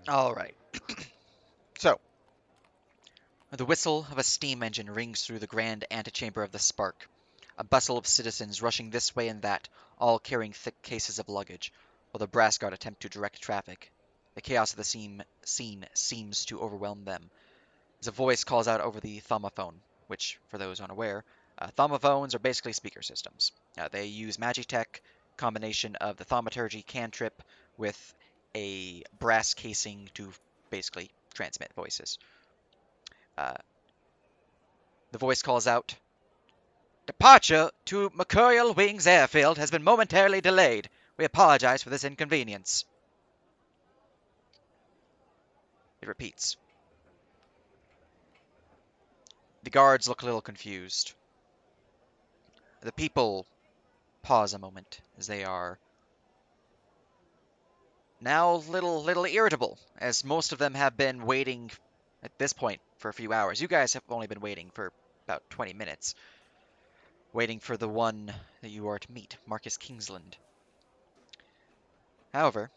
All right. So, the whistle of a steam engine rings through the grand antechamber of the Spark. A bustle of citizens rushing this way and that, all carrying thick cases of luggage, while the brass guard attempt to direct traffic. The chaos of the scene seems to overwhelm them, as a voice calls out over the thaumaphone, which, for those unaware, thaumphones are basically speaker systems. They use Magitech, combination of the thaumaturgy cantrip with a brass casing to basically transmit voices. Uh, the voice calls out, "Departure to Mercurial Wings Airfield has been momentarily delayed. We apologize for this inconvenience." It repeats. The guards look a little confused. The people pause a moment as they are now little irritable, as most of them have been waiting at this point for a few hours. You guys have only been waiting for about 20 minutes, waiting for the one that you are to meet, Marcus Kingsland. However,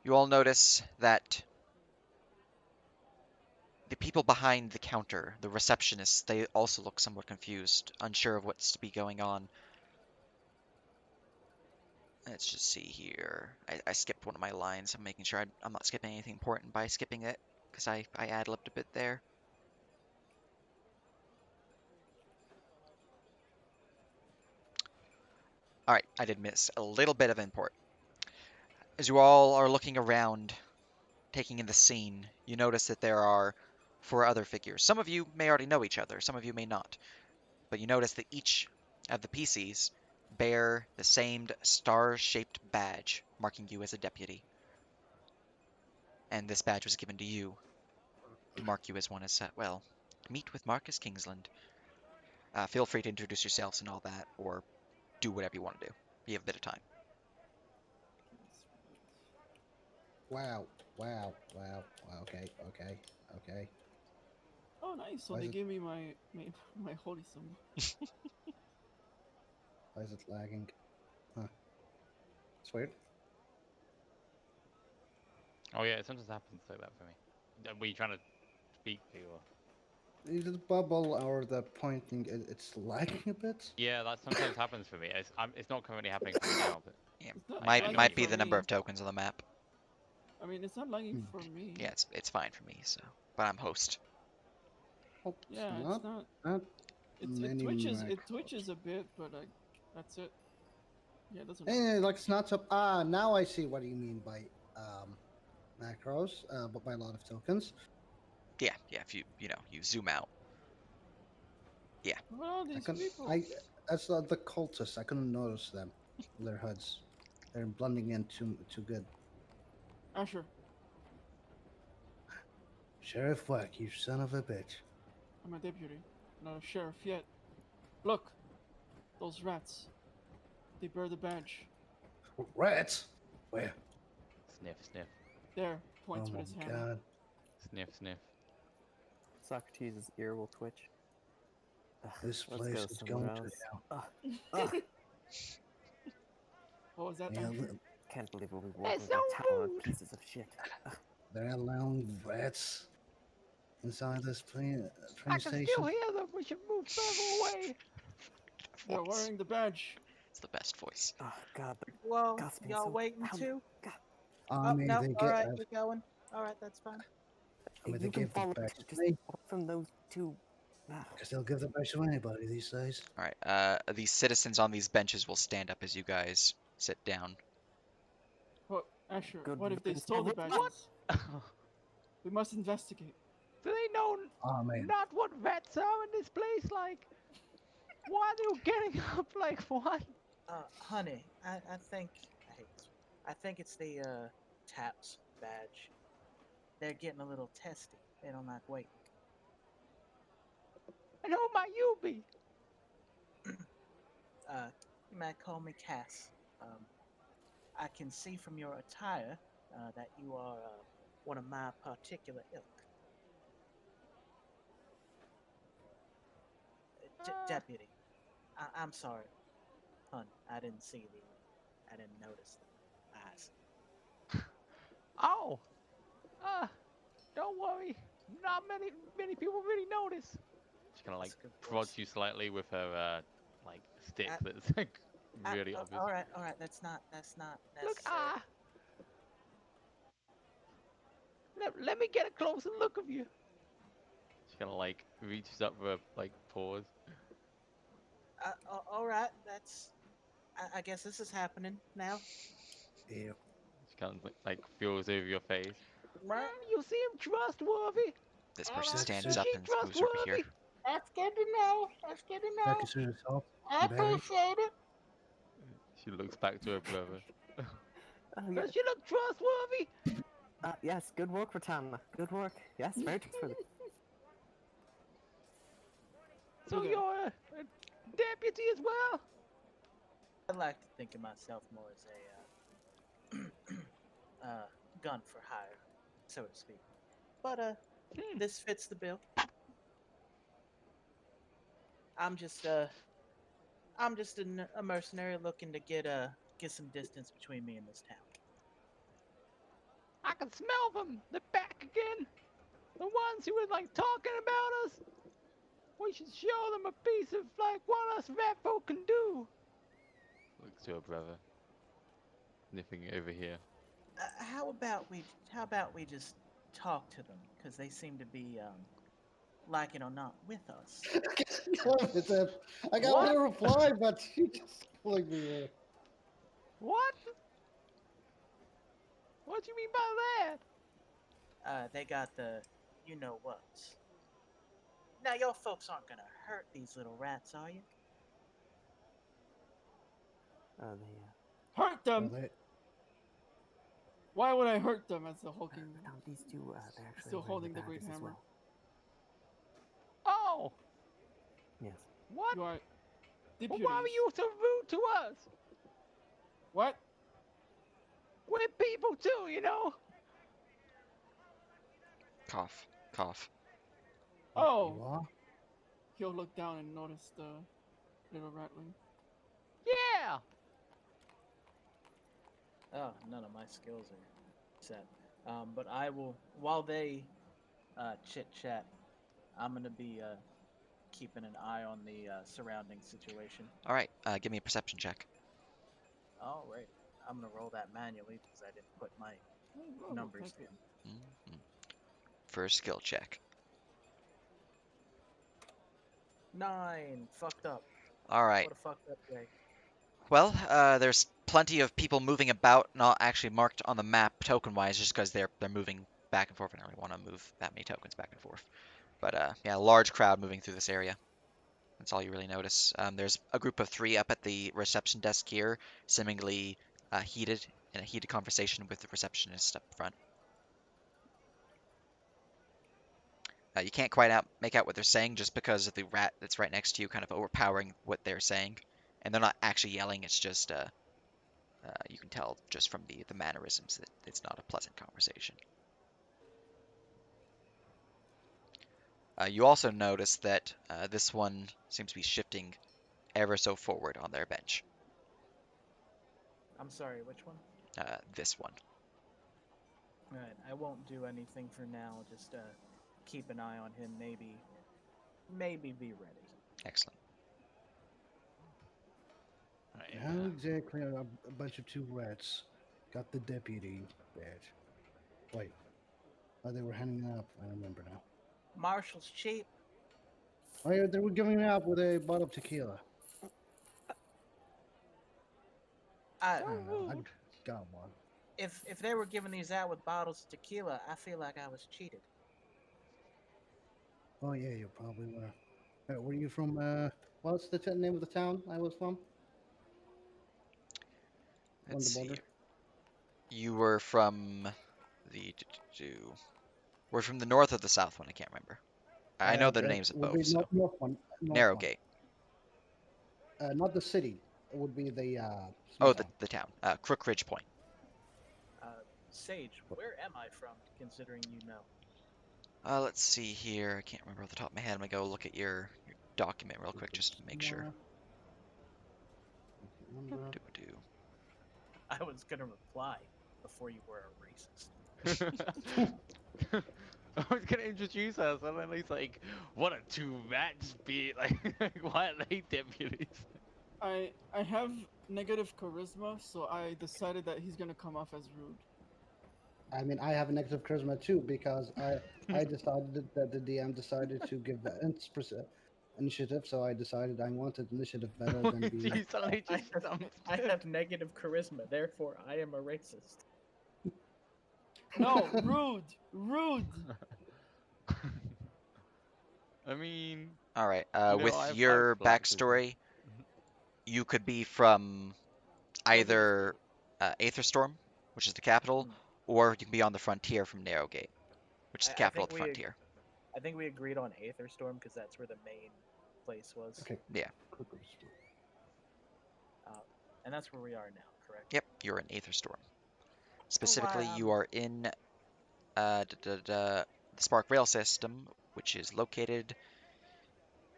you all notice that the people behind the counter, the receptionists, they also look somewhat confused, unsure of what's to be going on. Let's just see here. I skipped one of my lines. I'm making sure I'm not skipping anything important by skipping it, because I ad-libbed a bit there. Alright, I did miss a little bit of import. As you all are looking around, taking in the scene, you notice that there are four other figures. Some of you may already know each other, some of you may not. But you notice that each of the PCs bear the same star-shaped badge, marking you as a deputy. And this badge was given to you to mark you as one as, well, meet with Marcus Kingsland. Feel free to introduce yourselves and all that, or do whatever you want to do. You have a bit of time. Wow, wow, wow. Okay, okay, okay. Oh, nice. So Why is they it gave me my holy symbol. why is it lagging? Huh. It's weird. Oh yeah, it sometimes happens like that for me. Were you trying to speak to? Or... Either the bubble or the pointing, it's lagging a bit. Yeah, that sometimes happens for me. It's not currently happening for me now, but Yeah, It's not I know what lagging might you be for mean. the number me. of tokens on the map. I mean, it's not lagging Hmm. for me. Yeah, it's fine for me. So, but I'm host. Oh, it's Yeah, it's not not. that It many twitches. It macros. twitches a bit, but that's it. Yeah, it doesn't lag. Like it's not so. Ah, now I see what you mean by macros, but by a lot of tokens. Yeah. If you zoom out. Yeah. What are all I these can people? I That's the cultists. I couldn't notice them. Their hoods. They're blending in too good. Asher, Sheriff Wack, you son of a bitch. I'm a deputy, not a sheriff yet. Look, those rats. They bear the badge. Rats. Where? Sniff, sniff, There, Oh points with my his hand. god. sniff, sniff. Socrates' ear will twitch. Ugh, This let's place go is somewhere going to else. hell. Ugh, What was that, Yeah, Asher? can't believe we'll be It's walking so through town with rude. pieces of shit. Ugh, they're allowing rats inside this I train can still station. hear them. We should move further away. They're Voice. wearing the badge. It's the best voice. oh god, the Well, God's being y'all so waiting loud. too? God, I Oh mean, no, they all get. right, you're going. All right, that's fine. They you can give the follow badge too. to Just me away from those two. Ah, because they'll give the badge to anybody these days. All right. These citizens on these benches will stand up as you guys sit down. What, Asher? good What if they riddance, stole the everyone. badges? We must investigate. Do they know Oh man, not what vets are in this place? Like, why are you getting up like what? Honey, I think I hate this. I think it's the TAPS badge. They're getting a little testy. They don't like waiting. And who might you be? You might call me Cass. I can see from your attire that you are one of my particular ilk. Deputy. I'm sorry, hun. I didn't see the. I didn't notice the eyes. worry. Not many people really notice. She kind of like That's good prods voice. you slightly with her like stick Uh, that's like really obvious. All right. That's not Look, necessary. let me get a closer look of you. She kind of like reaches up with her like paws. All right. That's. I guess this is happening now. Ew. She kind of like feels over your face. You seem trustworthy. This All person right. stands Is up she and moves over here. trustworthy? That's good to know. That's good to That know. concern yourself. I Barry. appreciate it. She looks back to her brother. Yeah. Does she look trustworthy? Yes, good work, Ratana. Good work. Yes, very trustworthy. So Okay. you're a deputy as well? I like to think of myself more as a gun for hire, so to speak. But this fits the bill. I'm just a mercenary looking to get some distance between me and this town. I can smell them. They're back again. The ones who were like talking about us. We should show them a piece of like what us rat folk can do. Looks to her brother. Sniffing over here. How about we just talk to them, because they seem to be like it or not with us. I got What? a reply, but she just pulling me in. What? What do you mean by that? They got the you know what's. Now your folks aren't gonna hurt these little rats, are you? Hurt Well, them. they, Why would I hurt them? As the hulking, Now these two, they're actually Still wearing holding the badges great as hammer. well. Oh, Yes. what? you are Well, deputies. why were you so rude to us? What? We're people too, you know. Cough, cough. Oh. you are? He'll look down and notice the little ratling. Yeah. Oh, none of my skills are set. But I will, while they chit chat, I'm gonna be keeping an eye on the surrounding situation. All right, give me a perception check. All right, I'm gonna roll that manually because I didn't put my Oh, numbers thank you. in. Mhm. For a skill check. 9. Fucked up. All right. What a fucked up day. Well, there's plenty of people moving about, not actually marked on the map token-wise, just because they're moving back and forth. I don't really want to move that many tokens back and forth. But yeah, a large crowd moving through this area. That's all you really notice. There's a group of 3 up at the reception desk here, seemingly heated in a heated conversation with the receptionist up front. You can't quite make out what they're saying just because of the rat that's right next to you kind of overpowering what they're saying. And they're not actually yelling, it's just you can tell just from the mannerisms that it's not a pleasant conversation. You also notice that this one seems to be shifting ever so forward on their bench. I'm sorry, which one? This one. Alright, I won't do anything for now. Just keep an eye on him. Maybe be ready. Excellent. Right, How exactly are a bunch of 2 rats got the deputy badge? Wait. Oh, they were handing it up. I remember now. Marshall's cheap. Oh, yeah, they were giving it out with a bottle of tequila. I don't know. I got one. If they were giving these out with bottles of tequila, I feel like I was cheated. Oh, yeah, you probably were. Were you from, what's the name of the town I was from? On Let's the see. border? You were from we're from the north or the south one, I can't remember. I know the names of would both, be so. north one. Narrowgate. Not the city. It would be the, Oh, small town. the town. Crook Ridge Point. Sage, where am I from, considering you know? Let's see here. I can't remember off the top of my head. I'm gonna go look at your document real quick just to make sure. Doo-doo-doo. I was gonna reply before you were a racist. I was gonna introduce us, and then he's like, "What a two-match beat! Like, why are they deputies?" I have negative charisma, so I decided that he's gonna come off as rude. I mean, I have a negative charisma too because I decided that the DM decided to give initiative, so I decided I wanted initiative better than being. You suddenly I just have, stumped. I have negative charisma, therefore I am a racist. No, rude, rude. I mean, All right. I With have your flags as well. backstory, you could be from either Aetherstorm, which is the capital, Mm. or you can be on the frontier from Narrowgate, which is the I capital of think the we frontier. I think we agreed on Aetherstorm because that's where the main place was. Okay. Yeah. And that's where we are now, correct? Yep, you're in Aetherstorm. Specifically, why, you are in the Spark Rail system, which is located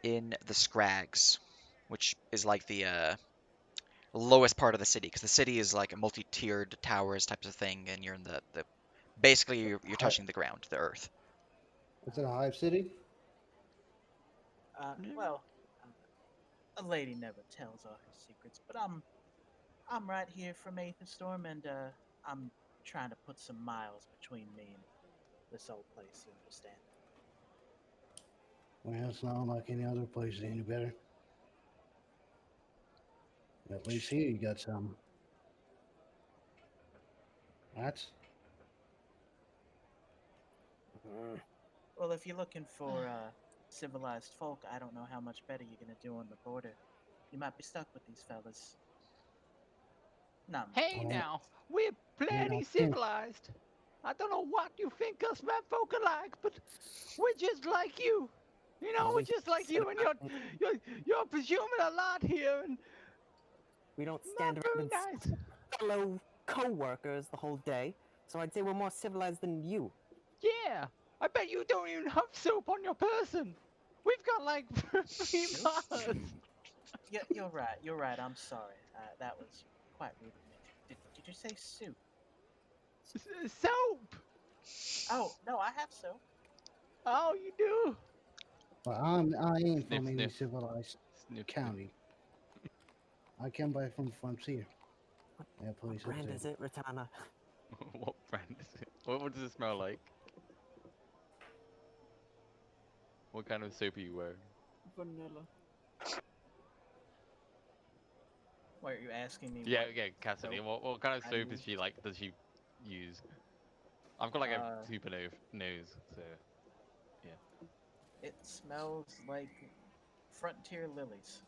in the Scrags, which is like the lowest part of the city, because the city is like a multi-tiered towers types of thing, and you're in the basically you're touching the ground, the earth. Is it a hive city? Well, a lady never tells all her secrets, but I'm right here from Aetherstorm, and I'm trying to put some miles between me and this old place. You understand? Well, it's not like any other place any better. At least here you got some. Rats? Well, if you're looking for civilized folk, I don't know how much better you're gonna do on the border. You might be stuck with these fellas. Not much. Hey Oh, now, we're plenty yeah. civilized. I don't know what you think us red folk are like, but we're just like you. You know, Well, we're we just like sit you, and around- you're presuming a lot here, and we don't not stand very around and nice. fellow co-workers the whole day, so I'd say we're more civilized than you. Yeah, I bet you don't even have soap on your person. We've got like 3 bars. You're right. You're right. I'm sorry. That was quite rude of me. Did you say soup? Soap. Oh no, I have soap. Oh, you do. But I ain't Sniff, from any sniff. civilized Sniff, county. I came back from the frontier. Yeah, please. What brand is it, Ratana? What brand is it? What does it smell like? What kind of soap are you wearing? Vanilla. Why are you asking me? Yeah, what yeah, Cassidy. soap What kind of I soap is use? she like? Does she use? I've got like a Uh, super nose, so It smells like frontier lilies.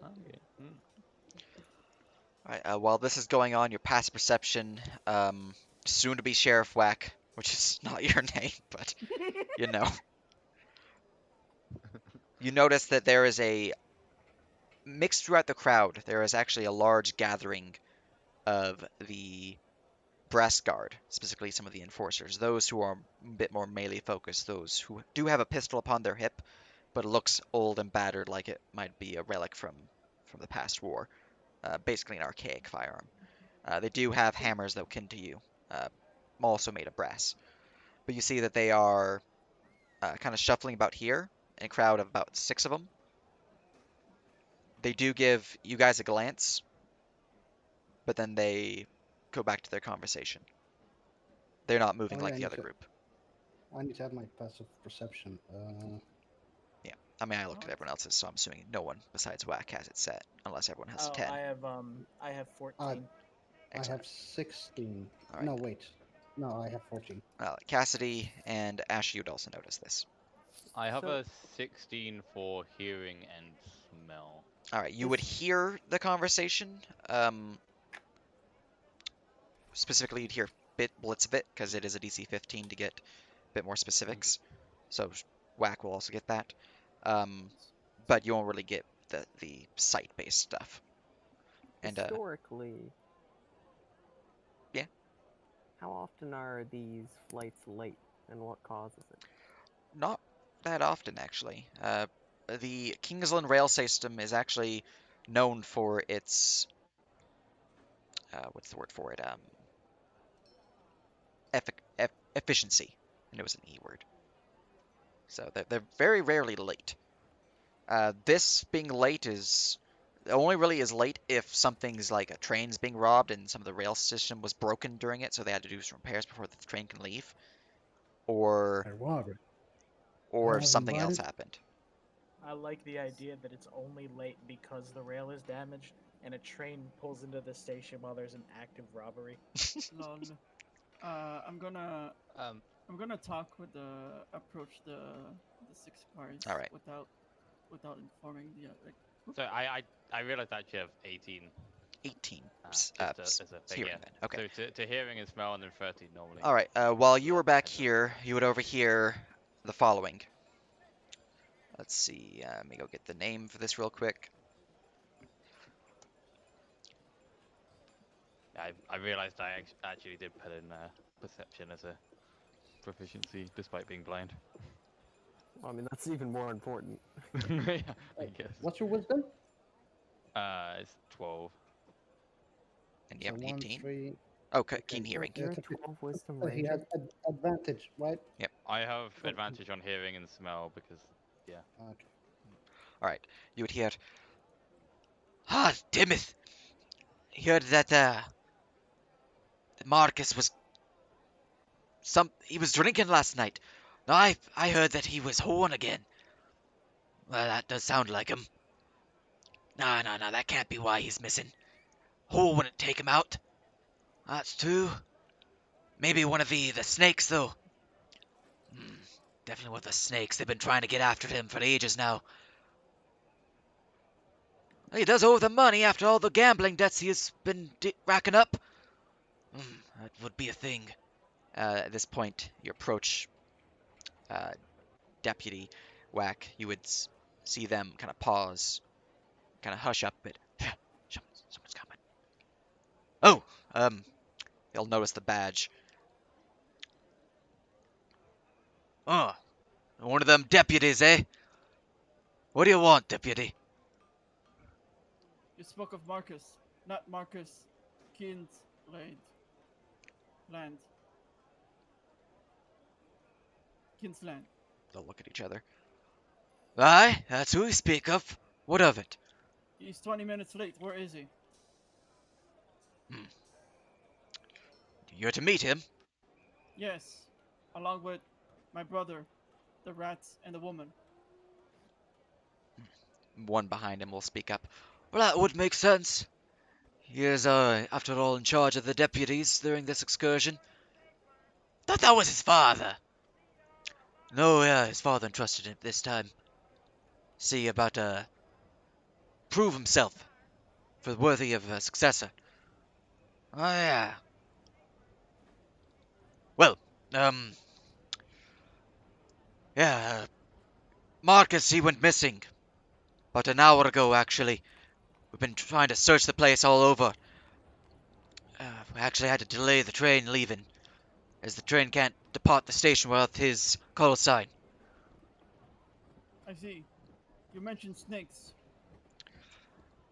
okay. Mm. All right. While this is going on, your past perception, soon to be Sheriff Whack, which is not your name, but you know, you notice that there is a mixed throughout the crowd. There is actually a large gathering of the Brass Guard, specifically some of the enforcers, those who are a bit more melee focused, those who do have a pistol upon their hip, but it looks old and battered, like it might be a relic from the past war. Basically an archaic firearm. They do have hammers, though, kin to you, uh, also made of brass. But you see that they are kind of shuffling about here, in a crowd of about 6 of them. They do give you guys a glance, but then they go back to their conversation. They're not moving Oh, like yeah, the other group. I need to have my passive perception. Yeah, I mean, I looked at everyone else's, so I'm assuming no one besides Whack has it set, unless everyone has Oh, 10. I have 14. I Excellent. have 16. All right. No, wait. No, I have 14. Cassidy and Ash, you'd also notice this. I have So- a 16 for hearing and smell. All right, you would hear the conversation. Specifically, you'd hear blitz of it because it is a DC 15 to get a bit more specifics. So Whack will also get that. But you won't really get the sight-based stuff. And Historically, yeah. how often are these flights late, and what causes it? Not that often, actually. The Kingsland rail system is actually known for its what's the word for it? Efficiency. And it was an E word. So they're very rarely late. This being late is only really is late if something's like a train's being robbed and some of the rail system was broken during it, so they had to do some repairs before the train can leave, or Hey, Robert. if I've something else invited- happened. I like the idea that it's only late because the rail is damaged and a train pulls into the station while there's an active robbery. Lol. I'm gonna Um, talk with approach the 6 cars. All right. Without informing the like. so I realized I actually have 18 18 just as a thing, hearing yeah. then. Okay. So to hearing and smell, and then 13 normally. All right. While you were back here, you would overhear the following. Let's see. Let me go get the name for this real quick. I realized I actually did put in perception as a proficiency, despite being blind. Well, I mean, that's even more important. Yeah, I guess. What's your wisdom? It's 12. And you have So an 1, 18. 3. Okay, okay, keen hearing. Yeah, You're a it's okay. 12 wisdom But he ranger. has advantage, right? I have Oh, advantage on hearing and smell because Okay. All right. You would hear. Ah, Timoth. Heard that Marcus was he was drinking last night. No, I heard that he was horn again. Well, that does sound like him. No, that can't be why he's missing. Hole wouldn't take him out. That's true. Maybe one of the snakes, though. Definitely one of the snakes. They've been trying to get after him for ages now. He does owe them money after all the gambling debts he has been racking up. That would be a thing. At this point, you approach Deputy Whack. You would see them kind of pause, kind of hush up a bit. Someone's coming. Oh, you'll notice the badge. Oh, one of them deputies, eh? What do you want, deputy? You spoke of Marcus, not Marcus Kinsland. Kinsland. They'll look at each other. Aye, that's who we speak of. What of it? He's 20 minutes late. Where is he? You're to meet him? Yes, along with my brother, the rats, and the woman. One behind him will speak up. Well, that would make sense. He is, after all, in charge of the deputies during this excursion. Thought that was his father. No, yeah, his father entrusted him this time. See about, prove himself for worthy of a successor. Oh, yeah. Well, yeah, Marcus, he went missing. About an hour ago, actually. We've been trying to search the place all over. We actually had to delay the train leaving, as the train can't depart the station without his call sign. I see. You mentioned snakes.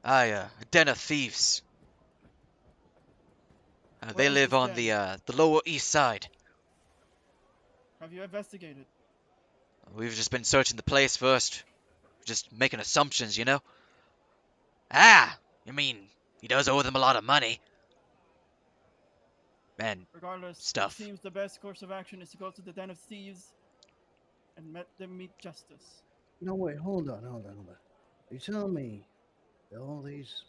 Aye, a den of thieves. They Where is live this on den? the Lower East Side. Have you investigated? We've just been searching the place first. Just making assumptions, you know? Ah! I mean, he does owe them a lot of money. And Regardless, Stuff. it seems the best course of action is to go to the den of thieves and let them meet justice. No, wait, hold on. You tell me that all these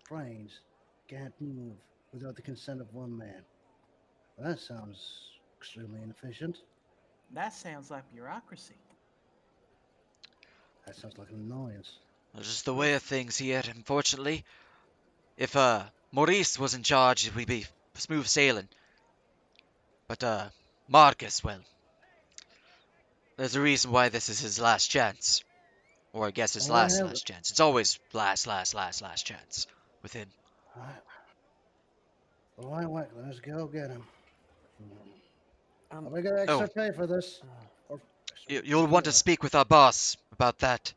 trains can't move without the consent of one man. That sounds extremely inefficient. That sounds like bureaucracy. That sounds like an annoyance. it's just the way of things here, unfortunately. If, Maurice was in charge, we'd be smooth sailing. But, Marcus, well, there's a reason why this is his last chance. Or I guess his All I last have- chance. It's always last chance with him. All right, wait, let's go get him. Um, Are we gonna extra pay for this? Or You'll want to speak with our boss about that.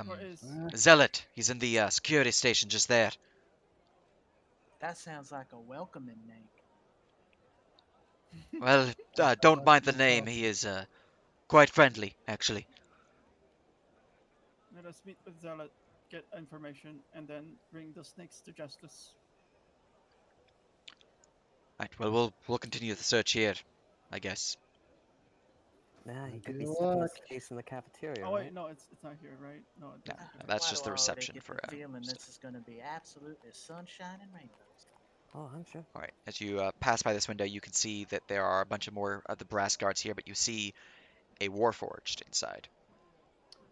Where is? Zealot. He's in the security station just there. That sounds like a welcoming name. Well, don't mind the name. He is quite friendly, actually. Let us meet with Zealot, get information, and then bring the snakes to justice. Right. Well, we'll continue the search here, I guess. Nah, you could Good be sipping luck. this case in the cafeteria, Oh right? wait, no, it's not here, right? No, it No, doesn't. no, that's Why just do the I already reception get for. the feeling this is going to be absolutely sunshine and rainbows? Oh, I'm sure. All right. As you pass by this window, you can see that there are a bunch of more of the brass guards here, but you see a warforged inside.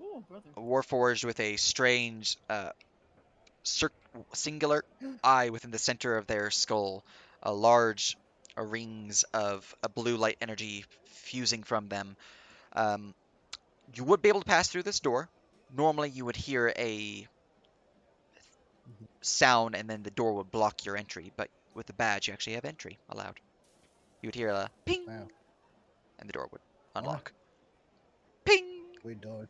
Oh, brother. A warforged with a strange singular eye within the center of their skull, a large rings of a blue light energy fusing from them. Um, you would be able to pass through this door. Normally, you would hear a sound and then the door would block your entry, but with the badge, you actually have entry allowed. You would hear a ping, Wow. and the door would What? unlock. Ping! We doors.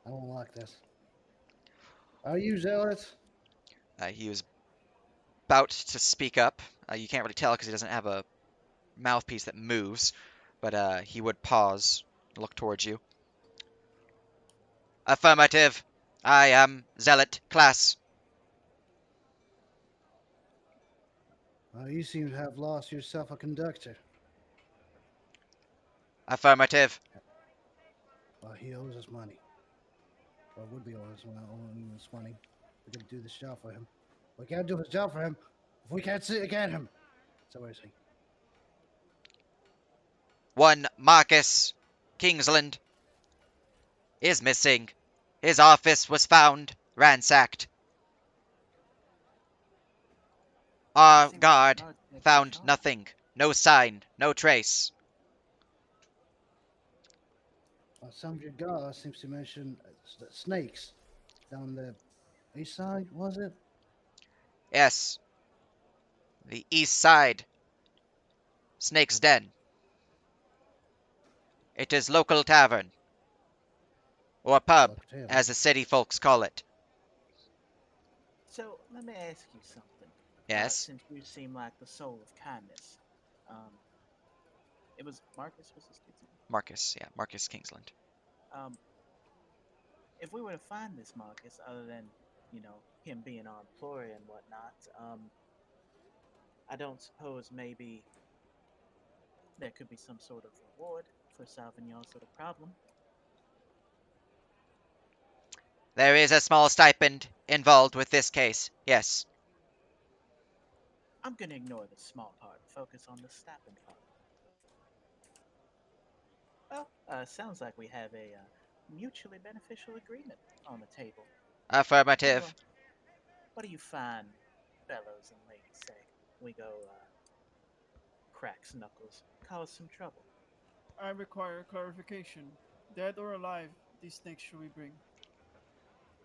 I don't like this. Are you zealots? He was about to speak up. You can't really tell because he doesn't have a mouthpiece that moves, but he would pause, look towards you. Affirmative. I am Zealot Class. You seem to have lost yourself a conductor. Affirmative. Well, he owes us money. Or would be owing us money. We could do this job for him. We can't do his job for him if we can't see again him. So where is he? One Marcus Kingsland is missing. His office was found ransacked. Our Seems like guard Mark's making found trouble. nothing. No sign, no trace. Some of your guards seems to mention snakes down the east side, was it? Yes, the east side. Snake's Den. It is local tavern. Or pub, Look at him. as the city folks call it. So let me ask you something. Yes. Since you seem like the soul of kindness, it was Marcus was his kid's name? Marcus, yeah, Marcus Kingsland. Um, if we were to find this Marcus, other than him being our employee and whatnot, I don't suppose maybe there could be some sort of reward for solving your sort of problem. There is a small stipend involved with this case, yes. I'm gonna ignore the small part, focus on the stipend part. Well, sounds like we have a mutually beneficial agreement on the table. Affirmative. What do you fine fellows and ladies say? We go cracks knuckles, cause some trouble. I require clarification. Dead or alive, these snakes should we bring?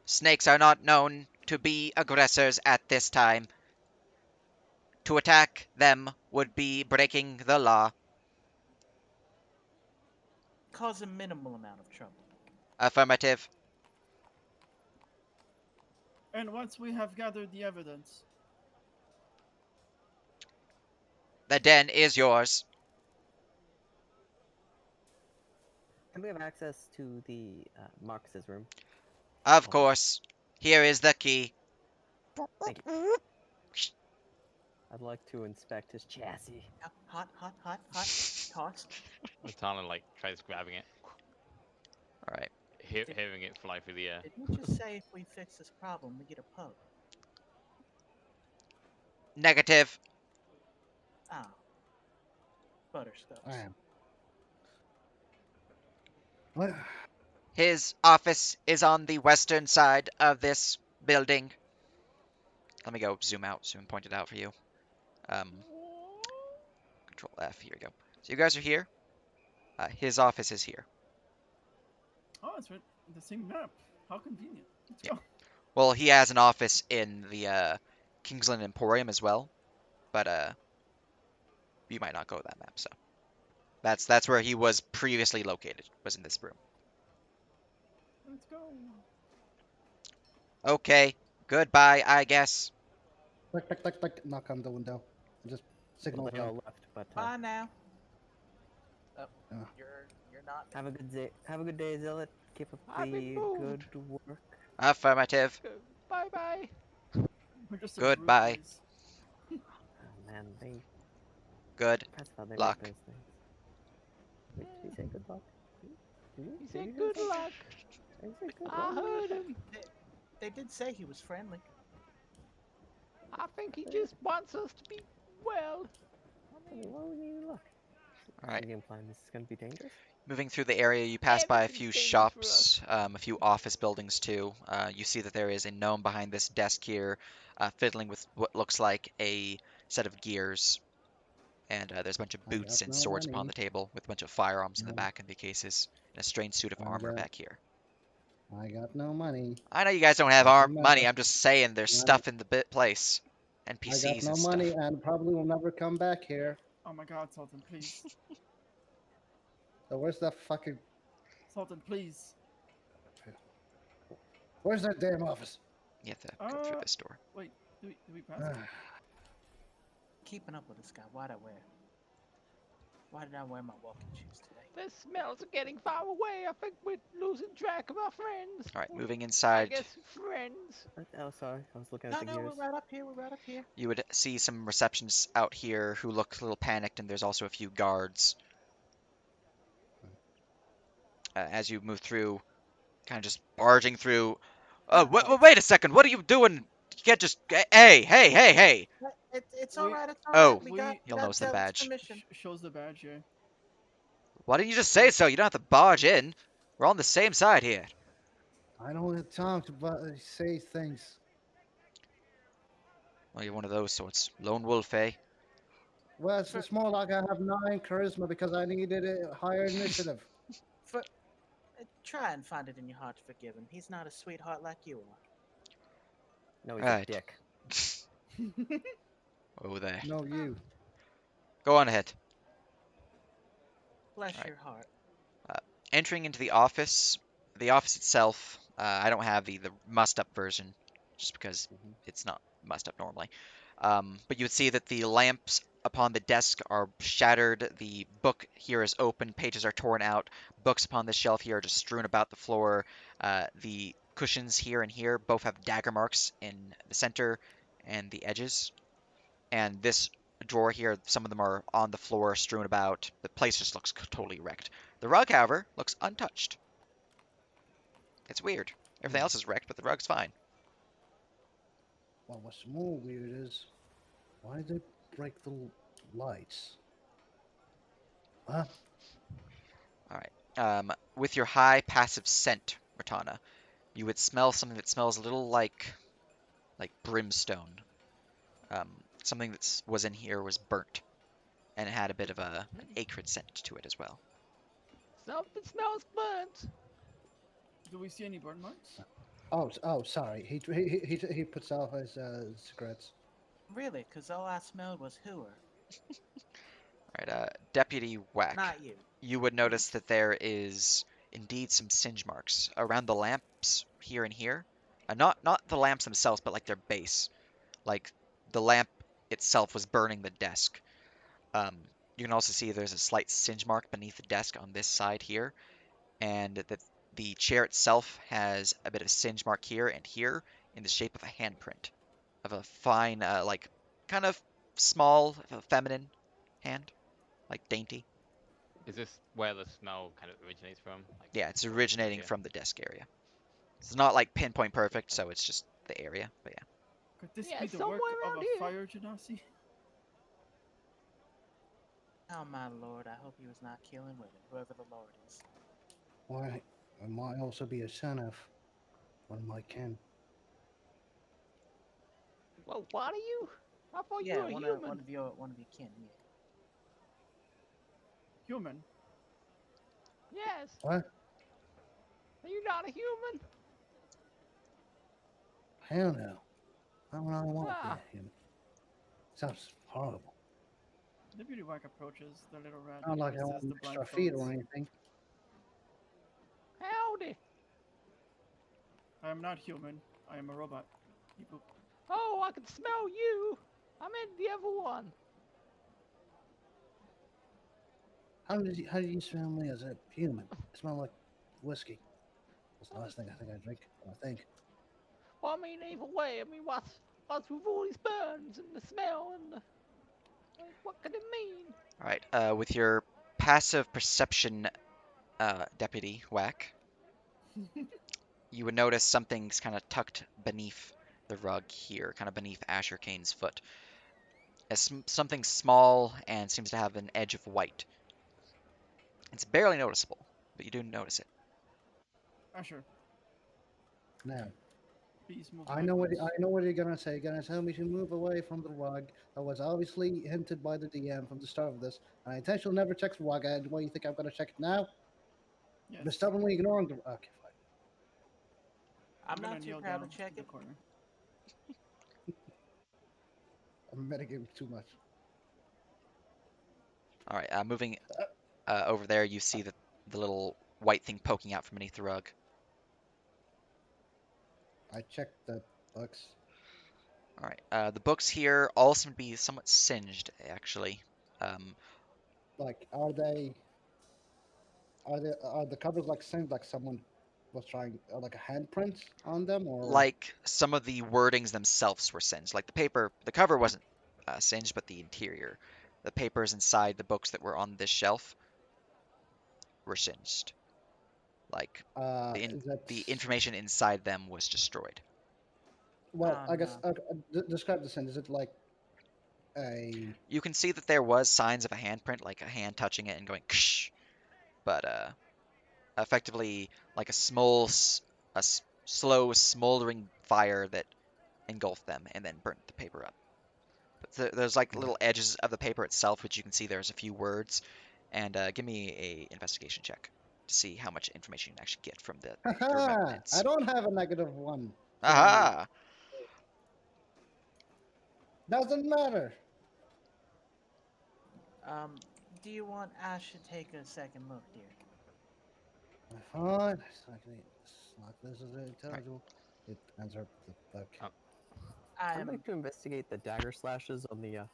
Snakes are not known to be aggressors at this time. To attack them would be breaking the law. Cause a minimal amount of trouble. Affirmative. And once we have gathered the evidence, The den is yours. Can we have access to the Marcus's room? Of course. Here is the key. Thank you. I'd like to inspect his chassis. Hot. Toss. Talon like tries grabbing it, Alright. having it fly through the air. Did you just say if we fix this problem, we get a pug? Negative. Ah. Butterscotch. I am. What? His office is on the western side of this building. Let me go zoom and point it out for you. Control F, here we go. So you guys are here. His office is here. oh, it's right the same map. How convenient. Let's Yeah. go. Well, he has an office in the Kingsland Emporium as well, but you might not go to that map, so that's where he was previously located, was in this room. Let's go. Okay, goodbye, I guess. Knock on the window. Just Signal Well, for they all him. left, but Bye now. Oh, Yeah. you're not. have a good day. Have a good day, Zealot. Keep up I've been the moved. good work. Affirmative. Bye bye. We're just a group, Goodbye. guys. Oh man, they Good that's how they luck. make those things. Wait, did he say good luck? Did you? He Did said you good just say? luck. Did he say good I luck? heard him. They did say he was friendly. I think he just wants us to be well. I mean, why would you look? All right. Are you implying this is gonna be dangerous? Moving through the area, you pass by a Everything's few dangerous for us. shops, a few office buildings too. You see that there is a gnome behind this desk here, fiddling with what looks like a set of gears. And there's a bunch of I boots got and no swords upon money. the table, with a bunch of firearms in the No. back of the cases, and a strange suit of I armor got- back here. I got no money. I know you guys don't have Doesn't money. matter. I'm just saying there's I- stuff in the place, I got NPCs no and money stuff. and probably will never come back here. Oh my god, Sultan, please. So where's that fucking? Sultan, please. Where's that damn office? You have to go through this door. Wait, do we pass it? Keeping up with this guy. Why did I wear my walking shoes today? The smells are getting far away. I think we're losing track of our friends. All right, moving I inside, guess friends. Oh, sorry. I was looking No, at the no, gears. we're right up here. We're right up here. you would see some receptionists out here who look a little panicked, and there's also a few guards. As you move through, kind of just barging through. Wait a second. What are you doing? You can't just. Hey! It's We- all right. It's all Oh. right. We We- got. He'll got notice the Zealot's badge. permission. Shows the badge, yeah. Why didn't you just say so? You don't have to barge in. We're on the same side here. I don't have time to say things. Well, you're one of those sorts. Lone wolf, eh? Well, it's more like I have 9 charisma because I needed a higher initiative. Try and find it in your heart to forgive him. He's not a sweetheart like you are. No, he's Right. a dick. Oh, there. No, you. Go on ahead. Bless Right. your heart. Entering into the office itself, I don't have the must-up version, just because it's not must-up normally. But you would see that the lamps upon the desk are shattered, the book here is open, pages are torn out, books upon the shelf here are just strewn about the floor. The cushions here and here both have dagger marks in the center and the edges. And this drawer here, some of them are on the floor, strewn about. The place just looks totally wrecked. The rug, however, looks untouched. It's weird. Everything else is wrecked, but the rug's fine. Well, what's more weird is why did they break the lights? Huh? With your high passive scent, Ratana, you would smell something that smells a little like brimstone. Something that was in here was burnt, and it had a bit of an acrid scent to it as well. Something smells burnt. Do we see any burn marks? Oh, sorry. He puts out his cigarettes. Really? Because all I smelled was hooer. Right, Deputy Whack. Not you. You would notice that there is indeed some singe marks around the lamps here and here. Not the lamps themselves, but like their base. Like the lamp itself was burning the desk. You can also see there's a slight singe mark beneath the desk on this side here, and that the chair itself has a bit of singe mark here and here in the shape of a handprint of a fine, like kind of small, feminine hand, like dainty. Is this where the smell kind of originates from? Like, Yeah, it's originating Okay. from the desk area. It's not like pinpoint perfect, so it's just the area. But yeah, Could this Yeah, be the somewhere work of around a here. fire genasi? Oh my lord, I hope he was not killing women, whoever the lord is. Why? I might also be a son of one of my kin. Well, what are you? I thought Yeah, you were one human. of your kin. Yeah. Human. Yes. What? Are you not a human? Hell no. I don't want to Ah. be a human. Sounds horrible. Deputy Whack approaches the little rat. Not and like I places want the extra feet or blindfolds. anything. Howdy. I am not human. I am a robot. Beep boop. Oh, I can smell you. I meant the other one. how did you smell me as a human? I smell like whiskey. That's the last thing I think I drink. I think. Well, I mean, either way, I mean, what's with all these burns and the smell and the, like, what could it mean? All right. With your passive perception, Deputy Whack, you would notice something's kind of tucked beneath the rug here, kind of beneath Asher Kane's foot. It's something small and seems to have an edge of white. It's barely noticeable, but you do notice it. Asher, Now, please move I know what backwards. you're gonna say. You're gonna tell me to move away from the rug that was obviously hinted by the DM from the start of this. And I intentionally never checked the rug. And why you think I'm gonna check it now? Yes. You're stubbornly ignoring the. Okay, fine. I'm gonna not too kneel proud down to check in the it. corner. I'm metagaming too much. All right. Moving over there, you see the little white thing poking out from beneath the rug. I checked the books. All right. The books here all seem to be somewhat singed, actually. Like, are the covers like seemed like someone was trying like a handprint on them, or Like some of the wordings themselves were singed. Like the cover wasn't singed, but the interior, the papers inside the books that were on this shelf were singed. Like is that the information inside them was destroyed. well? Oh, I guess no. describe the scene. Is it like a You can see that there was signs of a handprint, like a hand touching it and going ksh, but effectively like a slow smoldering fire that engulfed them and then burnt the paper up. But there's like uh, little edges of the paper itself, which you can see there's a few words. And give me a investigation check to see how much information you can actually get from the haha, I remnants. don't have a -1 to my. Aha! Doesn't matter. Do you want Ash to take a second look, dear? Fine. It's not this is intelligible. It answered the book. Oh. I I'd am like to investigate the dagger slashes on the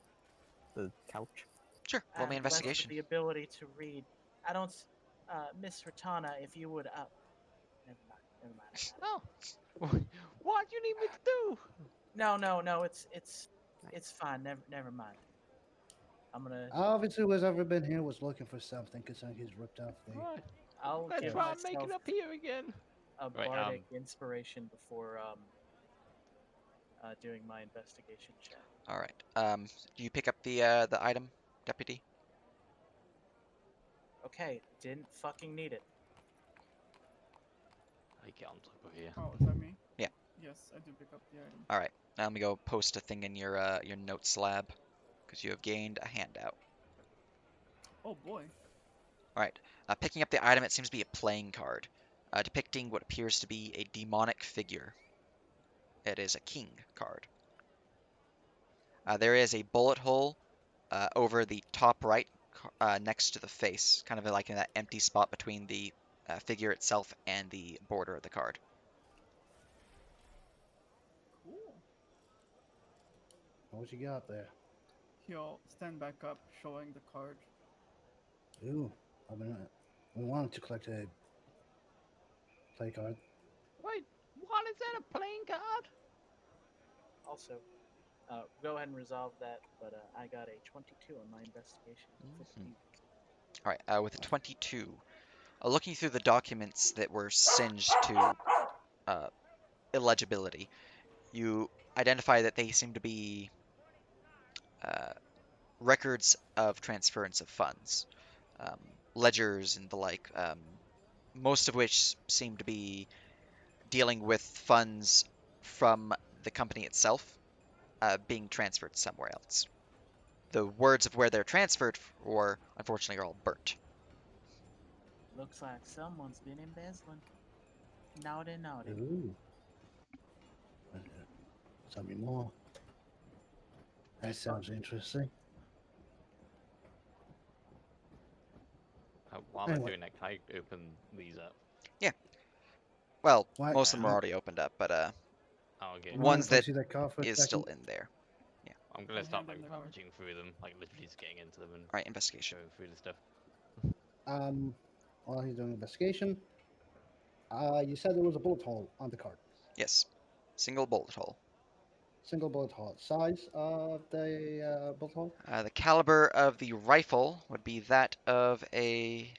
couch. Sure, roll me I'm blessed with investigation. the ability to read. I don't, Miss Ratana, if you would, never mind. No. What do you need me to do? No, it's fine. Never mind. I'm gonna, Obviously, who's ever been here was looking for something, considering he's ripped off the. Right. I'll Let's give try and make myself it up here again. a Right, bardic inspiration before doing my investigation check. All right. Do you pick up the item, deputy? Okay, didn't fucking need it. I get on top of here. Oh, is that me? Yeah. Yes, I do pick up the item. All right. Now let me go post a thing in your notes lab because you have gained a handout. Oh boy. All right. Picking up the item, it seems to be a playing card, depicting what appears to be a demonic figure. It is a king card. There is a bullet hole over the top right, next to the face, kind of like in that empty spot between the figure itself and the border of the card. Cool. What you got there? He'll stand back up, showing the card. Ooh, we wanted to collect a play card. Wait, what is that? A playing card? Also, go ahead and resolve that, but I got a 22 on my investigation. All right. With a 22, looking through the documents that were singed to illegibility, you identify that they seem to be records of transference of funds, ledgers and the like, most of which seem to be dealing with funds from the company itself being transferred somewhere else. The words of where they're transferred for, unfortunately, are all burnt. Looks like someone's been embezzling. Naughty. Ooh. Tell me more. That sounds interesting. While I'm Anyway. doing that, can I open these up? Well, Why- most of them are already opened up, but Oh, okay. One- Ones Can I that see that car for a is second? still in there. I'm gonna I start hand like them the card. rummaging through them, like literally just getting into them and All right, investigation. going through the stuff. While he's doing investigation, you said there was a bullet hole on the card. Yes. Single bullet hole. Single bullet hole. Size of the bullet hole? The caliber of the rifle would be that of a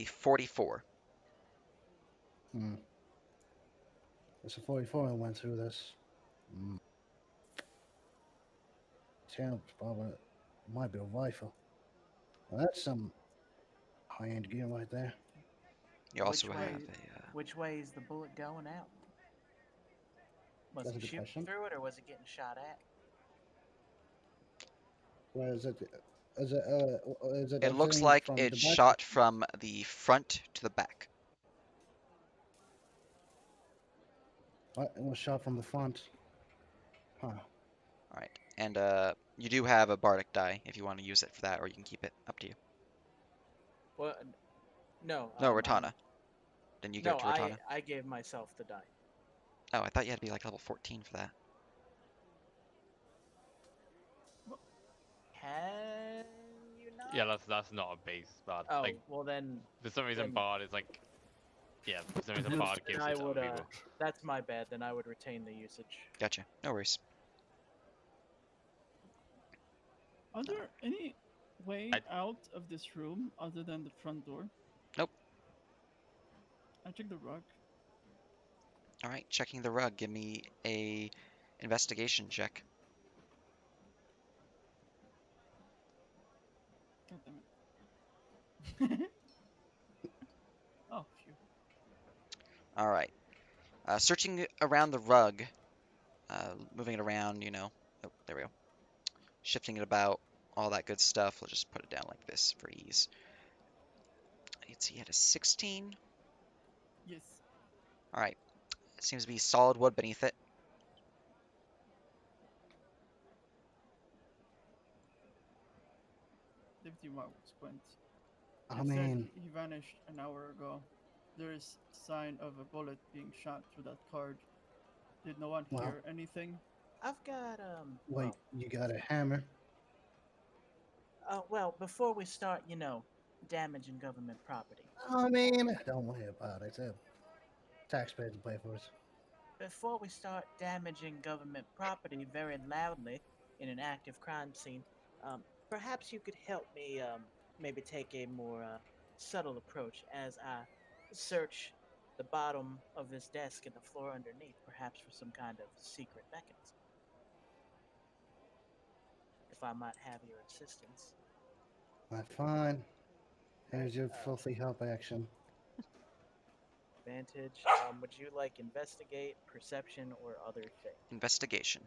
44. Hmm. It's a 44 and went through this. Hmm. Sounds probably might be a rifle. Well, that's some high-end gear right there. You also Which have way? a. Which way is the bullet going out? Was That's he a good shooting question. through it, or was it getting shot at? Where is it? Is it It looks exiting like from the it's back? shot from the front to the back. What? It was shot from the front. Huh. All right, and you do have a bardic die if you want to use it for that, or you can keep it. Up to you. Well, no. No, Ratana. Then you give No, it to Ratana. I gave myself the die. Oh, I thought you had to be like level 14 for that. Can you not? Yeah, that's not a base bard. Oh, Like well then, for some reason then- bard is like, yeah, for some reason then bard gives I it to would. other people. That's my bad. Then I would retain the usage. Gotcha. No worries. Are there any way I- out of this room other than the front door? Nope. I checked the rug. All right, checking the rug. Give me a investigation check. God damn it. Oh, phew. All right. Searching around the rug, moving it around, you know. Oh, there we go. Shifting it about, all that good stuff. We'll just put it down like this for ease. Let's see, he had a 16. Yes. All right. It seems to be solid wood beneath it. Deputy Marks Quint. I It said mean, he vanished an hour ago. There is sign of a bullet being shot through that card. Did no one Well- hear anything? I've got wait, you got a hammer? well, before we start, damaging government property. I mean, don't worry about it. Taxpayers will pay for it. Before we start damaging government property very loudly in an active crime scene, perhaps you could help me maybe take a more subtle approach as I search the bottom of this desk and the floor underneath, perhaps for some kind of secret mechanism. If I might have your assistance. Right, fine. Here's your filthy help action. Advantage. Would you like investigate, perception, or other thing? Investigation.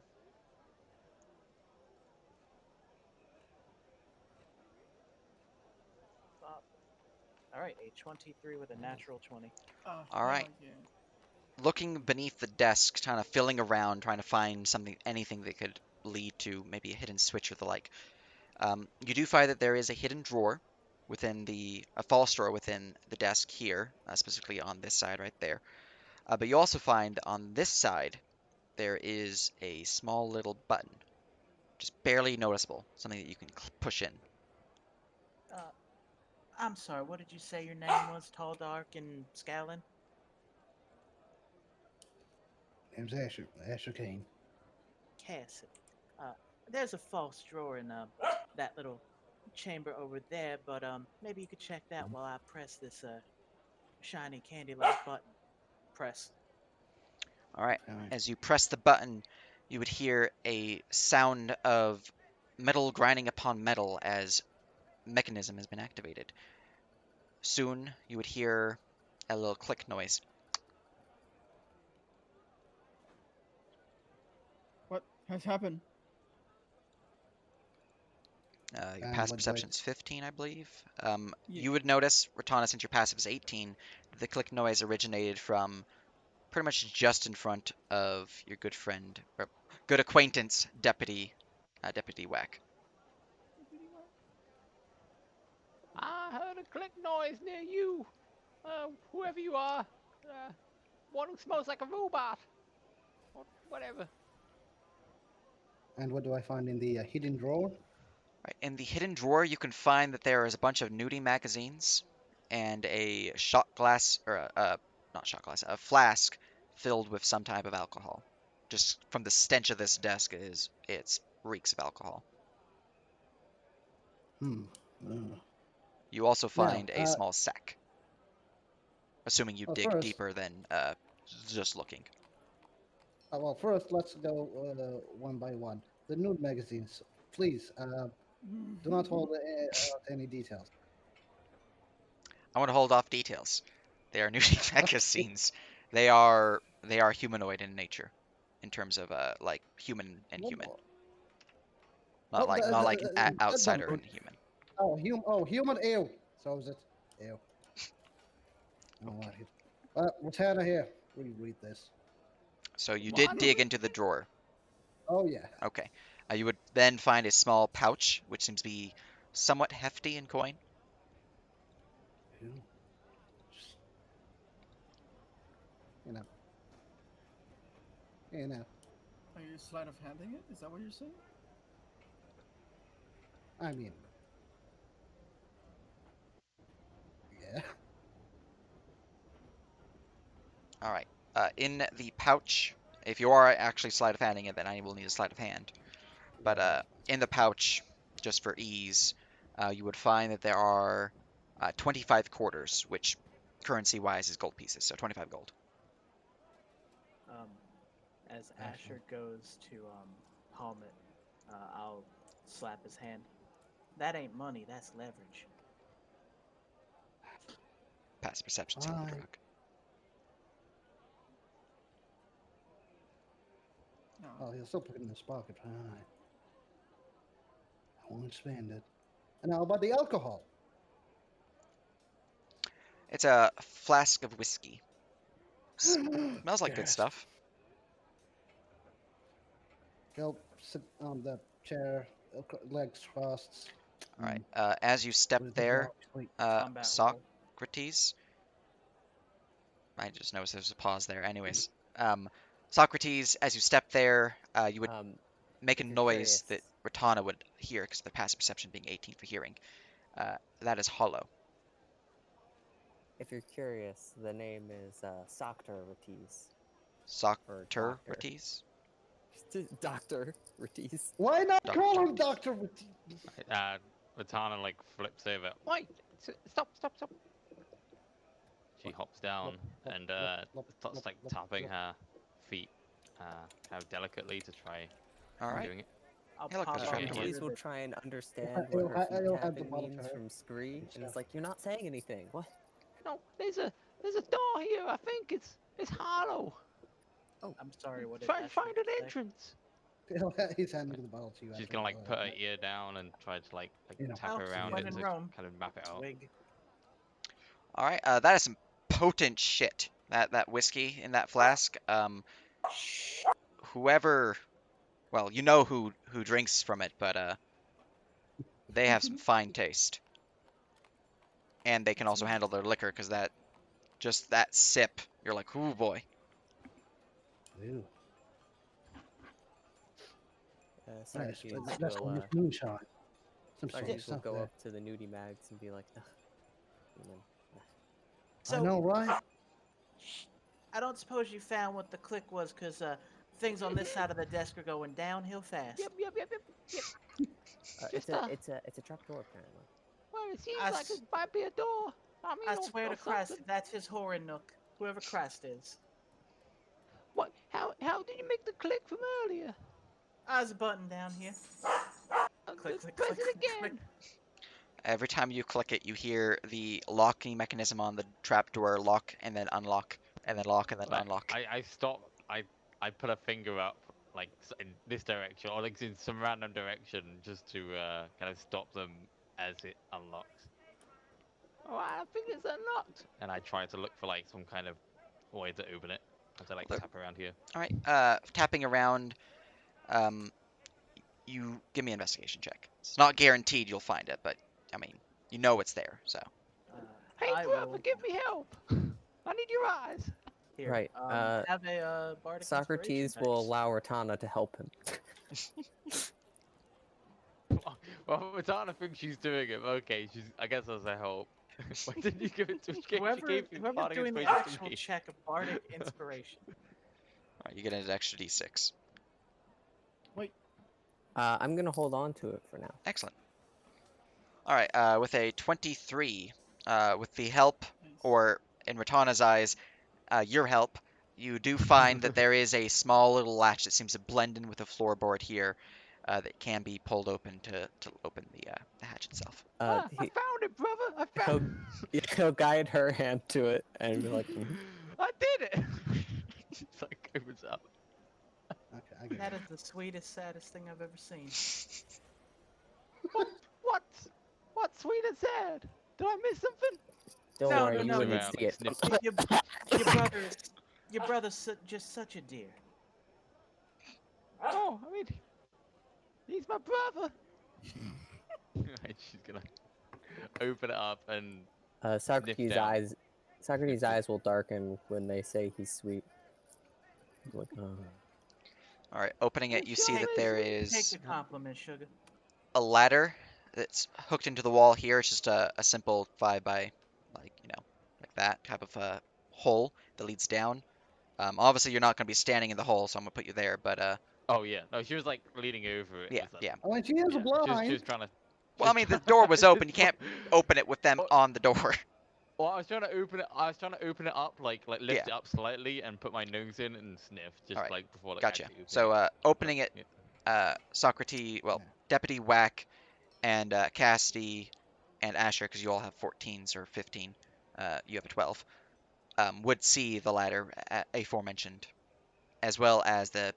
All right, a 23 with a natural 20. Oh, All right. hell yeah. Looking beneath the desk, kind of filling around, trying to find something, anything that could lead to maybe a hidden switch or the like. You do find that there is a hidden drawer within a false drawer within the desk here, specifically on this side right there. But you also find on this side there is a small little button, just barely noticeable, something that you can push in. I'm sorry, what did you say your name was? Tall, dark, and scowling? Name's Asher Kane. Cassidy. There's a false drawer in that little chamber over there, but maybe you could check that while I press this shiny candy-like button. Press. All right. Alright. As you press the button, you would hear a sound of metal grinding upon metal as mechanism has been activated. Soon, you would hear a little click noise. What has happened? Your And passive what do I- perception's 15, I believe. Yeah. You would notice, Ratana, since your passive is 18, the click noise originated from pretty much just in front of your good friend, or good acquaintance, Deputy Whack. I heard a click noise near you. Whoever you are. One who smells like a robot. Or whatever. And what do I find in the hidden drawer? Right, in the hidden drawer, you can find that there is a bunch of nudie magazines and a shot glass, or not shot glass, a flask filled with some type of alcohol. Just from the stench of this desk, it's reeks of alcohol. Hmm. Uh, You also Now, find a small sack, assuming you well, dig first, deeper than just looking. well, first, let's go one by one. The nude magazines, please. Do not hold any details. I want to hold off details. They are nudie magazines. They are humanoid in nature, in terms of like human and What- human, Oh, not like outsider the- and human. human. Ew. So is it? Ew. Oh, what? Lieutenant here. Read this. So you What? did dig into the drawer. Oh yeah. Okay. You would then find a small pouch, which seems to be somewhat hefty in coin. Ew. Just, you know. You know. Are you sleight of handing it? Is that what you're saying? I mean. Yeah. All right. In the pouch, if you are actually sleight of handing it, then I will need a sleight of hand. But in the pouch, just for ease, you would find that there are 25 quarters, which currency-wise is gold pieces, so 25 gold. As Asher. Asher goes to palm it, I'll slap his hand. That ain't money, that's leverage. Pass perception saving Fine. throw. No. Oh, he'll still put it in his pocket. Fine. I won't spend it. And how about the alcohol? It's a flask of whiskey. Smells like good Yes. stuff. Go sit on the chair, legs crossed. All right. As you step With the there, dog sleep. Combat roll. Socrates. I just noticed there's a pause there. Anyways, Socrates, as you step there, you would make a if you're noise that curious- Ratana would hear because of the passive perception being 18 for hearing. That is hollow. If you're curious, the name is Socrates. Socrates? Dr. Ratis. Why not Dr. call him Jones. Doctor? Ratana like flips over. Wait! Stop! She hops down and starts like tapping her feet, kind of delicately to try All right. doing it. I'll Hey, look, pop there's up a trapdoor. Ratis will the- try and understand It'll what her ha- it'll feet have the tapping bottle means to her. from Scree, and Stuff. it's like, you're not saying anything. What? No, there's a door here. I think it's hollow. I'm sorry, what did Try Asher find an say? entrance. He's handing the bottle to you. She's after gonna like the- put her ear down and try to like You know. tap Oh, around when it in to Rome. kind of map it out. Wig. All right. That is some potent shit. That whiskey in that flask. Whoever, well, you know who drinks from it, but they have some fine taste, and they can also handle their liquor because that sip, you're like, ooh boy. Ew. Nice. Socrates That's will, called moonshine. Some sort of Socrates will stuff go there. up to the nudie mags and be like, "Ugh." And then, I know, right? I don't suppose you found what the click was, because things on this side of the desk are going downhill fast. Yep. it's Just, a trap door apparently. Well, it seems I like s- it might be a door. I mean, I or- swear or to Christ, something. that's his whoring nook. Whoever Christ is. What? How did you make the click from earlier? Eyes a button down here. Click, Just click, press click, it click, click. again. Every time you click it, you hear the locking mechanism on the trapdoor lock and then unlock, and then lock and then Like, unlock. I stop. I put a finger up like in this direction or like in some random direction just to kind of stop them as it unlocks. Oh, I think it's unlocked. And I try to look for like some kind of way to open it as I like Look. tap around here. All right. Tapping around. You give me an investigation check. It's not guaranteed you'll find it, but I mean, you know it's there. So Hey, I brother, will. give me help. I need your eyes. Here, Right, have a bardic Socrates inspiration will dice. allow Ratana to help him. Well, Matana thinks she's doing it. Okay, I guess that's a help. Why didn't you give it to me? She gave you Whoever's bardic doing the inspiration to actual me. check of bardic inspiration. Alright, you get an extra d6. Wait, I'm gonna hold on to it for now. Excellent. Alright, with a 23, with the help, nice. or in Ratana's eyes, your help, you do find that there is a small little latch that seems to blend in with the floorboard here that can be pulled open to open the hatch itself. I He, found it, brother. I he'll, found. he'll guide her hand to it and be like, "Mhm." I did it. It's like opens up. Okay, I get That it. is the sweetest, saddest thing I've ever seen. What? What sweet and sad? Did I miss something? Don't No, worry, no, you no, wouldn't around, see like, it. sniff Your brother's just such a dear. Oh, I mean, he's my brother. Right, she's gonna open it up and Socrates' down. eyes, Socrates' eyes will darken when they say he's sweet. He's like, oh. Alright, opening it, you see that there is Take the compliment, sugar. a ladder that's hooked into the wall here. It's just a simple 5 by, like that type of hole that leads down. Obviously, you're not going to be standing in the hole, so I'm going to put you there. But Oh yeah, no, she was like leaning over it. yeah, It was like, yeah. Oh, and she is yeah, blind. she was trying to. Well, I mean, the door was open. You can't open it with them Well- on the door. Well, I was trying to open it. I was trying to open it up, like lift Yeah. it up slightly and put my nose in and sniff, just Alright, like before. Like, Gotcha. actually opening So, it. opening it, Yeah. Socrates, well, Deputy Whack, and Cassidy, and Asher, because you all have 14s or 15. You have a 12. Would see the ladder aforementioned, as well as the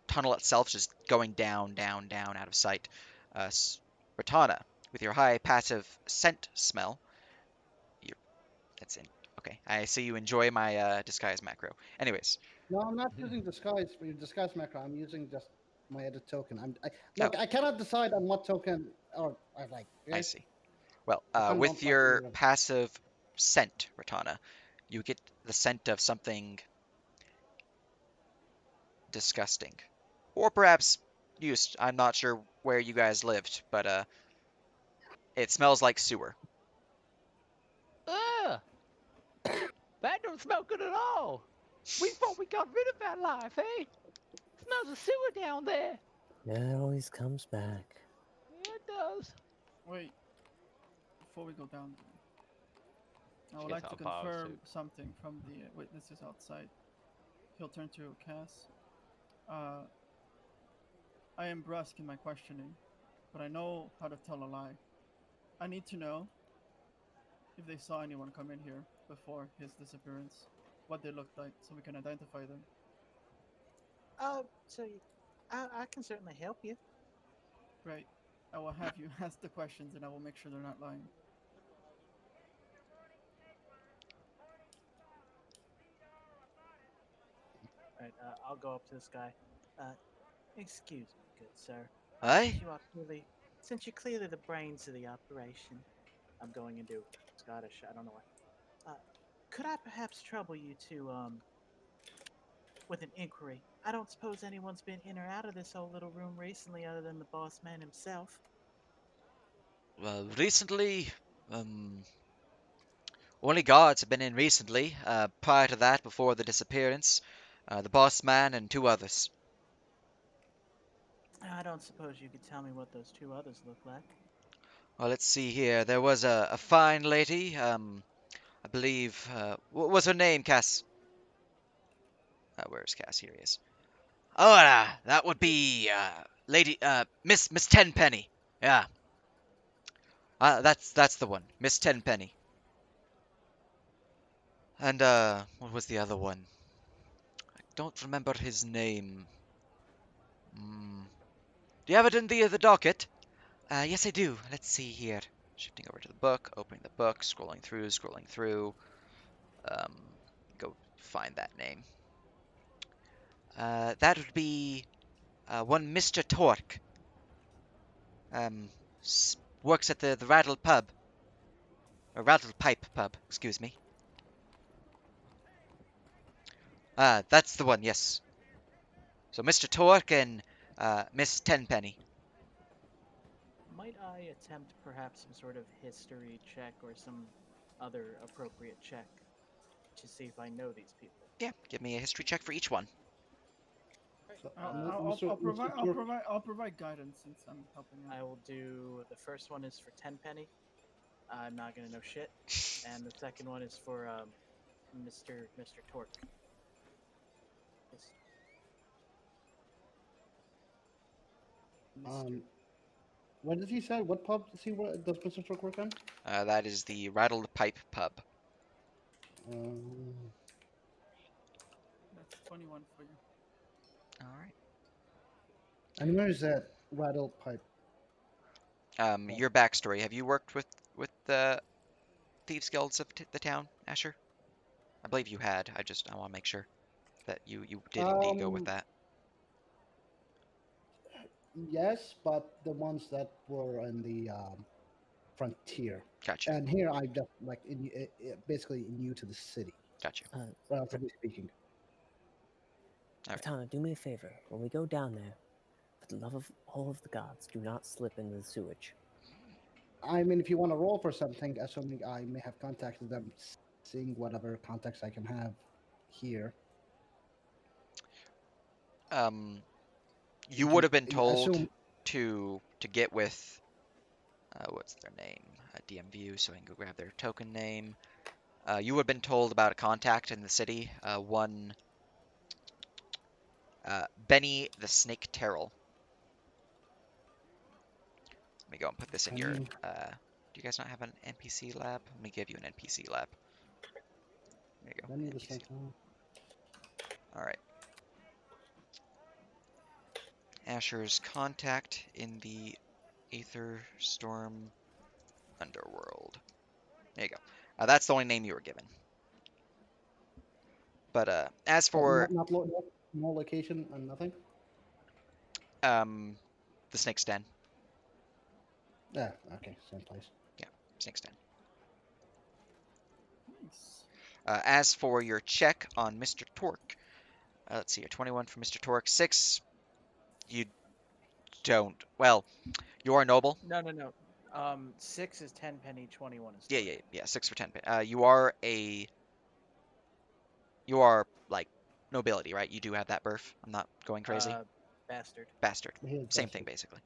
tunnel itself just going down, down, down out of sight. Ratana, with your high passive scent smell, that's in. Okay, I see you enjoy my disguise macro. Anyways, No, I'm not using disguise for your disguise macro. I'm using just my edit token. Look, I cannot decide on what token or I like. I okay? see. Well, Depends with on your fucking- passive scent, Ratana, you get the scent of something disgusting, or perhaps used. I'm not sure where you guys lived, but it smells like sewer. Ugh. That don't smell good at all. We thought we got rid of that life, eh? Smells of sewer down there. It always comes back. Yeah, it does. wait. Before we go down, I She would gets like to out of power confirm suit. something from the witnesses outside. He'll turn to Cass. I am brusque in my questioning, but I know how to tell a lie. I need to know if they saw anyone come in here before his disappearance, what they looked like, so we can identify them. I can certainly help you. Great. I will have you ask the questions, and I will make sure they're not lying. Alright, I'll go up to this guy. Excuse me, good sir. Aye? Since you're clearly the brains of the operation, I'm going into Scottish. I don't know why. Could I perhaps trouble you to with an inquiry? I don't suppose anyone's been in or out of this old little room recently, other than the boss man himself. Well, recently, only guards have been in recently. Prior to that, before the disappearance, the boss man and 2 others. I don't suppose you could tell me what those 2 others look like. Well, let's see here. There was a fine lady. I believe. What was her name, Cass? Where's Cass? Here he is. Oh, that would be Lady Miss Tenpenny. Yeah. That's the one, Miss Tenpenny. And what was the other one? I don't remember his name. Do you have it in the docket? Yes, I do. Let's see here. Shifting over to the book, opening the book, scrolling through. Go find that name. That would be one Mr. Torque. Works at the Rattle Pub. Or Rattle Pipe Pub, excuse me. That's the one, yes. So Mr. Torque and Miss Tenpenny. might I attempt perhaps some sort of history check or some other appropriate check to see if I know these people? Yeah, give me a history check for each one. So, I'll provide guidance since I'm helping out. I will do the first one is for Tenpenny. I'm not gonna know shit, and the second one is for Mr. Torque. Yes. Mr. what did he say? What pub does does Mr. Torque work on? That is the Rattled Pipe Pub. Um, That's 21 for you. All right. and where is that rattle pipe? Your backstory. Have you worked with the thieves guilds of the town, Asher? I believe you had. I want to make sure that you did indeed go with that. Yes, but the ones that were in the frontier. Gotcha. And here I'm just like basically new to the city, Gotcha. relatively speaking. Alright. Katana, do me a favor. When we go down there, for the love of all of the gods, do not slip into the sewage. I mean, if you want to roll for something, assuming I may have contacted them, seeing whatever contacts I can have here. You would have been I told assume- to get with what's their name? DM View, so I can go grab their token name. You would have been told about a contact in the city. One Benny the Snake Terrell. Let me go and put this in your. Benny. Do you guys not have an NPC lab? Let me give you an NPC lab. There you go. Benny the NPC. Snake. All right. Asher's contact in the Aether Storm Underworld. There you go. That's the only name you were given. But as for No location and nothing. the Snake's Den. Yeah. Okay. Same place. Snake's Den. Nice. As for your check on Mr. Torque, let's see here, 21 for Mr. Torque, 6. You don't. Well, you are noble. No. 6 is Tenpenny. 21 is. Yeah. 6 for 10. You are like nobility, right? You do have that birth. I'm not going crazy. Bastard. Bastard. Same thing basically.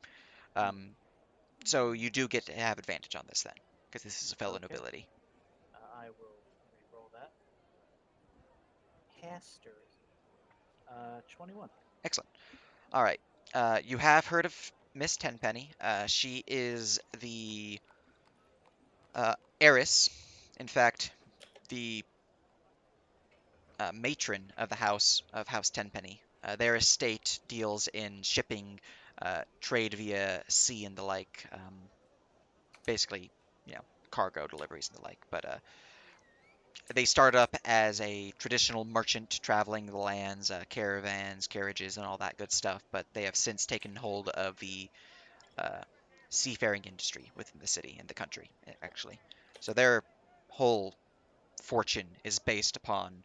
So you do get to have advantage on this then, because this is a fellow Okay. nobility. I will re-roll that. Bastard. 21. Excellent. All right. You have heard of Miss Tenpenny. She is the heiress. In fact, the matron of the House Tenpenny. Their estate deals in shipping, trade via sea and the like. Basically, cargo deliveries and the like. But they started up as a traditional merchant traveling the lands, caravans, carriages, and all that good stuff. But they have since taken hold of the seafaring industry within the city and the country, actually. So their whole fortune is based upon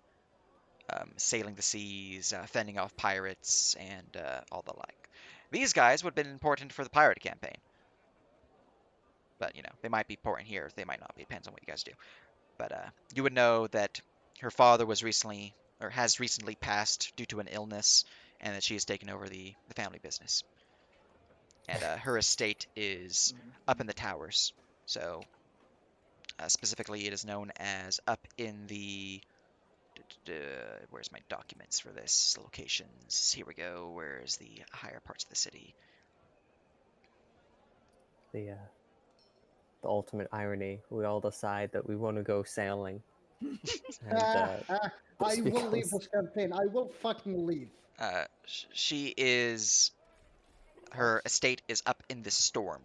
sailing the seas, fending off pirates, and all the like. These guys would have been important for the pirate campaign. But, they might be important here, they might not be. Depends on what you guys do. But you would know that her father was recently, or has recently passed due to an illness, and that she has taken over the family business. And her estate is up in the towers. So, specifically, it is known as up in the... where's my documents for this? Locations. Here we go. Where's the higher parts of the city? The ultimate irony. We all decide that we want to go sailing. And, I this will leave becomes- this campaign. I will fucking leave. She is... Her estate is up in the storm.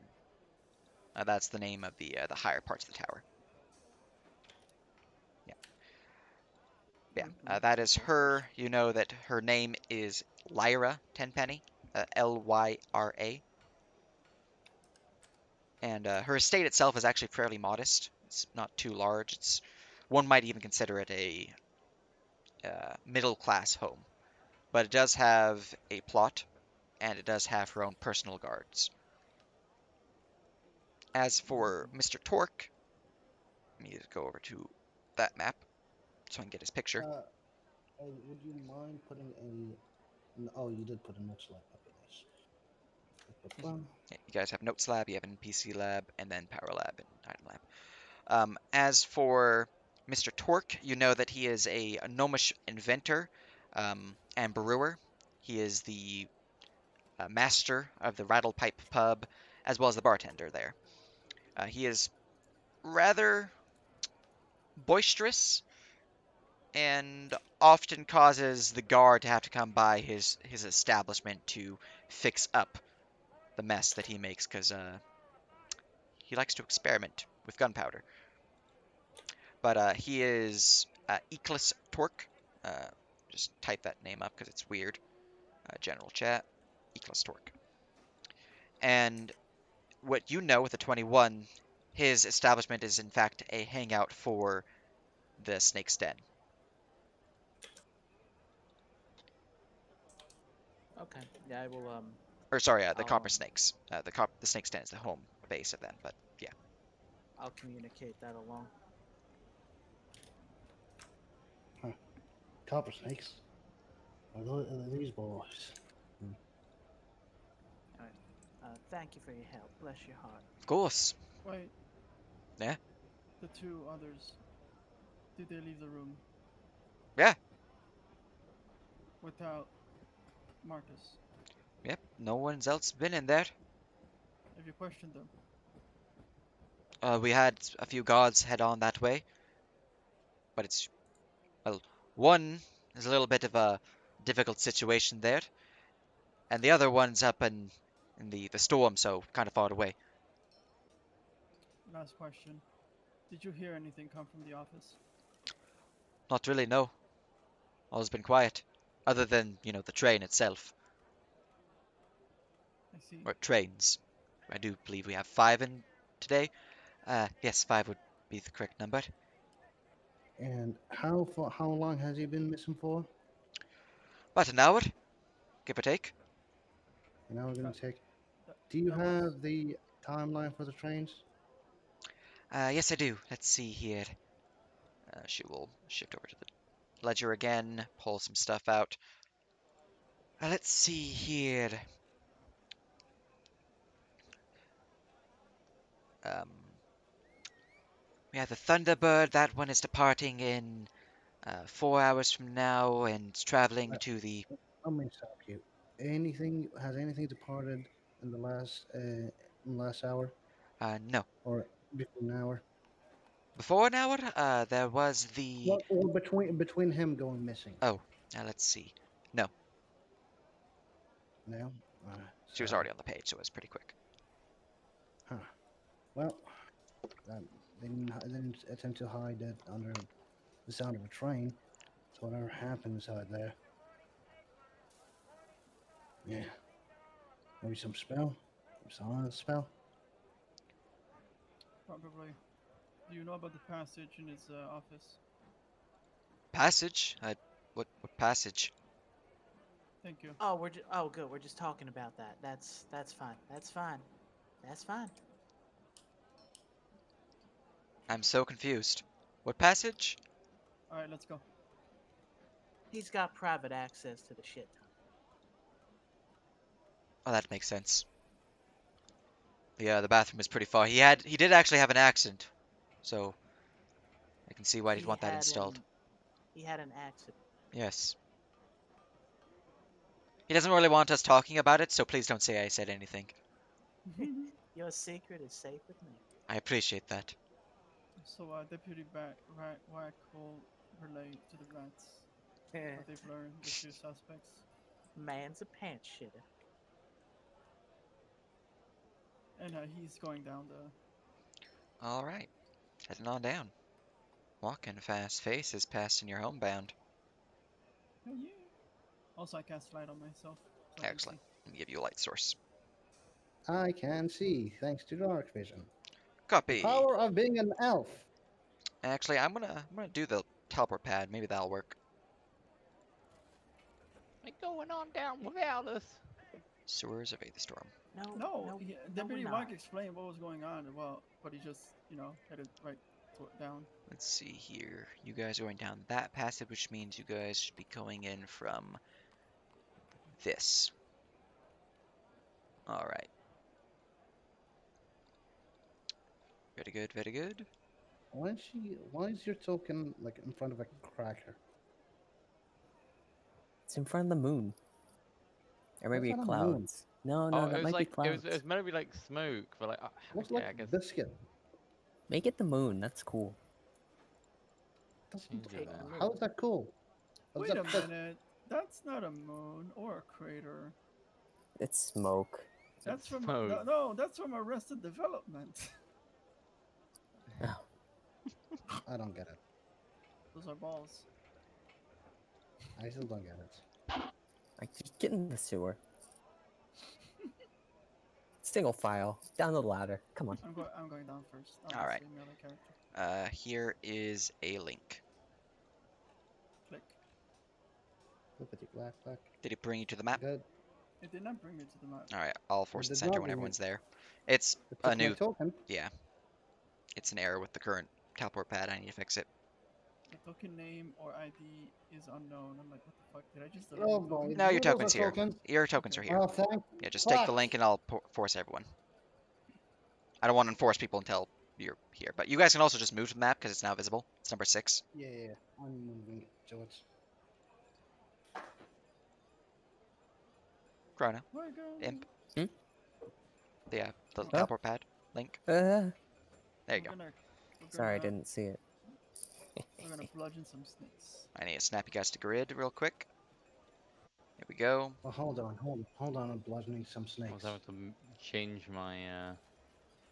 That's the name of the higher parts of the tower. Yeah, that is her. You know that her name is Lyra Tenpenny, Lyra. And her estate itself is actually fairly modest. It's not too large. One might even consider it a middle-class home. But it does have a plot, and it does have her own personal guards. As for Mr. Torque, let me just go over to that map so I can get his picture. Hey, would you mind putting a? Oh, you did put a notes lab up in this. Yeah, you guys have Notes Lab, you have an NPC Lab, and then Power Lab and Item Lab. As for Mr. Torque, you know that he is a gnomish inventor and brewer. He is the master of the Rattlepipe Pub, as well as the bartender there. He is rather boisterous and often causes the guard to have to come by his establishment to fix up the mess that he makes, because he likes to experiment with gunpowder. But he is Eclis Torque. Just type that name up because it's weird. General chat, Eclis Torque. And what you know with the 21, his establishment is in fact a hangout for the Snake's Den. Okay. Yeah, I will. Or sorry, the I'll, Copper Snakes. The Snake's Den is the home base of them, but yeah. I'll communicate that along. Copper snakes. Are these boys? Thank you for your help. Bless your heart. Of course. Wait. Yeah? The two others. Did they leave the room? Yeah. Without Marcus? Yep. No one's else been in there. Have you questioned them? We had a few guards head on that way. But it's, well, one is a little bit of a difficult situation there. And the other one's up in the storm, so kind of far away. Last question. Did you hear anything come from the office? Not really, no. All's been quiet. Other than, the train itself. I see. Or trains. I do believe we have 5 in today. Yes, 5 would be the correct number. And how long has he been missing for? About an hour, give or take. And now we're gonna take. That- Do you that was- have the timeline for the trains? Yes, I do. Let's see here. She will shift over to the ledger again, pull some stuff out. Let's see here. Um, we have the Thunderbird. That one is departing in 4 hours from now and traveling to the. Let me stop you. Has anything departed in the last hour No. or before an hour? Before an hour, there was the. What or between him going missing? Oh, let's see. No, No. she was already on the page, so it was pretty quick. Huh. Well, they didn't attempt to hide it under the sound of a train. So whatever happened inside there. Yeah. Maybe some spell? Some silent spell? Probably. Do you know about the passage in his office? Passage? What passage? Thank you. Oh, oh good. We're just talking about that. That's fine. That's fine. That's fine. I'm so confused. What passage? Alright, let's go. He's got private access to the shit ton. Oh, that makes sense. The bathroom is pretty far. He did actually have an accident, so I can see why he'd want that installed. He had an accident. Yes. He doesn't really want us talking about it, so please don't say I said anything. Your secret is safe with me. I appreciate that. So, Deputy Wack will relate to the rats. What they've learned, the two suspects. Man's a pants shitter. And he's going down the... All right, heading on down. Walking fast faces passing your homebound. Oh, yeah. Also, I cast light on myself. So I can Excellent. see. Let me give you a light source. I can see, thanks to dark vision. Copy. Power of being an elf. Actually, I'm gonna do the teleport pad. Maybe that'll work. They're going on down without us. Sewers of Aether Storm. No, Deputy we're Mike not. explained what was going on. Well, but he just, headed right down. Let's see here. You guys are going down that passage, which means you guys should be going in from this. All right. Very good, very good. Why is your token like in front of a cracker? It's in front of the moon. Or maybe That's not a moon. clouds. No, Oh, that it was might like be clouds. it was meant to be like smoke, but like Looks okay, like I guess. biscuit. Make it the moon. That's cool. Doesn't, Change it then. how is that cool? How's Wait a that fit? minute. That's not a moon or a crater. It's smoke. That's from Smoke. no, that's from Arrested Development. I don't get it. Those are balls. I still don't get it. Like, just get in the sewer. Single file down the ladder. Come on. I'm going down first. All right. The other character. Here is a link. Click. Look at you, black. Did it bring you to the map? Good. It did not bring me to the map. All right, I'll force the did center not when bring everyone's it. there. It's It a took my new, token. yeah. It's an error with the current teleport pad. I need to fix it. The token name or ID is unknown. I'm like, what the fuck? Did I just Oh delete the boy. token? No, your Those are token's here. tokens. Your tokens are here. Oh, thank. Yeah, just take the fuck. link and I'll force everyone. I don't want to enforce people until you're here, but you guys can also just move to the map because it's now visible. It's number 6. Yeah. I'm moving to it. Chrono, Where go? Imp. Hmm? The teleport pad link. Uh, There you go. sorry, I didn't see it. We're gonna bludgeon some snakes. I need to snap you guys to grid real quick. Here we go. Oh, hold on. I'm bludgeoning some I snakes. was having to change my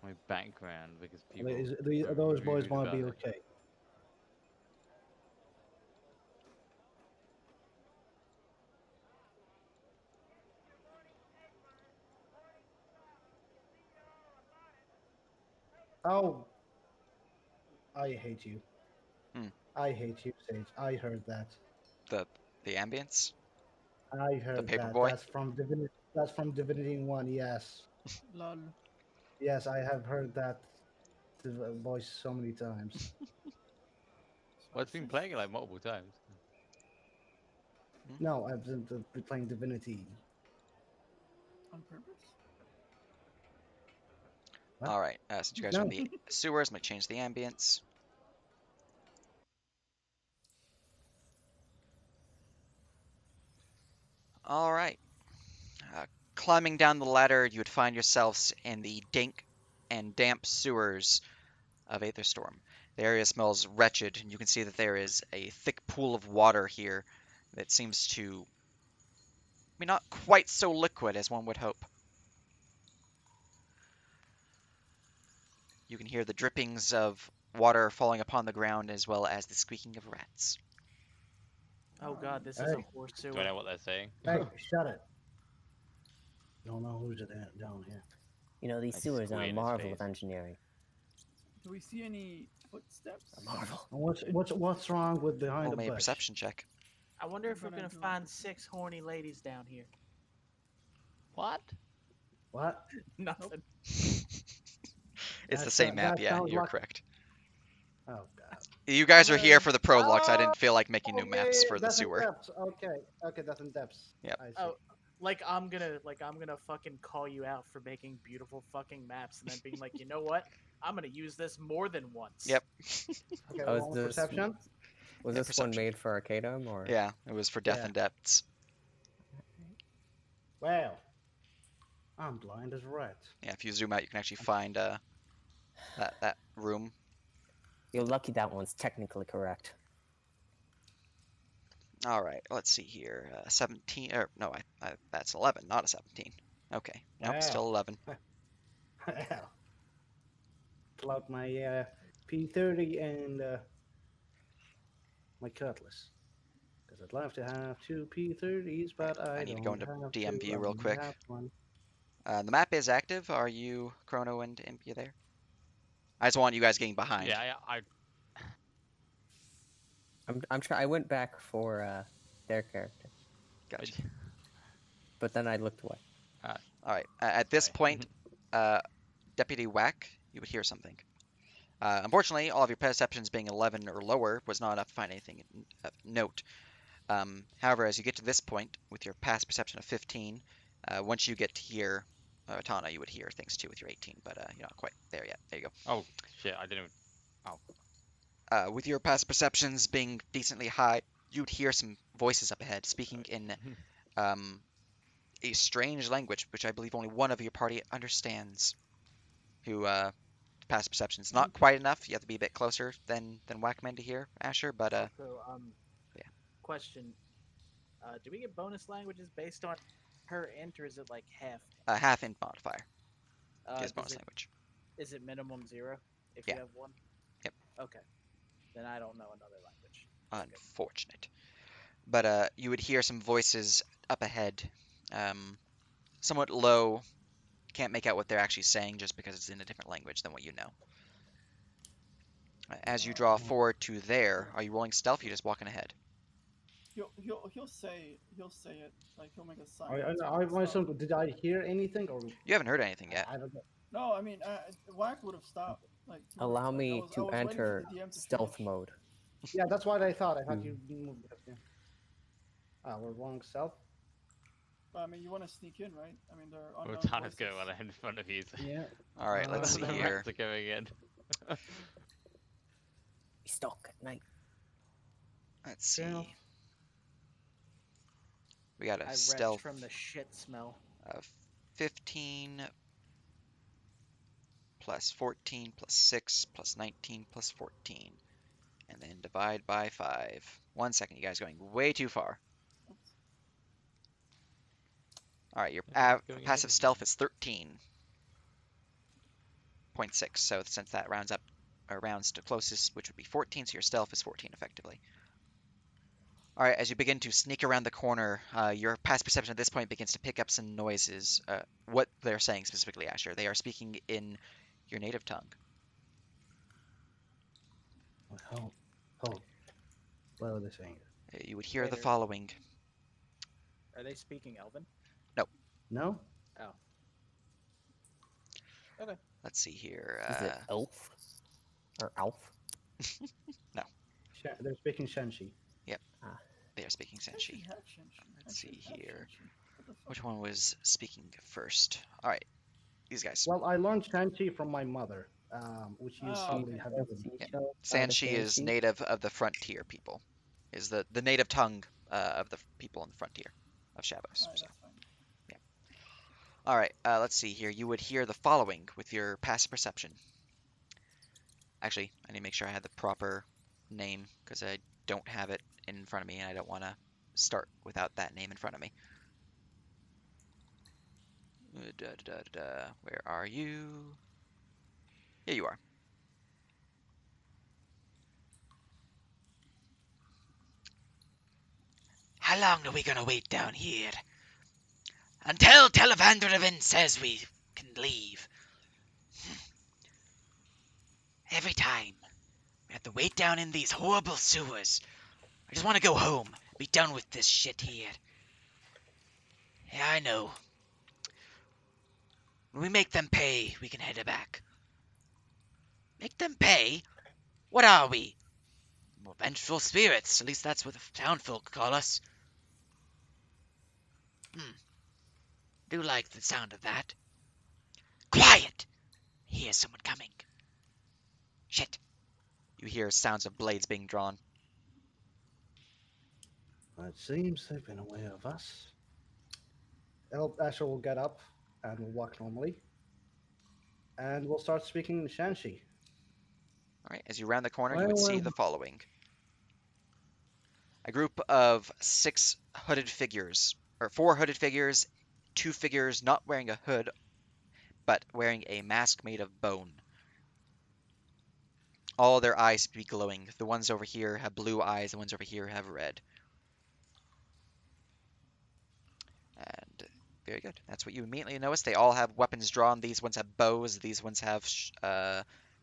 my background because Are people. are those boys moved want to about be it. okay? Oh, I hate you. Hmm. I hate you, Sage. I heard that. The ambience. I heard paper that. boy? That's from Divinity. That's from Divinity 1. Yes. Lol. Yes, I have heard that voice so many times. Well, it's been playing it like multiple times. No, I've been playing Divinity. On purpose? What? All right. Since you guys are in No. the sewers, I'm gonna change the ambience. All right. Climbing down the ladder, you would find yourselves in the dank and damp sewers of Aetherstorm. The area smells wretched, and you can see that there is a thick pool of water here that seems to be not quite so liquid as one would hope. You can hear the drippings of water falling upon the ground as well as the squeaking of rats. Oh god, this is a Hey. horse Do I sewer. know what they're saying? Hey, shut it. Don't know who's it down here. You know, these Like sewers are square a in his marvel of face. engineering. Do we see any footsteps? A marvel. And what's wrong with behind Roll the me a bush? perception check. I wonder if we're gonna gonna do- find 6 horny ladies down here. What? What? Nothing. It's the That same so- map, that yeah, sounds you're like- correct. Oh god. You guys are Okay. here for the prologue, so I Oh, didn't feel like making new Okay, maps for the that's in sewer. depths. Okay, that's in depths. Yep. I see. Oh, like I'm gonna fucking call you out for making beautiful fucking maps and then being like, you know what? I'm gonna use this more than once. Yep. Okay, Oh, roll perception. Was Yeah, this one perception. made for Arcadum or? Yeah, it was for Death Yeah. and Depths. Well, I'm blind as a rat. Yeah, if you zoom out, you can actually find that room. You're lucky that one's technically correct. All right, let's see here. 17, or no, that's 11, not a 17. Okay, nope, Wow. still 11. Well, pull out my P30 and my cutlass. Because I'd love to have 2 P30s, but I I need to don't go into have DM 2, view I real only quick. have 1. The map is active. Are you Chrono and Impia there? I just want you guys getting behind. Yeah, I I'm trying. I went back for their character, Gotcha. but then I looked away. All right. At this Okay. point, Deputy Whack, you would hear something. Unfortunately, all of your perceptions being 11 or lower was not enough to find anything of note. However, as you get to this point, with your past perception of 15, once you get to hear Tana, you would hear things too with your 18, but you're not quite there yet. There you Oh shit! I didn't. go. With your past perceptions being decently high, you'd hear some voices up ahead speaking in a strange language, which I believe only one of your party understands. Who past perceptions not quite enough. You have to be a bit closer than Whackman to hear Asher, but Also, yeah. question: do we get bonus languages based on per int, or is it like half? Half int modifier is Does bonus it language. is it minimum 0 if Yeah. you have one? Yep. Okay. Then I don't know another language. Okay. Unfortunate. But you would hear some voices up ahead, somewhat low. Can't make out what they're actually saying just because it's in a different language than what you know. As you draw forward to there, are you rolling stealth? Or you just walking ahead? He'll say it, like he'll make a sign. I, to I, I stop. myself, did I hear anything or You haven't heard anything yet. I don't know. No, I mean, Whack would have stopped. Like, he would've- Allow like, me I was to waiting for enter the DM to stealth finish. mode. Yeah, that's what I thought. I thought you moved. Yeah. We're wrong stealth. But, I mean, you want to sneak in, right? I mean, they're Well, unknown Tana's voices. going well in front of you. Yeah. All right, let's see The here. rats are going in. Be stuck at night. Let's see. Stealth. We got a I retch stealth from the shit smell. of 15 plus 14 plus 6 plus 19 plus 14. And then divide by 5. 1 second, you guys are going way too far. Alright, your Everyone's going passive in. stealth is 13.6, so since that rounds up, or rounds to closest, which would be 14, so your stealth is 14 effectively. Alright, as you begin to sneak around the corner, your passive perception at this point begins to pick up some noises. What they're saying specifically, Asher. They are speaking in your native tongue. Oh. What are they saying? You would hear the Later. following. Are they speaking Elven? No. Oh. Okay. Let's see here. Is it elf? Or elf? They're speaking Shenshi. They are speaking Senshi. Have Shenshi. Let's see Actually, have here. Shenshi. What the fuck? Which one was speaking first? Alright, these guys. Well, I learned Shenshi from my mother, which you Oh, probably okay. have. Sanshi is native of the frontier people. Is the native tongue of the people on the frontier of Shavos. Alright, So. that's fine. Alright, let's see here. You would hear the following with your passive perception. Actually, I need to make sure I had the proper name, because I don't have it in front of me, and I don't want to start without that name in front of me. Where are you? Here you are. How long are we gonna wait down here? Until Televandrovin says we can leave. Every time, we have to wait down in these horrible sewers. I just want to go home, be done with this shit here. Yeah, I know. When we make them pay, we can head back. Make them pay? What are we? Well, vengeful spirits, at least that's what the townfolk call us. Do like the sound of that. Quiet! Here's someone coming. Shit. You hear sounds of blades being drawn. It seems they've been aware of us. Asher will get up and will walk normally, and we'll start speaking in Shanshi. Alright, as you round the corner, you would see Well, the following. A group of 6 hooded figures, or 4 hooded figures, 2 figures not wearing a hood, but wearing a mask made of bone. All their eyes be glowing. The ones over here have blue eyes, the ones over here have red. And very good. That's what you immediately notice. They all have weapons drawn. These ones have bows. These ones have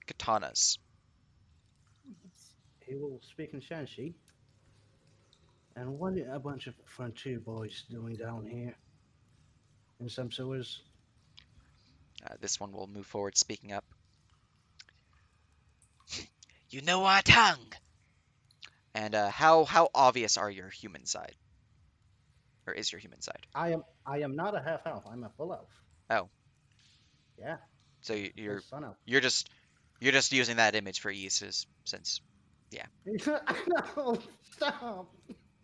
katanas. he will speak in Shanshi. And what are a bunch of frontier boys doing down here? in some sewers. This one will move forward, speaking up. You know our tongue. And how obvious are your human side, or is your human side? I am not a half elf. I'm a full elf. Oh, Yeah, so full sun elf. you're just using that image for ease, since No, stop.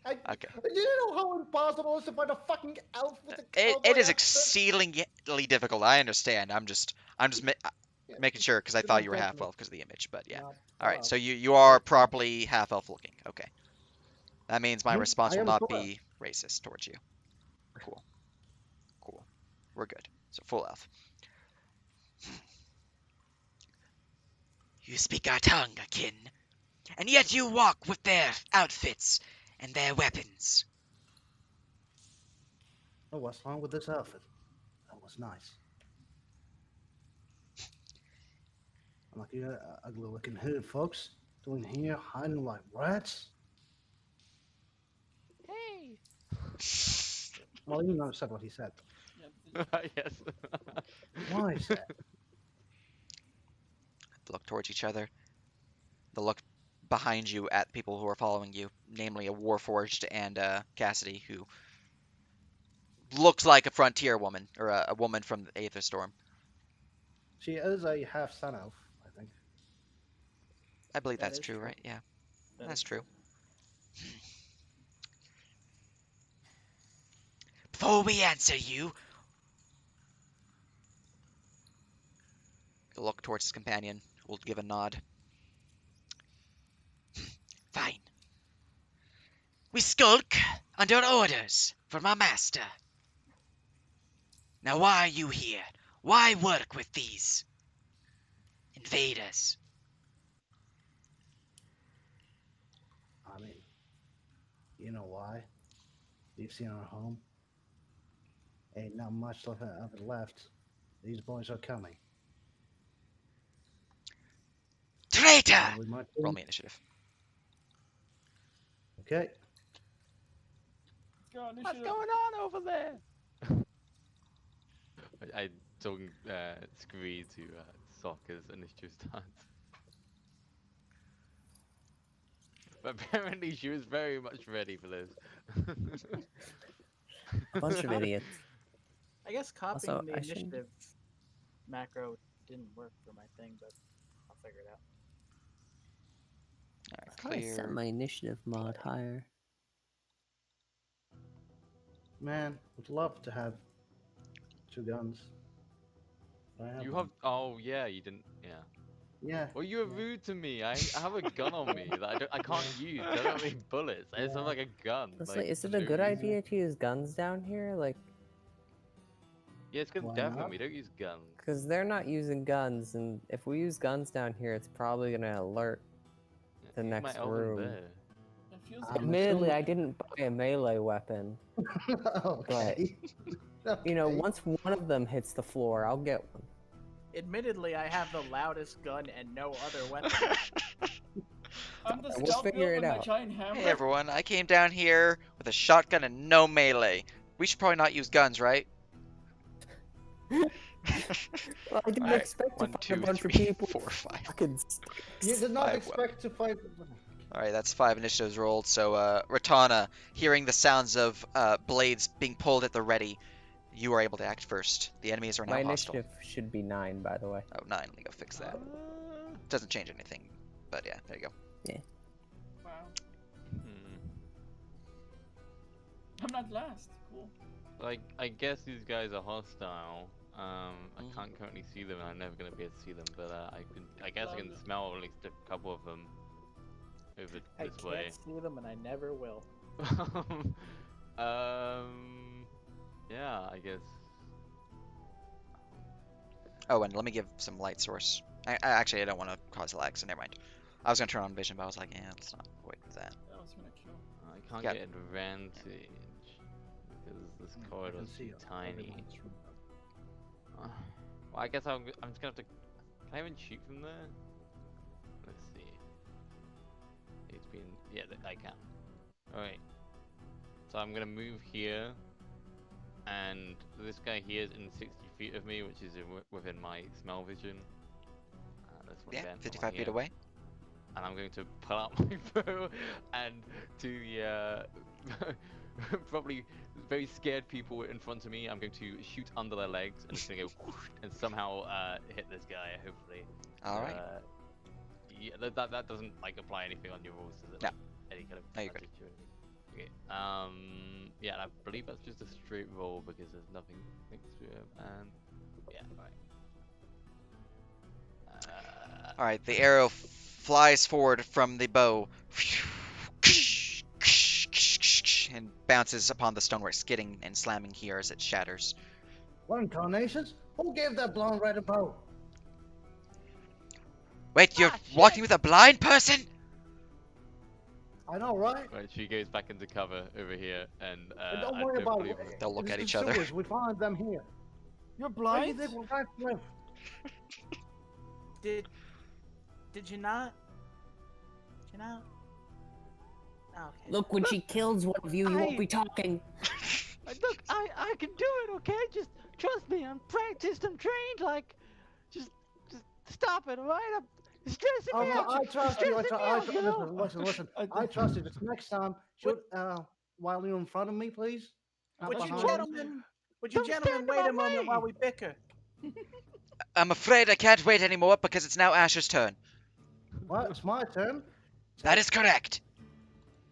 okay. Do you know how impossible it is to find a fucking elf with a It cowboy is accent? exceedingly difficult. I understand. I'm just Yeah, making sure because I you're thought not you were joking half me. elf because of the image, but yeah. No, All full right, elf. so you are properly half elf looking. Okay, that means my Mhm, response I will am a not full elf. be racist towards you. Cool, cool. We're good. So full elf. You speak our tongue, akin, and yet you walk with their outfits and their weapons. Oh, what's wrong with this outfit? That was nice. I'm like, you ugly looking hood, folks. Doing here, hiding like rats. Hey. Well, you know, said what he said. Yeah, Yes. Why is that? They look towards each other. They look behind you at people who are following you, namely a Warforged and Cassidy, who looks like a frontier woman or a woman from the Aether Storm. She is a half sun elf, I think. I believe That that's is true, true. right? Yeah, That that's is true. Before we answer you, he'll look towards his companion, who will give a nod. Fine. We skulk under orders from our master. Now why are you here? Why work with these invaders? I mean, you know why? You've seen our home. Ain't not much of it left. These boys are coming. Traitor! Well, we might Roll me initiative. Okay. go on, What's initiative. going on over there? I told Scree to sock his initiative stance. But apparently she was very much ready for this. A bunch of idiots. I guess copying Also, the I shouldn't- initiative macro didn't work for my thing, but I'll figure it out. Alright, How do I set clear. my initiative mod higher? Man, would love to have 2 guns. But I have You one. have. Oh yeah, you didn't. Yeah. Yeah. Well, you were yeah. rude to me. I have a gun on me that I can't use. I don't have any bullets. I just have Yeah. like a gun. Honestly, Like, is it a shoot good me. idea to use guns down here? Like, Yeah, it's because Why Devon, not? we don't use guns. because they're not using guns, and if we use guns down here, it's probably gonna alert the Use my next elven room. bear. It feels I'm Admittedly, assuming- I didn't buy a melee weapon. Okay. You know, Okay. once one of them hits the floor, I'll get one. Admittedly, I have the loudest gun and no other weapon. I'm the We'll scout figure build it with my out. giant hammer. Hey everyone, I came down here with a shotgun and no melee. We should probably not use guns, right? Well, I didn't Alright, expect to 1, find 2, a bunch 3, of people 4, with 5. fucking You sticks. did not 5 expect to fight. Alright, that's 5 initiatives rolled. So, Ratana, hearing the sounds of blades being pulled at the ready, you are able to act first. The enemies are now My hostile. initiative should be 9, by the way. Oh, 9. Let me go fix that. Doesn't change anything, but yeah, there you go. Wow. Hmm. I'm not last. Cool. Like, I guess these guys are hostile. I Mhm. can't currently see them, and I'm never gonna be able to see them. But I guess I can Love it. smell at least a couple of them over I this way. can't see them and I never will. Yeah, I guess. Oh, and let me give some light source. Actually, I don't want to cause lag, so never mind. I was gonna turn on vision, but I was like, yeah, let's not wait for that. That was gonna kill. I can't Got get advantage because this I corridor's can see too tiny. everyone's room. Well, I guess I'm just gonna have to. Can I even shoot from there? Let's see. It's been. Yeah, I can. Alright. So I'm gonna move here. and this guy here is in 60 feet of me, which is within my smell vision. This one Yeah, again, the one 55 feet here. away. And I'm going to pull out my bow and to the probably very scared people in front of me, I'm going to shoot under their legs and it's going to go whoosh, and somehow hit this guy, hopefully. All right. Yeah, that doesn't like apply anything on your rules, does it? No. Like, any kind of No, you're good. advantage or anything? Okay. Yeah, and I believe that's just a straight roll because there's nothing next to him. And yeah, right. All right. The arrow flies forward from the bow and bounces upon the stonework, skidding and slamming here as it shatters. What incarnations? Who gave that blonde red a bow? Wait, you're walking with a blind person? I know, right? Right, she goes back into cover over here, and But don't I worry don't about believe it. They'll look It's at the each other. sewers. We found them here. You're Why do you blind? think we're back to live? Did you not? Did you not? Okay. Look, when she kills one of you, you won't I- be talking. Look, I can do it, okay? Just trust me. I'm practiced. I'm trained. Like, just stop it, all right? I'm stressing me out. I trust you. Stressing me out, you know? Listen. I trust you. Just next time, shoot while you're in front of me, please. Not Would you behind me. gentlemen? Would you Don't gentlemen stand in wait my a moment while way. we bicker? I'm afraid I can't wait anymore because it's now Asher's turn. What? It's my turn. That is correct.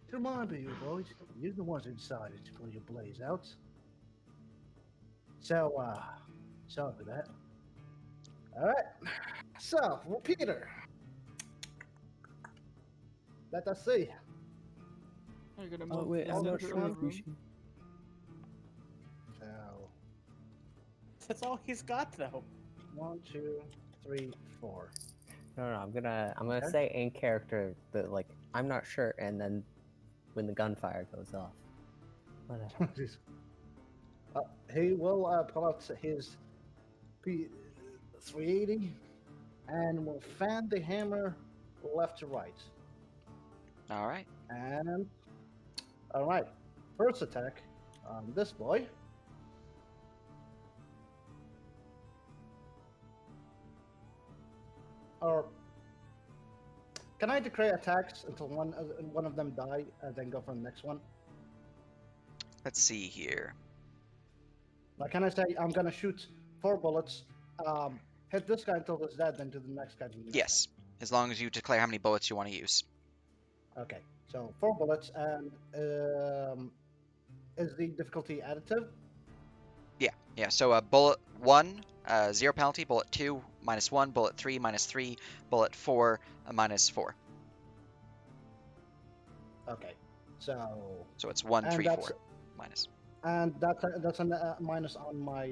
Come on, you boys. You're the ones who decided to pull your blaze out. So, sorry for that. All right. So, Peter. Let us see. Are you gonna Oh move wait, I'm closer not to sure the if we room? should. So, That's all he's got, though. 1, 2, 3, 4. No, I'm gonna Okay. say in character that like I'm not sure, and then when the gunfire goes off. Whatever. He will pull out his P380 and will fan the hammer left to right. All right. And all right, first attack on this boy. Or can I declare attacks until one of them die and then go for the next one? Let's see here. Like, can I say I'm gonna shoot 4 bullets, hit this guy until he's dead, then to the next guy? To the next Yes, as long as you declare how many bullets you want to use. guy. Okay, so 4 bullets, and is the difficulty additive? Yeah. So bullet 1, 0 penalty. Bullet 2, -1. Bullet 3, -3. Bullet 4, -4. Okay, so So it's 1, And 3, that's- 4 minus. and that's a minus on my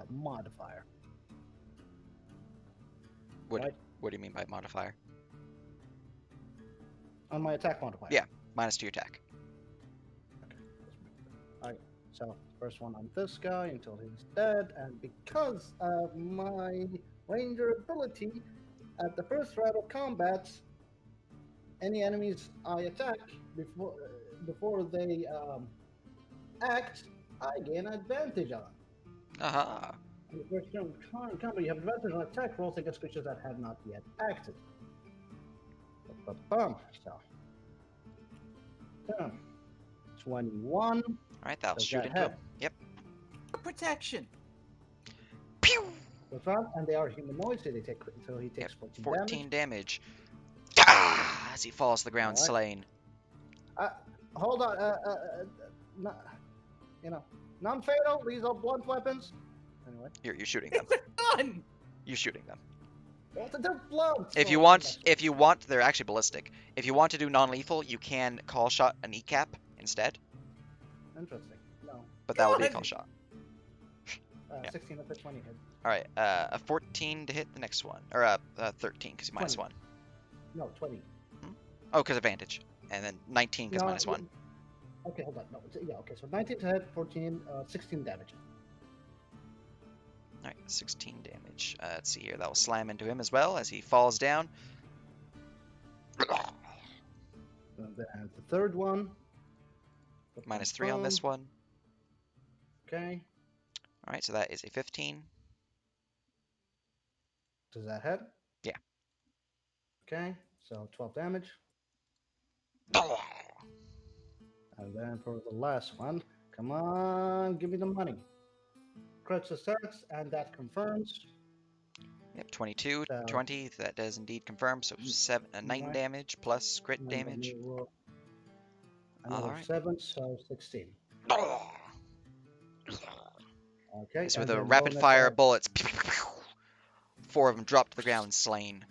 modifier. What Right. What do you mean by modifier? On my attack modifier. Yeah. Minus to your attack. So first one on this guy until he's dead, and because of my ranger ability, at the first round of combat, any enemies I attack before they act, I gain advantage on. Aha. In the first round of combat, you have advantage on attack rolls against creatures that have not yet acted. Ba-ba-bum. So, 21. All right, that'll Does shoot that into hit? him. Yep. Protection. Pew! That's right, and they are humanoids, so he Yep. takes 14 damage. 14 damage. Ah! As he falls to the ground, Alright. slain. Hold on, non-fatal. These are blunt weapons. Anyway, You're shooting them. Gun. You're shooting them. they're blunt. If you so- want, they're actually ballistic. If you want to do non-lethal, you can call shot an ECAP instead, Interesting. No, but that will be a God. call shot. Yeah. 16 up to 20 hit. All right, a 14 to hit the next one, or a 13 because you minus 20. 1. No, 20. Oh, because advantage, and then 19 because No, minus 1. Okay, hold on. No, yeah, okay. So 19 to hit, 14, 16 damage. All right, 16 damage. Let's see here. That will slam into him as well as he falls down. And then the third one. -3 on this one. Okay. All right, so that is a 15. Does that hit? Yeah. Okay, so 12 damage. And then for the last one, come on, give me the money. Crit success, and that confirms. Yep, 22, So 20. That does indeed confirm. So 9 right, damage plus crit and then damage. you roll All another right. 7, so 16. Okay, So with and a then rapid bonus fire act- bullets, 4 of them drop to the ground slain.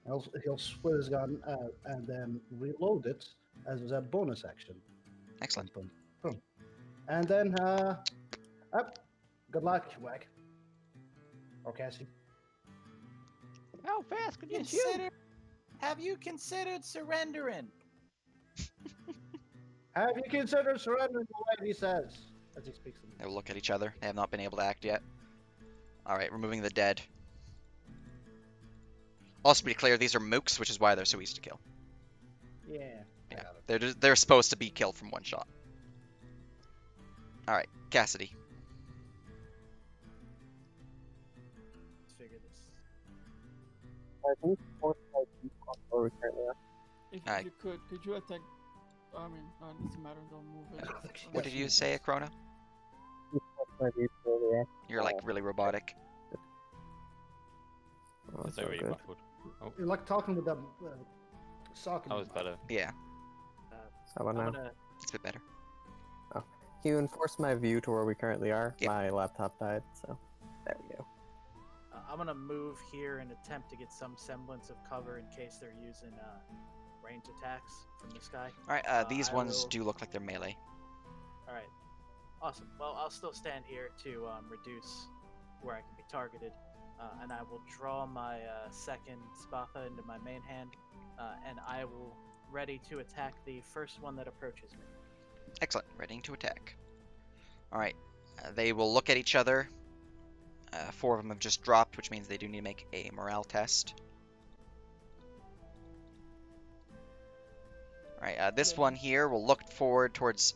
he'll split his gun and then reload it as a bonus action. Excellent. Boom, boom, boom. And then, good luck, Wag. Or Cassie. How fast can you shoot? Have you considered surrendering? Have you considered surrendering the way he says as he speaks to me? They will look at each other. They have not been able to act yet. All right, removing the dead. Also, to be clear, these are mooks, which is why they're so easy to kill. Yeah. Yeah, they're supposed to be killed from one shot. All right, Cassidy. Let's figure this. I think force my view on where we currently are. If Alright. you could you attack? I mean, it doesn't matter. Don't move it. What did you say, Acrona? Force my view to where we are. You're like really robotic. Oh, That's so already good. muffled. You're like talking with a sock in That your was mouth. better. Yeah, How about I'm now? gonna it's a bit better. Can you enforce my view to where we currently are? Yep. My laptop died, so there we go. I'm gonna move here and attempt to get some semblance of cover in case they're using range attacks from the sky. All right, these I ones will- do look like they're melee. All right, awesome. Well, I'll still stand here to reduce where I can be targeted, and I will draw my second Spatha into my main hand, and I will ready to attack the first one that approaches me. Excellent, ready to attack. All right, they will look at each other. 4 of them have just dropped, which means they do need to make a morale test. All right, this one here will look forward towards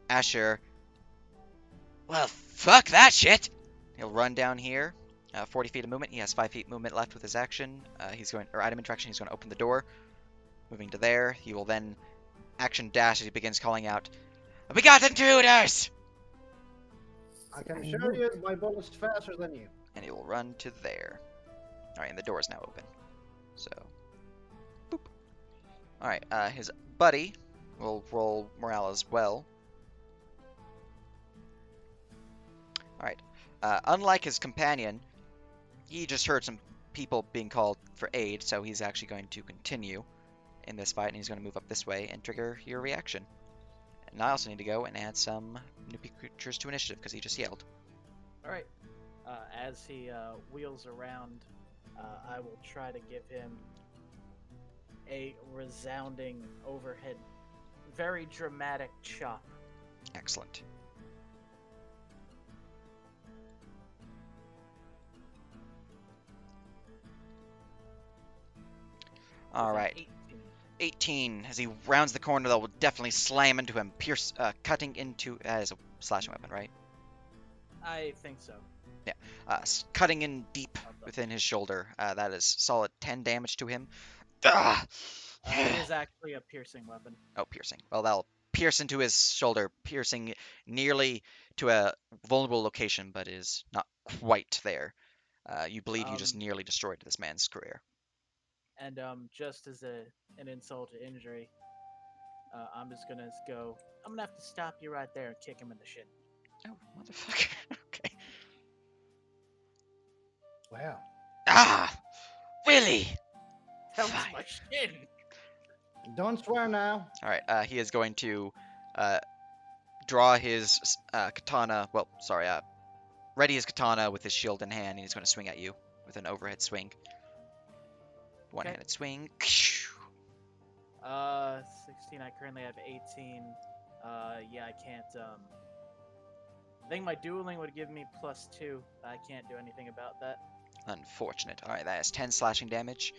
Asher. Well, fuck that shit! He'll run down here. 40 feet of movement. He has 5 feet movement left with his action. Item interaction. He's going to open the door. Moving to there. He will then action dash as he begins calling out, "We got intruders!" I can assure you my bullet's faster than you. And he will run to there. Alright, and the door is now open. So, boop. Alright, his buddy will roll morale as well. Alright, unlike his companion, he just heard some people being called for aid, so he's actually going to continue in this fight, and he's going to move up this way and trigger your reaction. And I also need to go and add some new creatures to initiative, because he just yelled. All right. As he wheels around, I will try to give him a resounding overhead, very dramatic chop. Excellent. All with an right. 18. 18. As he rounds the corner, that will definitely slam into him, cutting into. That is a slashing weapon, right? I think so. Cutting in deep Of them. within his shoulder. That is solid 10 damage to him. Ah! It is actually a piercing weapon. Oh, piercing. Well, that'll pierce into his shoulder, piercing nearly to a vulnerable location, but is not quite there. You believe you just Um, nearly destroyed this man's career. And just as an insult to injury, I'm just gonna go. I'm gonna have to stop you right there and kick him in the shin. Oh, motherfucker. Okay. Wow. Ah! Willie! That was Fine. my shin. Don't swear now. Alright, he is going to draw his katana. Well, sorry, ready his katana with his shield in hand, and he's going to swing at you with an overhead swing. One-handed swing. 16. I currently have 18. Yeah, I can't. I think my dueling would give me +2. I can't do anything about that. Unfortunate. Alright, that is 10 slashing damage.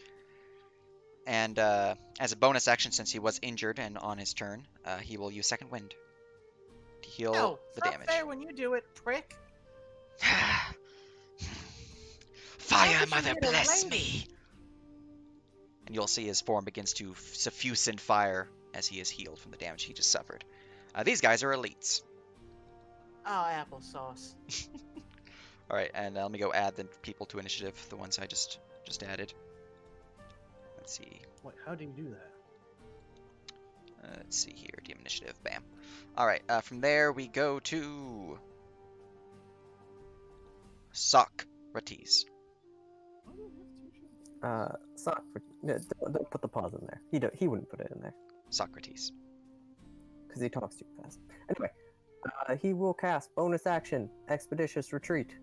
And as a bonus action, since he was injured and on his turn, he will use Second Wind to heal No, the it's not damage. fair when you do it, prick. Fire, did you mother, hit a bless lady? me! And you'll see his form begins to suffuse in fire as he is healed from the damage he just suffered. These guys are elites. Oh, applesauce. All right, and let me go add the people to initiative, the ones I just added. Let's see. Wait, how do you do that? Let's see here. DM initiative. Bam. All right. From there we go to Socrates. Why do I have two shots? Don't put the pause in there. He wouldn't put it in there Socrates. because he talks too fast. Anyway, he will cast bonus action Expeditious Retreat.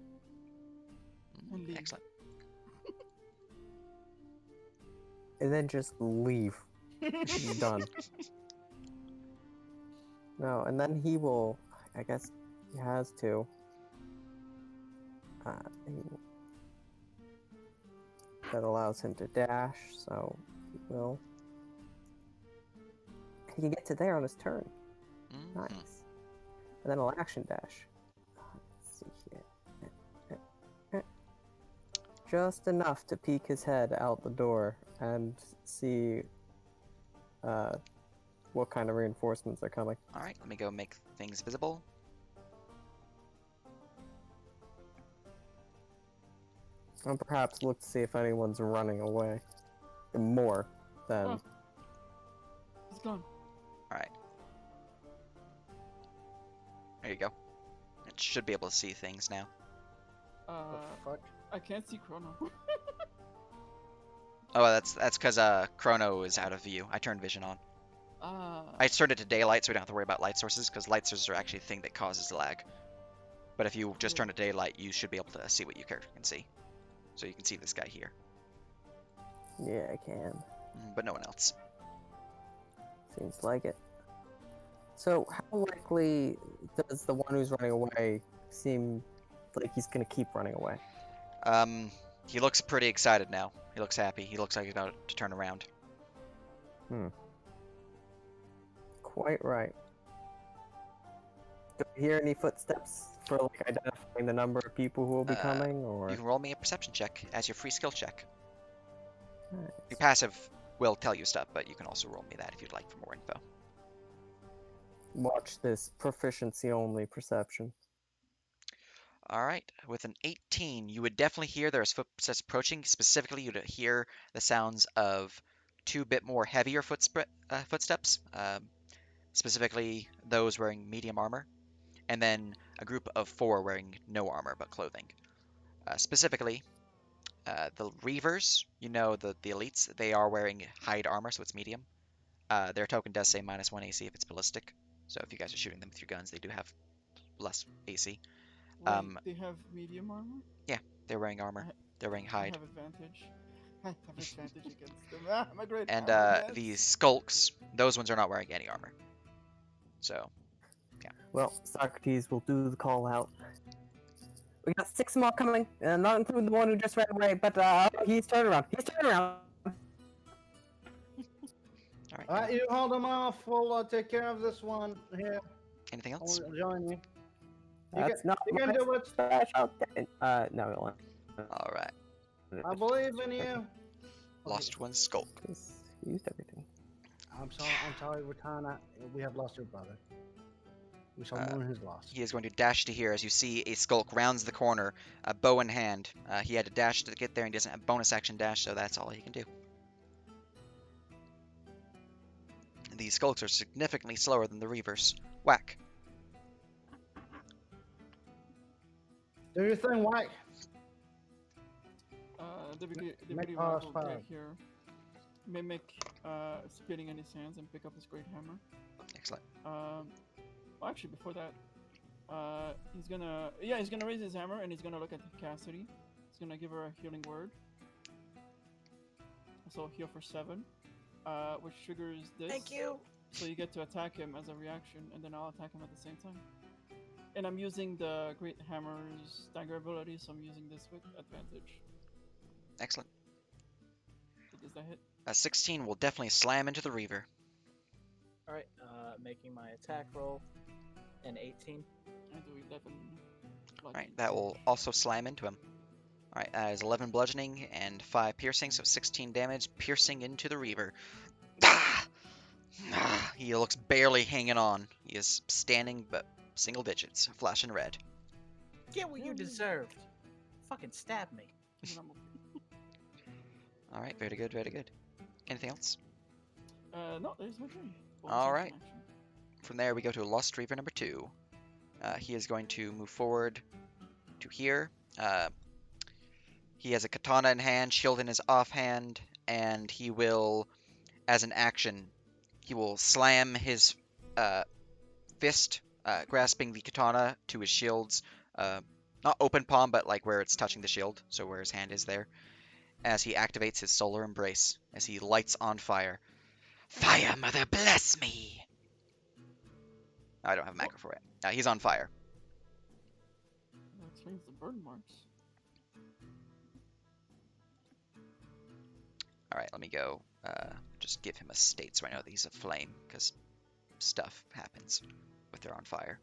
And leave. Excellent. And then just leave. He's done. No, and then he will. I guess he has to. That allows him to dash, so he will. He can get to there on his turn. Mhm. Nice. And then he'll action dash. Let's see here. Just enough to peek his head out the door and see what kind of reinforcements are coming. All right. Let me go make things visible. And perhaps look to see if anyone's running away. More than. Oh. He's gone. All right. There you go. It should be able to see things now. The fuck? I can't see Chrono. Oh, that's because Chrono is out of view. I turned vision on. Ah. I turned it to daylight so we don't have to worry about light sources, because light sources are actually the thing that causes lag. But if you just turn it to daylight, you should be able to see what your character can see. So you can see this guy here, Yeah, I can. but no one else. Seems like it. So, how likely does the one who's running away seem like he's gonna keep running away? He looks pretty excited now. He looks happy. He looks like he's about to turn around. Quite right. Do you hear any footsteps for like identifying the number of people who will be coming, or You can roll me a perception check as your free skill check. Alright. Your passive will tell you stuff, but you can also roll me that if you'd like for more info. watch this proficiency only perception? All right, with an 18, you would definitely hear there's footsteps approaching. Specifically, you'd hear the sounds of two bit more heavier footsteps, specifically those wearing medium armor, and then a group of 4 wearing no armor but clothing. Specifically, the Reavers, you know, the elites, they are wearing hide armor, so it's medium. Their token does say -1 AC if it's ballistic, so if you guys are shooting them with your guns, they do have less AC. Wait, Um, they have medium armor? They're wearing armor. They're wearing I hide. have advantage. I have advantage against them. Ah, my great And armor, yes. these skulks, those ones are not wearing any armor. So, Well, Socrates will do the call out. We got 6 more coming, not including the one who just ran away, but he's turned around. He's turned around. all right. Alright, you hold them off. We'll take care of this one here. Anything else? I'll join you. That's not You can my do it. special thing. No, All right. I believe in you. Lost one skulk. Just used everything. I'm sorry, Ratana. We have lost your brother. We shall mourn his loss. He is going to dash to here as you see a skulk rounds the corner, a bow in hand. He had to dash to get there and he doesn't have bonus action dash, so that's all he can do. These skulks are significantly slower than the Reavers. Whack. Do your thing, White. Deputy Make Wild us will fire. get here, mimic spitting in his hands and pick up his great hammer. Excellent. Well, actually, before that, he's gonna raise his hammer and he's gonna look at Cassidy. He's gonna give her a healing word. So heal for 7, which triggers this. Thank you. So you get to attack him as a reaction, and then I'll attack him at the same time. And I'm using the Great Hammer's dagger ability, so I'm using this with advantage. Excellent. So does that hit? A 16 will definitely slam into the Reaver. All right, making my attack roll. An 18. I do 11. Alright, that will also slam into him. Alright, that is 11 bludgeoning and 5 piercing, so 16 damage, piercing into the Reaver. Ah! Ah! He looks barely hanging on. He is standing, but single digits, flashing red. Get what you deserved. Fucking stab me. Alright, very good, very good. Anything else? No, there's my turn. Alright. From there, we go to Lost Reaver number 2. He is going to move forward to here. He has a katana in hand, shield in his offhand, and he will, as an action, he will slam his fist, grasping the katana to his shield's, not open palm, but like where it's touching the shield, so where his hand is there, as he activates his solar embrace, as he lights on fire. Fire, mother, bless me! I don't have macro for it. He's on fire. That explains the burn marks. Alright, let me go. Just give him a state so I know that he's a flame, because stuff happens if they're on fire.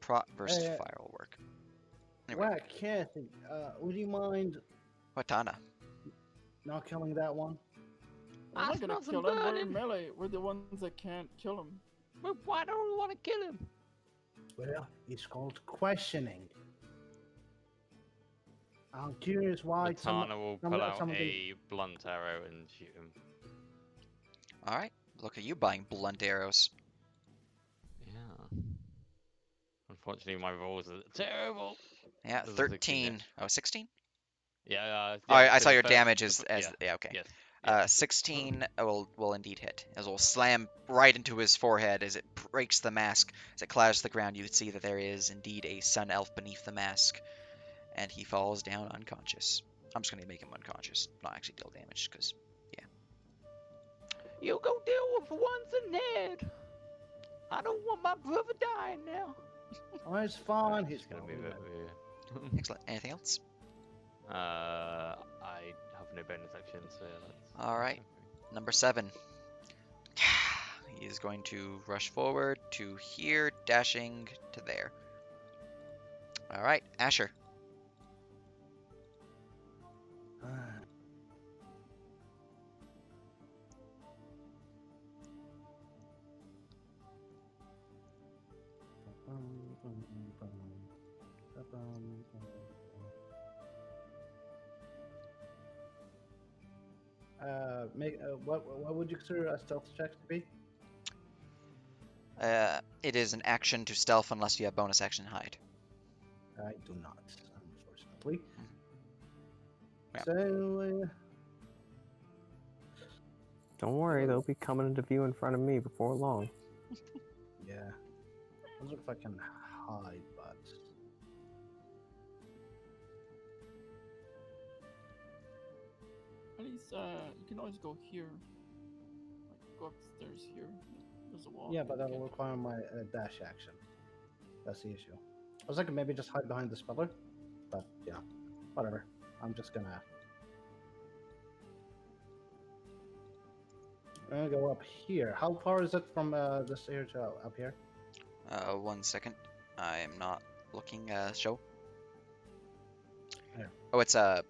Prot versus Hey, fire will work. Anyway, Whack, Kathy, would you mind Watana. not killing that one? I'm I not gonna smell some kill him. We're burning. melee. We're the ones that can't kill him. But why don't we want to kill him? Well, it's called questioning. I'm curious why Matana will some- pull out some of them- a blunt arrow and shoot him. Alright, look at you buying blunt arrows. Yeah. Unfortunately, my rolls are terrible. Yeah, Does a 16 13. hit? Oh, 16? Yeah. Oh, I so saw the your first- damage the as, fir- as yeah, okay. Yes. Yeah. 16 will indeed hit, as it will slam right into his forehead as it breaks the mask. As it clatters to the ground, you can see that there is indeed a sun elf beneath the mask, and he falls down unconscious. I'm just going to make him unconscious, not actually deal damage, because, yeah. You go deal with once in head. I don't want my brother dying now. Oh, it's fine. He's Just gonna move it over here. Excellent. Anything else? I have no bonus action, so that's. Alright. Number 7. He is going to rush forward to here, dashing to there. Alright, Asher. What would you consider a stealth check to be? It is an action to stealth unless you have bonus action hide. I do not, unfortunately. Yeah. So, Don't worry, they'll be coming into view in front of me before long. yeah. I wonder if I can hide, but At least, you can always go here. Like, go upstairs here. There's a wall. yeah, but you that'll can- require my dash action. That's the issue. I was like, maybe just hide behind the speller, but yeah, whatever. I'm just gonna go up here. How far is it from the stairs up here? 1 second. I am not looking, show. Here. Oh, it's a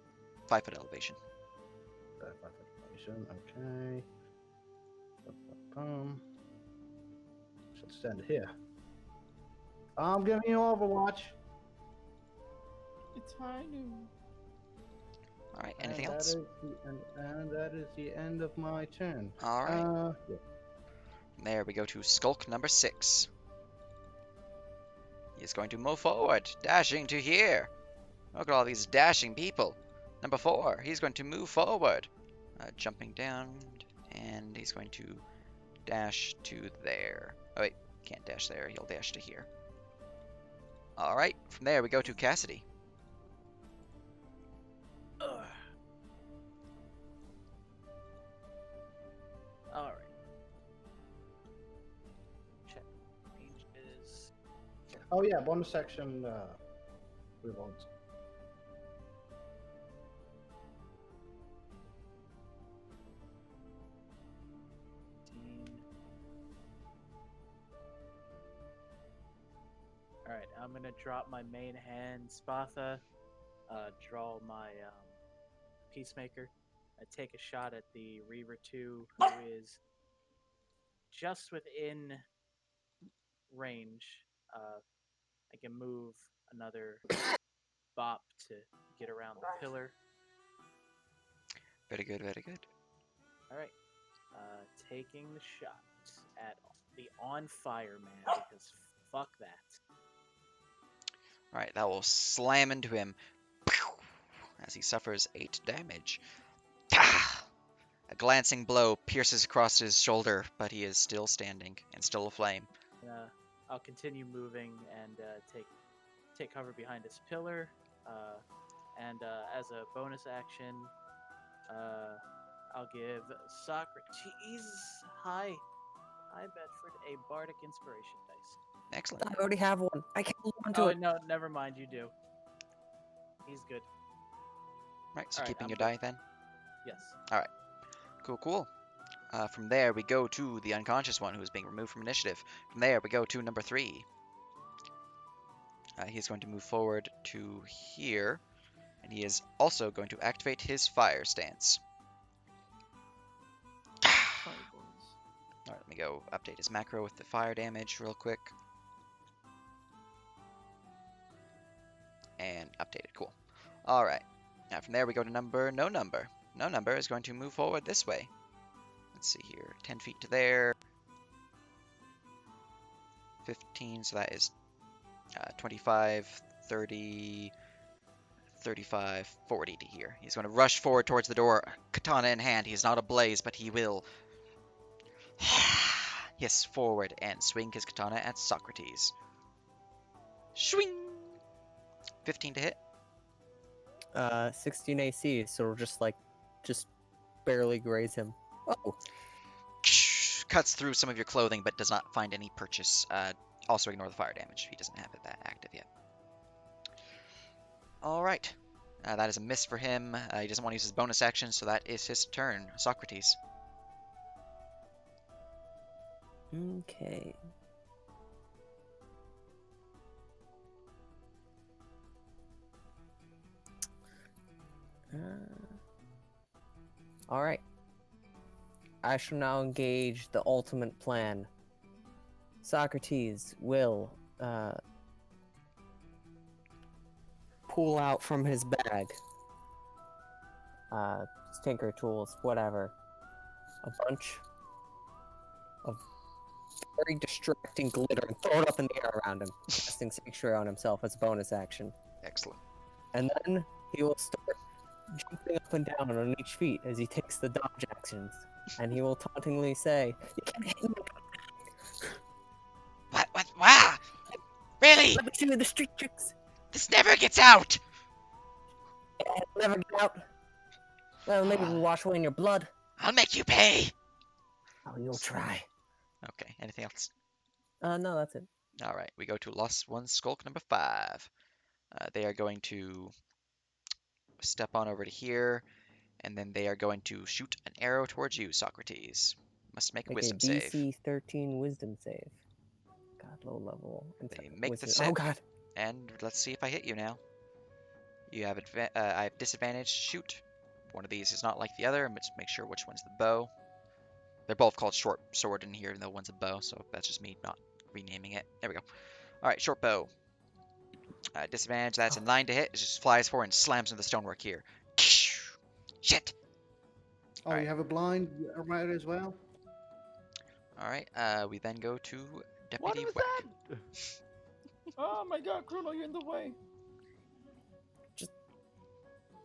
5-foot elevation. 5 foot elevation, okay. Ba-ba-bum. Should stand here. I'm giving you Overwatch. It's high noon. Alright, anything and else? That is and that is the end of my turn. Alright, Yeah. there we go to Skulk number 6. He is going to move forward, dashing to here. Look at all these dashing people. Number 4, he's going to move forward, jumping down, and he's going to dash to there. Oh wait, can't dash there, he'll dash to here. Alright, from there we go to Cassidy. Alright. Check. Range is. Oh yeah, bonus section revolves. Alright, I'm gonna drop my main hand, Spatha, draw my Peacemaker, take a shot at the Reaver 2, who is just within range. I can move another bop to get around the pillar. Very good, very good. All right, taking the shot at the on fire man because fuck that. Alright, that will slam into him as he suffers 8 damage. A glancing blow pierces across his shoulder, but he is still standing and still aflame. I'll continue moving and take cover behind this pillar. And as a bonus action, I'll give Socrates, hi Bedford, a bardic inspiration dice. Excellent. I already have one. I can't hold on to Oh it. no, never mind. You do. He's good. Right, so Alright, keeping I'm your good. die then? Yes. Cool, cool. From there, we go to the unconscious one who is being removed from initiative. From there, we go to number 3. He's going to move forward to here, and he is also going to activate his fire stance. Fireballs. Alright, let me go update his macro with the fire damage real quick. And updated, cool. Alright, now from there we go to number, no number. No number is going to move forward this way. Let's see here, 10 feet to there. 15, so that is 25, 30, 35, 40 to here. He's going to rush forward towards the door, katana in hand. He is not ablaze, but he will hiss forward and swing his katana at Socrates. Swing! 15 to hit. 16 AC, so we'll just barely graze him. Oh, Cuts through some of your clothing, but does not find any purchase. Also ignore the fire damage. He doesn't have it that active yet. Alright. That is a miss for him. He doesn't want to use his bonus action, so that is his turn. Socrates. okay. All right. I shall now engage the ultimate plan. Socrates will pull out from his bag, tinker tools, whatever, a bunch of very distracting glitter and throw it up in the air around him, casting Sanctuary on himself as a bonus action. Excellent. And then he will start jumping up and down on each feet as he takes the dodge actions. And he will tauntingly say, "You can't hit me! What? Wow! Really? Let me see the street tricks! This never gets out! It'll never get out! Well, maybe we'll wash away in your blood. I'll make you pay! Oh, you'll try. Okay, anything else? No, that's it. Alright, we go to Lost One Skulk number 5. They are going to step on over to here, and then they are going to shoot an arrow towards you, Socrates. Must make a Make wisdom a save. DC 13 wisdom save. God, low level. They make the wisdom. save. Oh god. And let's see if I hit you now. You have I have disadvantage. Shoot. One of these is not like the other. Let's make sure which one's the bow. They're both called short sword in here, and the one's a bow, so that's just me not renaming it. There we go. Alright, short bow. Disadvantage, that's a 9 to hit. It just flies forward and slams into the stonework here. Shit! Oh, Alright. you have a blind rider as well? Alright, we then go to What Deputy was Weck. that? Oh my god, Chrono, you're in the way.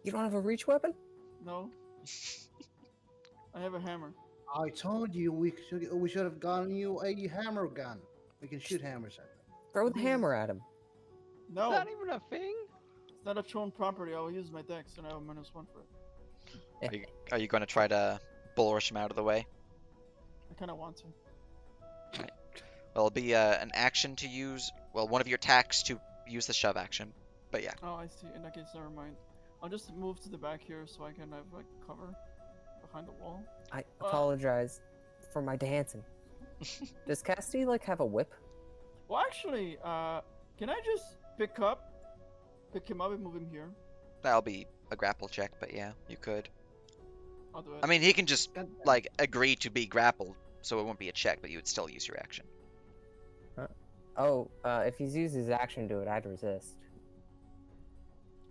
You don't have a reach weapon? No. I have a hammer. I told you we should have gotten you a hammer gun. We can shoot hammers at them. Throw the hammer at him. No, Is that even a thing? it's not a thrown property. I will use my dex and I have a -1 for it. Are you going to try to bull rush him out of the way? I kind of want to. Well, it'll be an action to use, well, one of your attacks to use the shove action. But yeah, Oh, I see. In that case, never mind. I'll just move to the back here so I can have like cover behind the wall. I apologize for my dancing. Does Cassidy like have a whip? Well, actually, Can I just pick him up and move him here? That'll be a grapple check, but yeah, you could. I'll do it. I mean, he can just God damn. like agree to be grappled, so it won't be a check, but you would still use your action. Oh, if he's used his action to do it, I'd resist.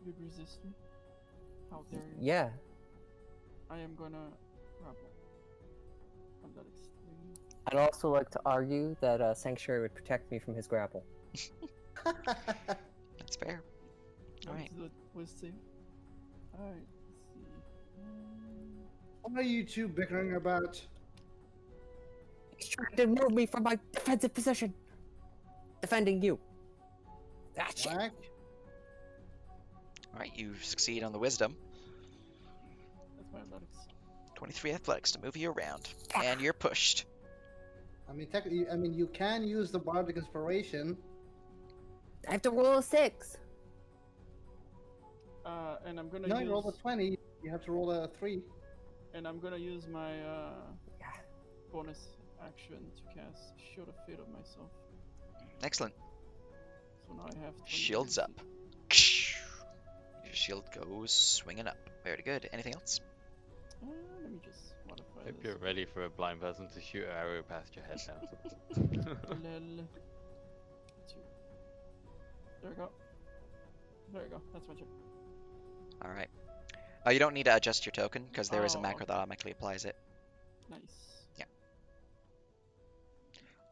You'd resist me? How dare you? Yeah. I am gonna grapple. Athletics 3. I'd also like to argue that Sanctuary would protect me from his grapple. That's fair. Alright. Let's do it. Wisdom. Alright, let's see. What are you two bickering about? He's trying to move me from my defensive position. Defending you. Ah, shit. Whack? Alright, you succeed on the wisdom. That's my athletics. 23 athletics to move you around. And you're pushed. I mean, you can use the bardic inspiration. I have to roll a 6. And I'm gonna No, use. you roll a 20. You have to roll a 3. And I'm gonna use my bonus action to cast Shield of Fate of myself. Excellent. So now I have 20 Shields AC. up. Your shield goes swinging up. Very good. Anything else? Let me just modify Hope this. you're ready for a blind person to shoot an arrow past your head now. Lel. 2. There we go. There we go. That's my check. Alright. You don't need to adjust your token, because there is a Oh, macro okay. that automatically applies it. Nice.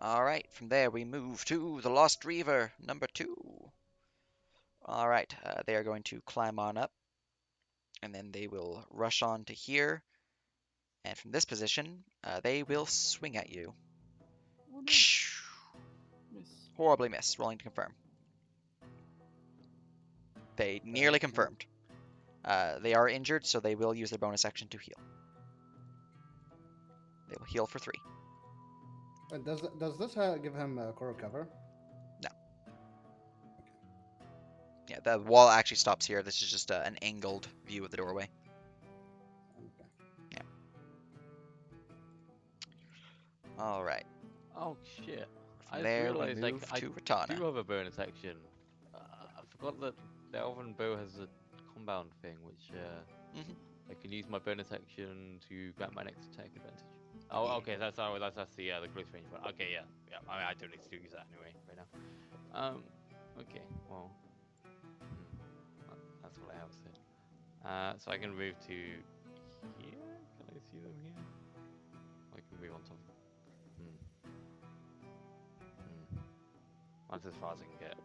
Alright, from there we move to the Lost Reaver, number 2. Alright, they are going to climb on up, and then they will rush on to here, and from this position, they will swing at you. Oh, no. Miss. Horribly missed, rolling to confirm. They nearly confirmed. They are injured, so they will use their bonus action to heal. They will heal for 3. Does this give him core cover? Yeah, the wall actually stops here. This is just an angled view of the doorway. Okay. Alright. Oh shit. I From just there we realized like move I to do Ratana. have a bonus action. I forgot that the elven bow has a compound thing, which Mhm. I can use my bonus action to grant my next attack advantage. Oh, okay, that's the close range one. Okay, yeah. I mean, I don't need to use that anyway right now. Okay, well, that's what I have to say. So I can move to here. Can I see them here? I can move on top. That's as far as I can get.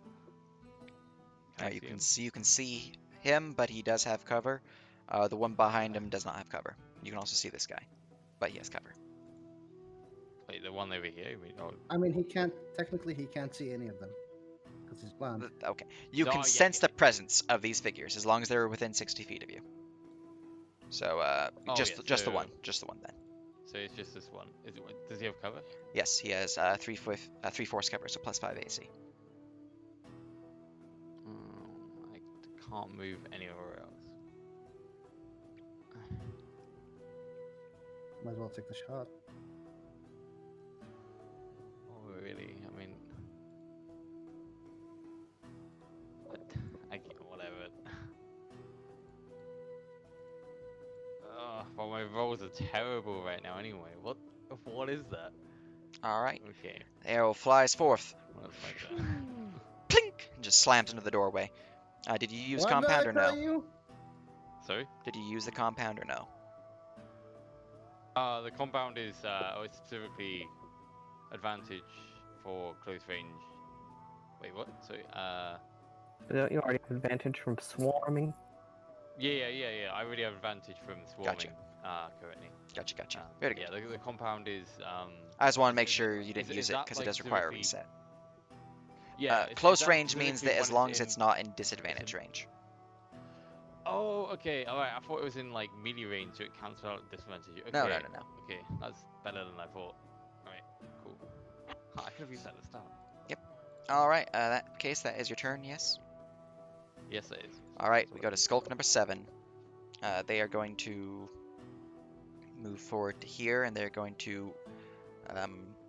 I You see can him? see him, but he does have cover. The one behind him does not have cover. You can also see this guy, but he has cover. Wait, the one over here? You mean, oh, I mean, he can't see any of them because he's blind. Okay, you No, can yeah, sense yeah. the presence of these figures as long as they're within 60 feet of you. So Oh, just yeah, the so- one then. so it's just this one. Does he have cover? Yes, he has 3 force cover, so plus 5 AC. I can't move anywhere else. Might as well take the shot. Oh, really? I mean, whatever. Well, my rolls are terrible right now. Anyway, what is that? All right, Okay, the arrow flies forth, what's like that? plink, and just slams into the doorway. Did you use What compound did or I no? tell you? Sorry. Did you use the compound or no? The compound is specifically advantage for close range. Wait, what? Sorry. Don't you already have advantage from swarming? Yeah. I already have advantage from swarming. Gotcha. Currently. Gotcha. Very good. Yeah, the compound is I just want to make is it- sure you didn't is use it that, because it like, does require a specifically- reset. Yeah. Close is that range means specifically that as when long as it's in- not in disadvantage range. Oh, okay. All right. I thought it was in like melee range, so it cancels out disadvantage. Okay. No. Okay, that's better than I thought. All right, cool. I could have used that at the start. All right. That case, that is your turn. Yes. Yes, it is. All right. We go to Skulk number 7. They are going to move forward to here, and they're going to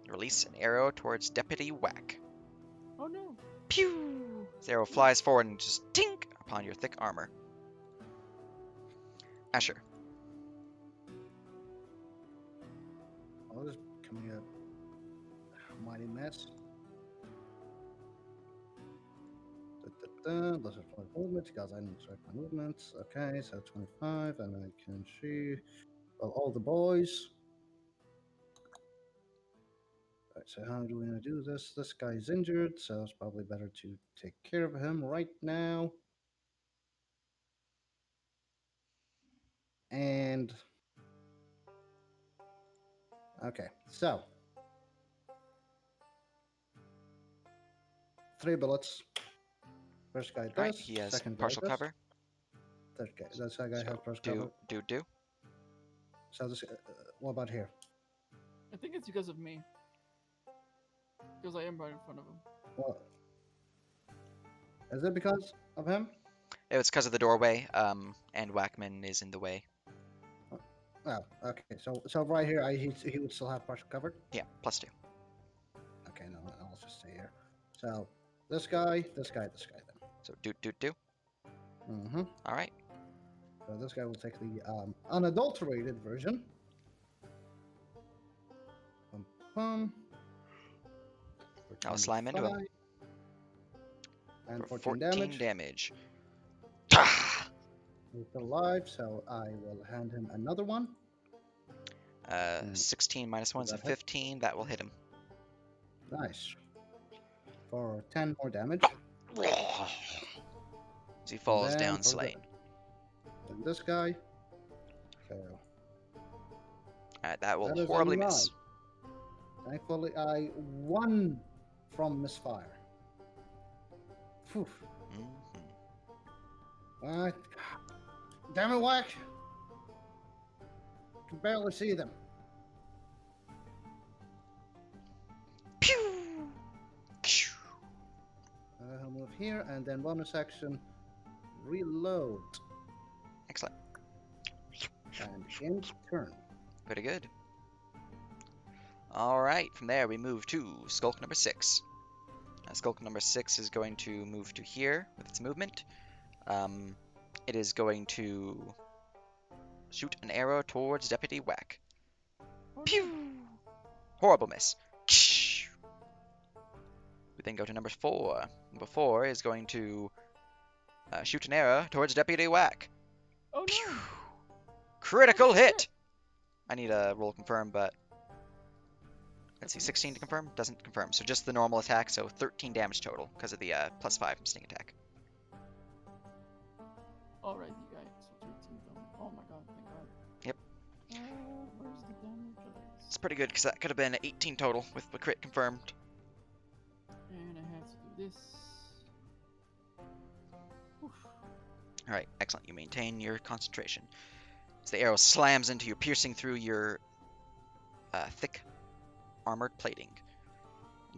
release an arrow towards Deputy Whack. Oh no. Pew! This arrow flies forward and just tink upon your thick armor. Asher. Oh, this is becoming a mighty mess. Those are 20 movements. Guys, I didn't select my movements. Okay, so 25, and I can see all the boys. Right, so how do we want to do this? This guy's injured, so it's probably better to take care of him right now. And okay, so 3 bullets. First guy does. Alright, he has second guy partial does. cover. Third guy. That's how guy has So partial cover. do. So this. What about here? I think it's because of me. Because I am right in front of him. Well, is it because of him? It was because of the doorway, and Whackman is in the way. Oh, okay. So right here, he would still have partial cover. Yeah, +2. Okay, no, I'll just stay here. So this guy, this guy, this guy. Then. So do. Mm-hmm. Alright. So this guy will take the unadulterated version. Bum, bum. For I'll slam into him. 25, And For 14 damage. He's still alive, so I will hand him another one. 16 minus 1 is a That hit? 15. That will hit him. Nice. For 10 more damage. As he falls then down for the- slain. Then this guy. So Alright, that will that is a horribly miss. 9. Thankfully, I won from misfire. Phew. Mhm. Alright. Damn it, Whack! Can barely see them. Pew! Pew! I'll move here, and then bonus action, reload, Excellent. and end turn. Pretty good. Alright, from there we move to Skulk number 6. Skulk number 6 is going to move to here with its movement. It is going to shoot an arrow towards Deputy Whack. Pew! Horrible miss. We then go to number 4. Number 4 is going to shoot an arrow towards Deputy Whack. Oh Pew! no! Critical Oh, hit! shit. I need a roll confirm, but let's see, 16 to confirm? Doesn't confirm. So just the normal attack, so 13 damage total because of the +5 from sneak attack. Alright, you guys. So 13 damage. Oh my god, thank god. Yep. Where's the damage? It's pretty good because that could have been 18 total with the crit confirmed. And I have to do this. Oof. Alright, excellent. You maintain your concentration. As the arrow slams into you, piercing through your thick armored plating,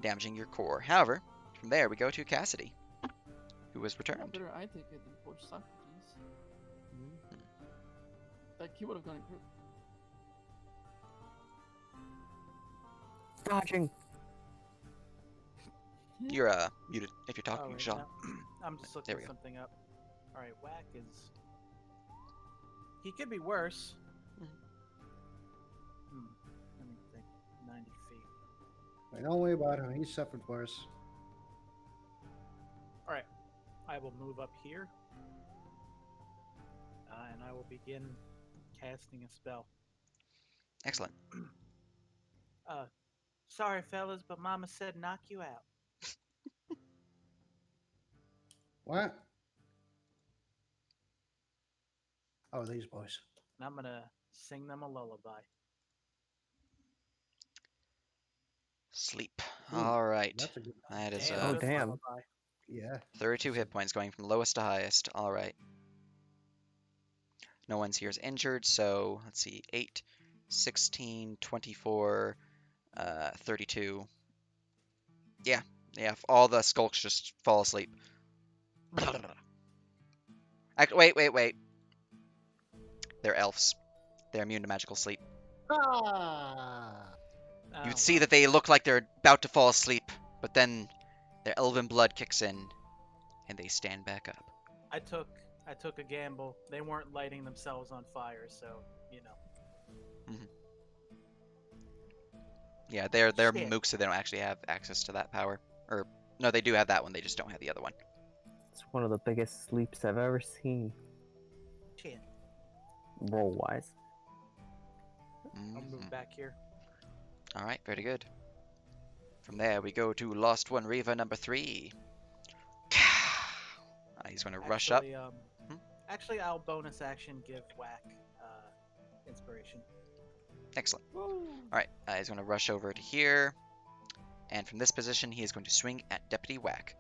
damaging your core. However, from there we go to Cassidy, who was How returned. better I take it than poor Socrates? Like, he would have gone in group. Dodging. You're muted if you're Oh, talking, wait, Sean. no. I'm just There looking we go. something up. Alright, Whack is. He could be worse. Let me think. 90 feet. Wait, don't worry about him. He suffered worse. Alright, I will move up here. And I will begin casting a spell. Excellent. Sorry, fellas, but Mama said knock you out. What? Oh, these boys. And I'm gonna sing them a lullaby. Sleep. Ooh, Alright. That's a good. That is Oh, good damn. lullaby. Yeah. 32 hit points going from lowest to highest. Alright. No one's here is injured, so let's see. 8, 16, 24, 32. Yeah, all the skulks just fall asleep. Wait. They're elves. They're immune to magical sleep. Ah! You'd see that they look like they're about to fall asleep, but then their elven blood kicks in, and they stand back up. I took a gamble. They weren't lighting themselves on fire, so you know. Yeah, they're Shit. mooks, so they don't actually have access to that power. Or no, they do have that one. They just don't have the other one. It's one of the biggest sleeps I've ever seen, Shit. roll wise. I'll Mhm. move back here. All right, very good. From there, we go to Lost One Reaver number 3. He's going to rush up. Actually, Hmm? Actually, I'll bonus action give Whack inspiration. Excellent. All right, he's going to rush over to here, and from this position, he is going to swing at Deputy Whack.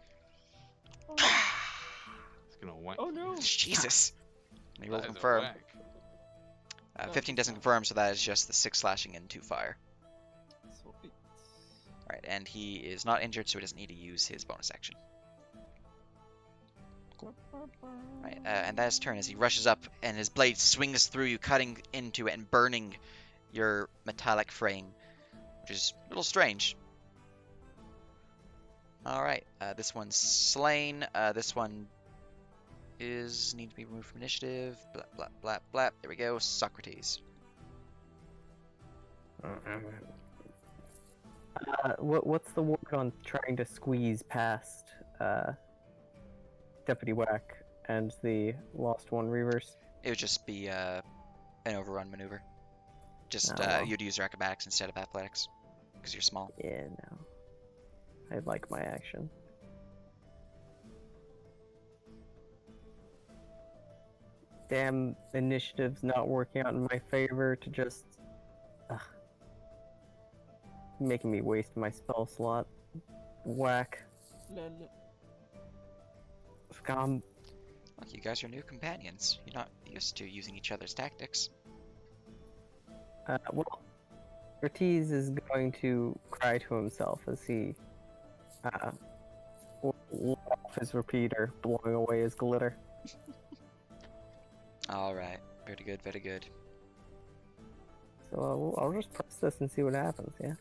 It's gonna whack. Oh no! Jesus. And he That rolled is a confirm. whack. 15 doesn't confirm, so that is just the 6 slashing and 2 fire. Sweet. All right, and he is not injured, so he doesn't need to use his bonus action. Right, and that is his turn as he rushes up, and his blade swings through you, cutting into it and burning your metallic frame, which is a little strange. All right, this one's slain. This one is need to be removed from initiative. Blah blah blah blah. There we go. Socrates. What's the word on trying to squeeze past Deputy Whack and the Lost One Reavers? It would just be an overrun maneuver. Just Oh, well. you'd use your acrobatics instead of athletics because you're small. Yeah, no. I like my action. Damn, initiative's not working out in my favor to just... making me waste my spell slot. Whack. Lol. Scum. Look, you guys are new companions. You're not used to using each other's tactics. Well, Ortiz is going to cry to himself as he let off his repeater, blowing away his glitter. All right, very good, very good. So I'll just press this and see what happens, yeah?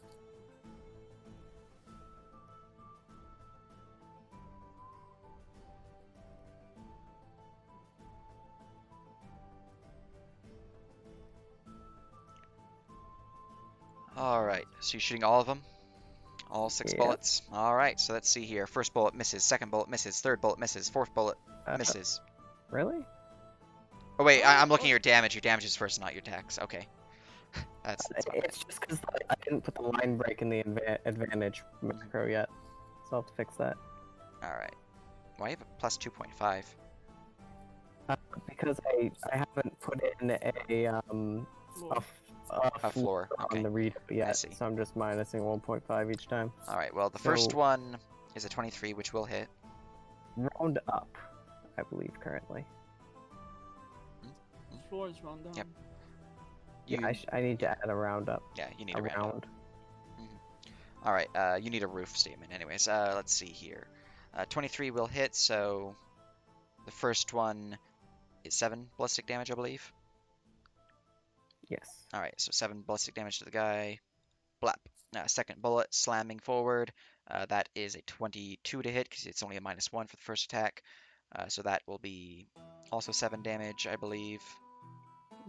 All right, so you're shooting all of them? All 6 Yep. bullets? All right, so let's see here. First bullet misses, second bullet misses, third bullet misses, fourth bullet misses. Really? Oh wait, I'm looking at your damage. Your damage is first, not your attacks. Okay. that's my bad. It's just because I didn't put the line break in the advantage macro yet, so I'll have to fix that. All right. Why do you have a plus 2.5? Because I haven't put in a Floor. on Okay. the read yet, see. so I'm just minusing 1.5 each time. All right. Well, the first So- one is a 23, which will hit. Round up, I believe currently. Floor is round down. Yep. Yeah, I need to add a round up. Yeah, you need a round up. Around. All right. You need a roof statement. Anyways, let's see here. 23 will hit. So the first one is 7 ballistic damage, I believe. Yes. All right. So 7 ballistic damage to the guy. Blap. Second bullet slamming forward. That is a 22 to hit because it's only a -1 for the first attack. So that will be also 7 damage, I believe.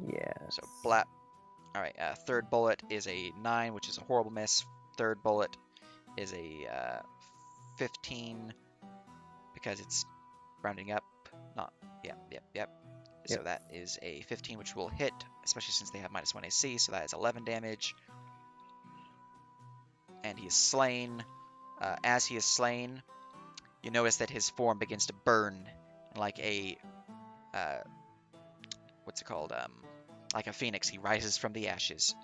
Yes. So blap. All right. Third bullet is a 9, which is a horrible miss. Third bullet is a 15 because it's rounding up. Not. Yep. So Yep. that is a 15, which will hit, especially since they have -1 AC. So that is 11 damage. And he is slain. As he is slain, you notice that his form begins to burn like a what's it called? Like a phoenix. He rises from the ashes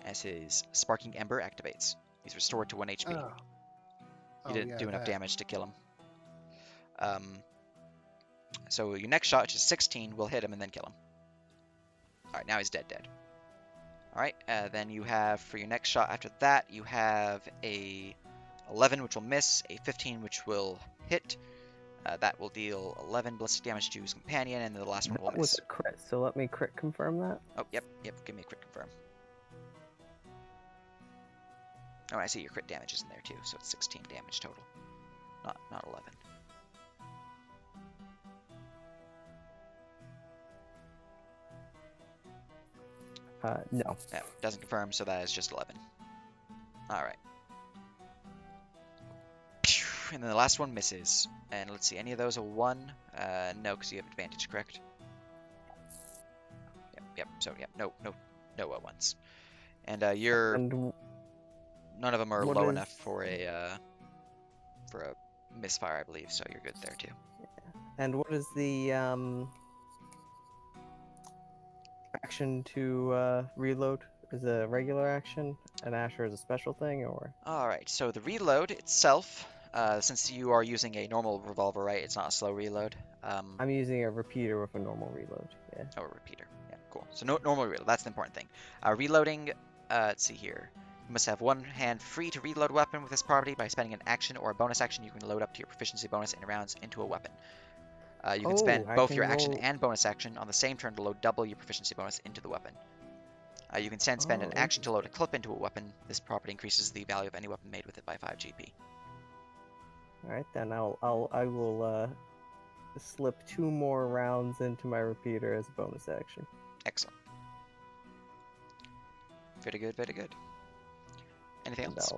as his sparking ember activates. He's restored to 1 HP. Oh. You didn't do enough damage to kill him. So your next shot, which is 16, will hit him and then kill him. All right, now he's dead. All right, then you have, for your next shot after that, you have a 11, which will miss, a 15, which will hit. That will deal 11 ballistic damage to his companion, and then the last one will That was miss. a crit, so let me crit confirm that. Oh, yep, give me a crit confirm. Oh, I see your crit damage is in there too, so it's 16 damage total, not 11. No. Yeah, doesn't confirm, so that is just 11. Alright. And then the last one misses. And let's see, any of those a 1? No, because you have advantage, correct? Yep, so yeah, no ones. And you're And none of them are what low is- enough for a misfire, I believe, so you're good there too. what is the action to reload? Is it a regular action? And Asher is a special thing, or? Alright, so the reload itself, since you are using a normal revolver, right? It's not a slow reload. I'm using a repeater with a normal reload. Yeah. Oh, a repeater. Yeah, cool. So normal reload, that's the important thing. Reloading, let's see here. You must have one hand free to reload a weapon with this property. By spending an action or a bonus action, you can load up to your proficiency bonus in rounds into a weapon. You can spend Oh, I both can your action roll- and bonus action on the same turn to load double your proficiency bonus into the weapon. You can spend an Oh, action to load a clip into a weapon. This property increases the value of any weapon made with it by 5 GP. All right, then I will slip 2 more rounds into my repeater as a bonus action. Excellent. Very good, very good. Anything And else?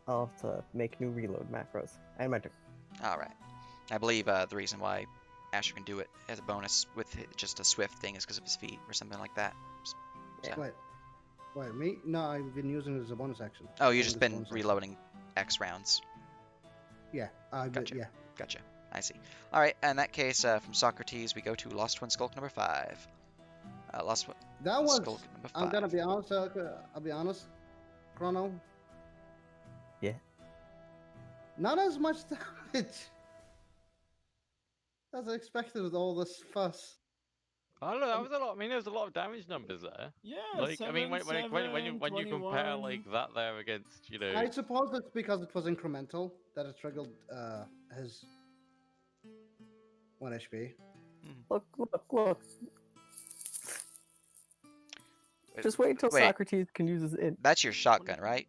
I'll have to make new reload macros. And my turn. Alright. I believe the reason why Asher can do it as a bonus with just a swift thing is because of his feet or something like that. Yeah. Wait, me? No, I've been using it as a bonus action. Oh, you've Only just this been bonus action. reloading X rounds. Yeah, Gotcha. yeah. Gotcha. I see. Alright, in that case, from Socrates, we go to Lost Twin Skulk number 5. Lost Twin That was. Skulk number 5. I'm gonna be honest. I'll be honest. Chrono. Yeah. Not as much damage as I expected with all this fuss. I don't know. That was a lot. I mean, there's a lot of damage numbers there. Yeah. Like, I mean, when 7, you compare 21. like that there against, you know, I suppose it's because it was incremental that it triggered his 1 HP. Look. Wait, Just wait until wait. Socrates can use his int. That's your shotgun, right?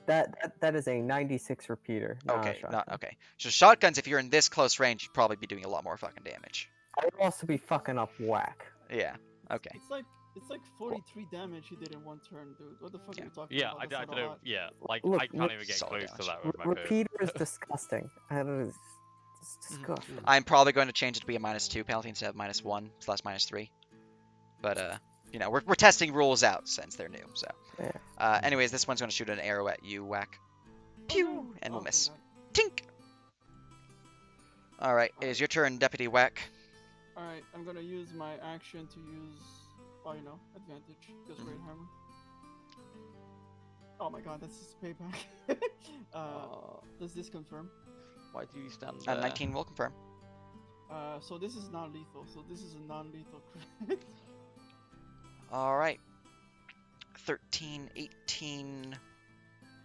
That is a 96 repeater. Not a Okay, shotgun. not okay. So shotguns, if you're in this close range, you'd probably be doing a lot more fucking damage. I would also be fucking up whack. Yeah. Okay. It's like 43 damage he did in 1 turn, dude. What the fuck Yeah. are you talking yeah, about? I That's don't not a know. lot. Yeah, like Look, I can't even get solid close to damage. that with my bow. Repeater is disgusting. And it's Mm-hmm. disgusting. I'm probably going to change it to be a -2 penalty instead of -1/-3. But you know, we're testing rules out since they're new. So, Yeah. anyways, this one's going to shoot an arrow at you, Whack. Pew, and we'll Oh, miss. thank Tink. All right, it is your turn, Deputy Whack. God. Alright, I'm gonna use my action to use, well, you know, advantage. Because Great Hammer. Oh my god, that's his payback. Does this confirm? Why do you stand there? 19 will confirm. So this is not lethal. So this is a non-lethal crit. All right. 13, 18,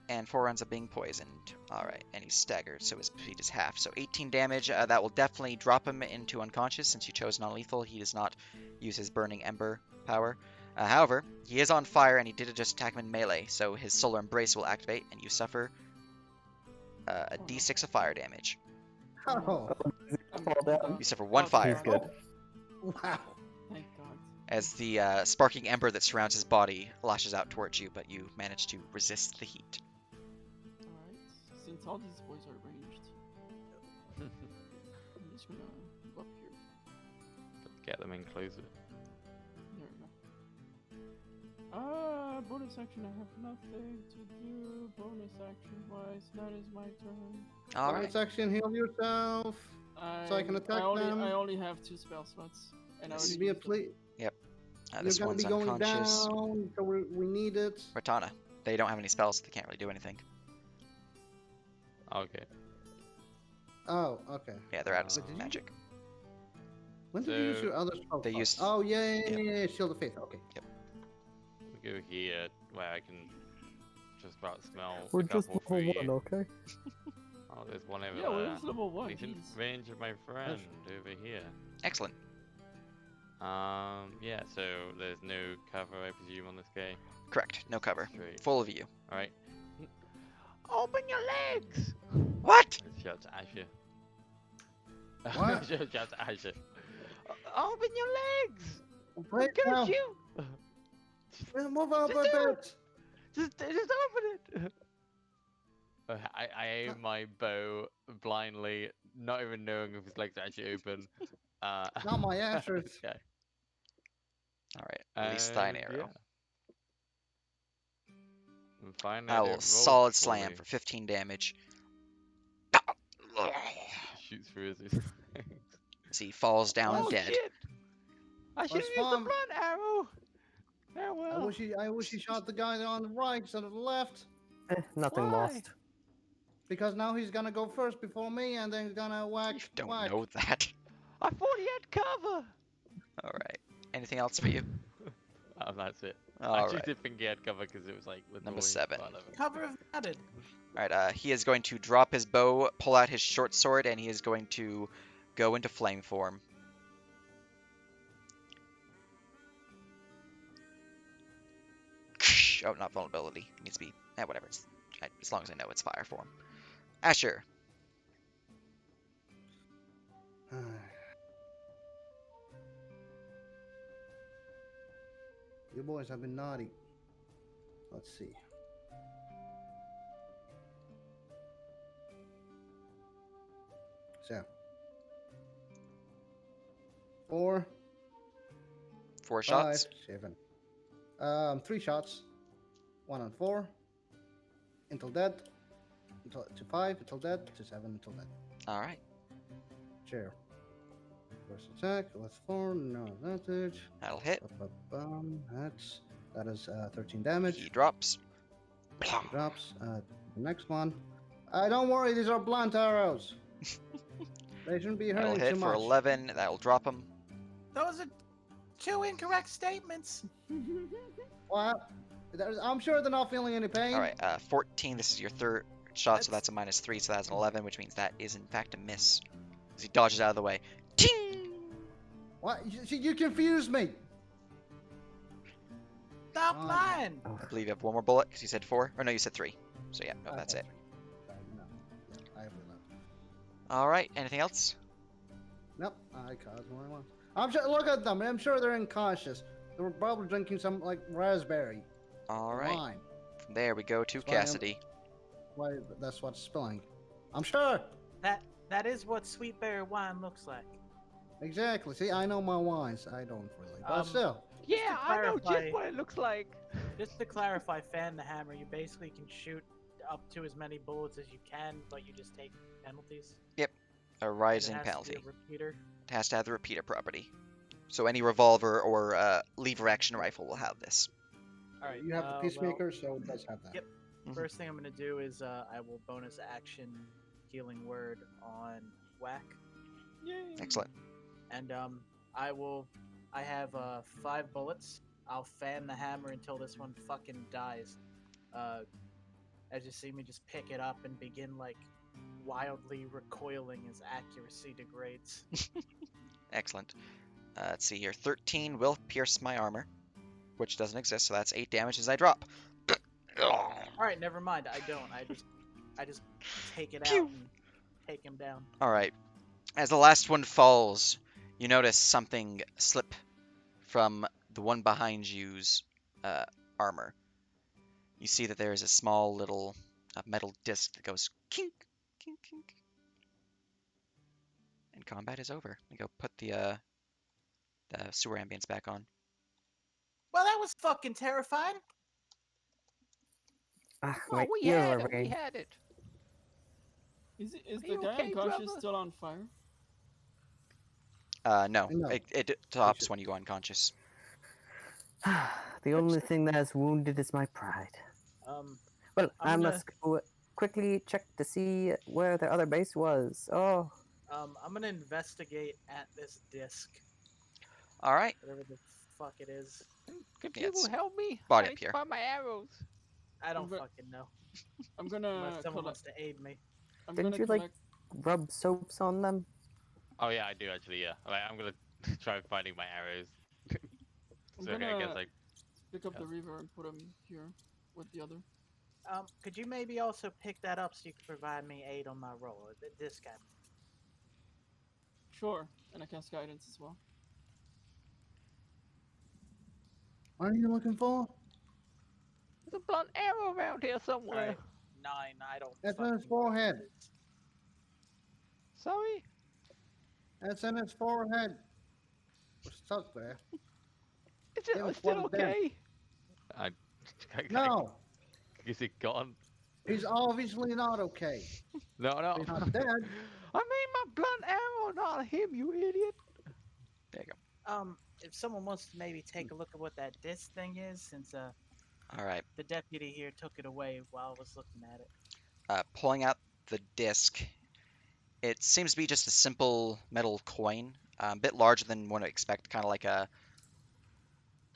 and 4 rounds of being poisoned. All right, and he's staggered, so his speed is half. So 18 damage. That will definitely drop him into unconscious since you chose non-lethal. He does not use his Burning Ember power. However, he is on fire, and he did just attack him in melee, so his Solar Embrace will activate, and you suffer a d6 of fire damage. Oh, Fall down. You suffer 1 Oh, fire. He's good. wow. Thank God. As the sparking ember that surrounds his body lashes out towards you, but you manage to resist the heat. Alright. Since all these boys are ranged, I'm just gonna go up here. Get them in closer. There we go. Bonus action. I have nothing to do. Bonus action wise, that is my turn. All right. Bonus action, heal yourself. So I can attack them? I only have 2 spell slots. And I Yes. already Be a used them. plea. This You're gonna one's be going unconscious. down, so we need it. Ratana. They don't have any spells, so they can't really do anything. Okay. Oh, okay. Yeah, they're out of But did you- magic. When did you use So, your other spell? they slot? used- Oh yeah, Shield of Faith. Okay. We go here where I can just about smell. We're a just couple level for 1, you. okay? Oh, there's one over Yeah, we're there. just level 1. Within Jeez. range of my friend over here. Excellent. Yeah. So there's no cover, I presume, on this guy. Correct. No cover. Straight. Full of you. All right. Open your legs. What? Shout to Asher. What? Shout to Asher. Open your legs. Wait, Look now. at you. Move up Just a do bit. Just open it. I aim my bow blindly, not even knowing if his legs are actually open. Not my ashes. Okay. All right, release thine And arrow. And finally, I will don't roll solid slam poorly. for 15 damage. Shoots through his As he falls down Oh, Oh dead. shit! I should That's have used the fine. blunt arrow. Oh I well. wish he shot the guy on the right instead of the left. Nothing Why? lost. Because now he's gonna go first before me, and then he's gonna You whack. don't whack. know that. I thought he had cover. All right. Anything else for you? That's it. I All actually right. did think he had cover because it was like the Number noise, 7. but I don't know. Cover of matted. All right. He is going to drop his bow, pull out his short sword, and he is going to go into flame form. Oh, not vulnerability. It needs to be. Whatever. As long as I know it's fire form. Asher. You boys have been naughty. Let's see. So. 4, 4 5, shots. 7. 3 shots. 1 on 4. Until dead. To 5 until dead. To 7 until dead. All right. Chair. First attack with 4, no advantage. That'll hit. That is 13 damage. He drops. He drops. The next one. Don't worry, these are blunt arrows. They shouldn't be That'll hurting hit too for much. 11. That'll drop him. Those are 2 incorrect statements. Well, I'm sure they're not feeling any pain. All right. 14. This is your third shot, so That's- that's a -3. So that's an 11, which means that is in fact a miss. As he dodges out of the way. Ting! What? You confused me. Stop Oh, lying. I believe you have one more bullet because you said 4. Or no, you said 3. So yeah, no, that's it. No. Yeah, I have enough. All right. Anything else? Nope. I caused what I want. I'm sure. Look at them. I'm sure they're unconscious. They were probably drinking some like raspberry All right. wine. From there we go to That's why I'm- Cassidy. Why? That's what's spilling. I'm sure. That is what sweet berry wine looks like. Exactly. See, I know my wines. I don't really, but Um, still. Yeah, I know clarify- just what it looks like. Just to clarify, fan the hammer. You basically can shoot up to as many bullets as you can, but you just take penalties. A And rising it has to penalty. be a repeater. It has to have the repeater property. So any revolver or lever action rifle will have this. All right. You have the well, peacemaker, so it does have that. Yep. Mhm. First thing I'm gonna do is I will bonus action healing word on whack, Yay. Excellent. and I have 5 bullets. I'll fan the hammer until this one fucking dies. As you see me just pick it up and begin like wildly recoiling as accuracy degrades. Excellent. Let's see here. 13 will pierce my armor, which doesn't exist, so that's 8 damage as I drop. All right, never mind. I don't. I just take it Pew. out and take him down. All right. As the last one falls, you notice something slip from the one behind you's armor. You see that there is a small little metal disc that goes kink, kink, kink. And combat is over. You go put the sewer ambience back on. Well, that was fucking terrifying. Ah, Oh, my we ears had are it. We ringing. had it. Is Are the you guy okay, unconscious brother? still on fire? No, No. it stops when you go unconscious. The only thing that has wounded is my pride. Well, I I'm must go quickly check to see where the other base was. Oh, I'm gonna investigate at this disc, All right. whatever the fuck it is. Can Yeah, people it's help me? body I up need to here. find my arrows. I don't But- fucking know. I'm gonna Unless someone collect. wants to aid me. I'm Didn't gonna you, like- collect. rub soaps on them. Oh yeah, I do actually. Yeah, like, I'm gonna try finding my arrows. I'm So I guess gonna like pick up yeah. the reaver and put him here with the other. Could you maybe also pick that up so you can provide me aid on my roll? This guy. Sure, and I cast guidance as well. What are you looking for? There's a blunt arrow around here somewhere. Alright, 9. I don't. That's on his fucking know what forehead. it is. Sorry? That's in his forehead. We're stuck there. Is it Give us still one then. okay? No, Is it gone? he's obviously not okay. No, no. He's not dead. I mean my blunt arrow, not him, you idiot. There you go. If someone wants to maybe take a look at what that disc thing is, since All right. the deputy here took it away while I was looking at it. Pulling out the disc, it seems to be just a simple metal coin, a bit larger than one would expect, kind of like a.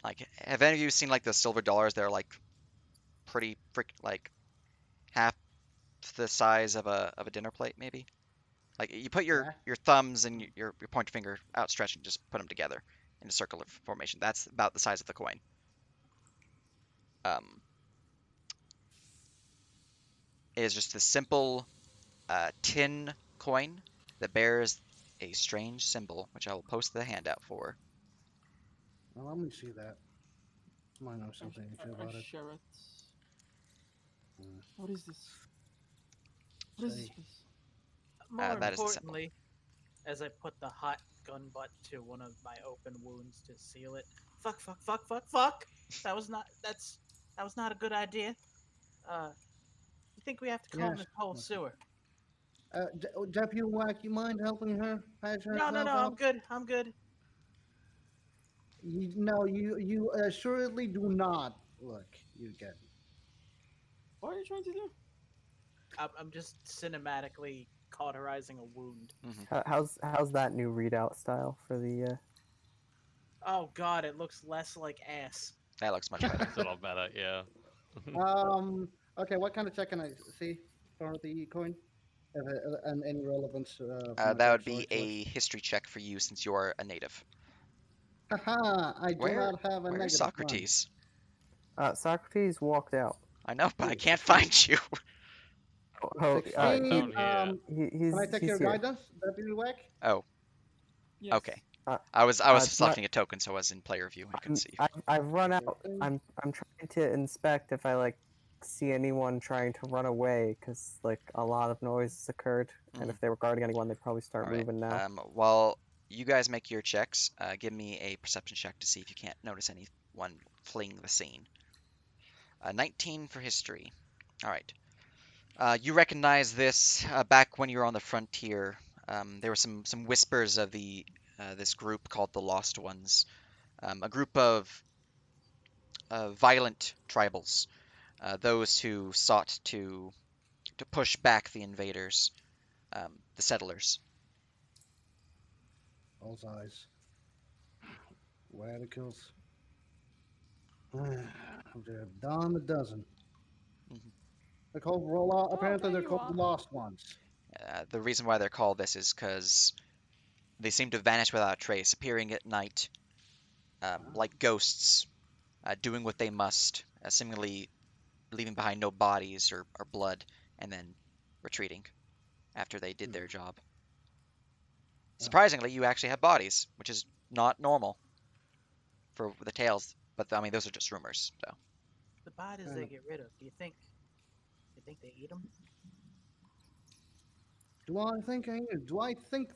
Like, have any of you seen like the silver dollars? They're like pretty like half the size of a dinner plate, maybe. Like you put Yeah. your thumbs and your pointer finger outstretched and just put them together in a circular formation. That's about the size of the coin. It is just a simple tin coin that bears a strange symbol, which I will post the handout for. Well, let me see that. Might know something I about it. share it. Mm. What is this? What is Say. this place? More that is the symbol. importantly, as I put the hot gun butt to one of my open wounds to seal it. Fuck! That was not a good idea. You think we have to comb Yes, this whole okay. sewer? Deputy Wack, you mind helping her? Patch No, herself I'm up? good. I'm good. You assuredly do not. Look, you get it. What are you trying to do? I'm just cinematically cauterizing a wound. How's that new readout style for the? Oh god, it looks less like ass. That looks much better. It's a lot better, yeah. Okay, what kind of check can I see for the coin? And any relevance? For my That would backstory be to it? a history check for you since you're a native. Haha, I do Where- not have a Where's negative Socrates? Socrates walked out. I know, but I Ooh, can't find you. Oh, 16, down here. he's can I take he's your here. guidance, Deputy Wack? Oh, Yes. okay. Uh, I was it's not- selecting a token, so I was in player view. I couldn't see. I've run out. Okay. I'm trying to inspect if I like see anyone trying to run away because like a lot of noise has occurred, and if they were guarding anyone, they'd probably start All right. moving now. While you guys make your checks, give me a perception check to see if you can't notice anyone fleeing the scene. 19 for history. All right. You recognize this back when you were on the frontier. There were some whispers of this group called the Lost Ones, a group of violent tribals, those who sought to push back the invaders, the settlers. All's eyes. Radicals. They're a dime a dozen. Mhm. They're called apparently there they're you called are. the Lost Ones. The reason why they're called this is because they seem to vanish without a trace, appearing at night like ghosts, doing what they must, seemingly leaving behind no bodies or blood, and then retreating after they did their job. Surprisingly, you actually have bodies, which is not normal for the tales, but I mean, those are just rumors, so. The bodies they get rid of. Do you think they eat them? Do I think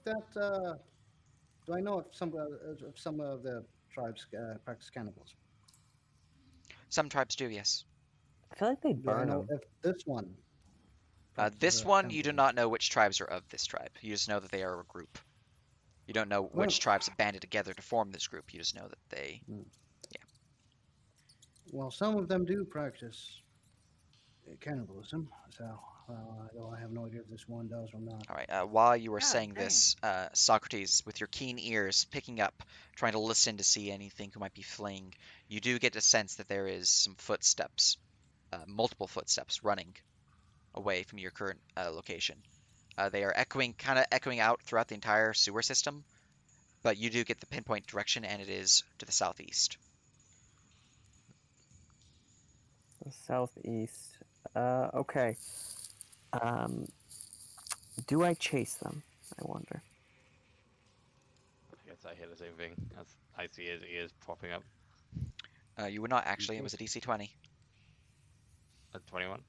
that? Do I know if some of the tribes practice cannibalism? Some tribes do, yes. I feel like they Do I burn know them. if this one? This practices, one, you do cannibalism? not know which tribes are of this tribe. You just know that they are a group. You don't know which Well- tribes have banded together to form this group. You just know that they. Well, some of them do practice cannibalism, so I have no idea if this one does or not. All right. While you were God saying damn. this, Socrates, with your keen ears picking up, trying to listen to see anything who might be fleeing, you do get a sense that there is some footsteps, multiple footsteps running away from your current location. They are kind of echoing out throughout the entire sewer system, but you do get the pinpoint direction, and it is to the southeast. Southeast. Okay. Do I chase them? I wonder. I guess I hear the same thing as I see his ears popping up. You would not actually. It was a DC 20. At 21.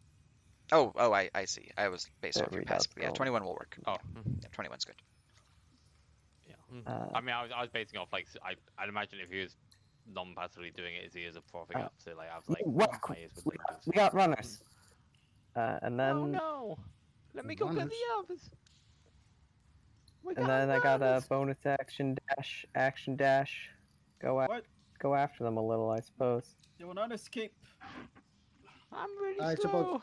Oh, I see. I was based That off your readout's passive. Yeah, wrong. 21 will work. Oh. Yeah, 21's good. Yeah. Uh, I mean, I was basing off like I'd imagine if he was non-passively doing it, his ears are frothing Uh, up. So like I was like, What? my ears would We then just. got runners. And then Oh no! Let me go get Runners? the others. We and got then I got a runners. bonus action dash. What? Go after them a little, I suppose. They will not escape. I'm really I slow. suppose-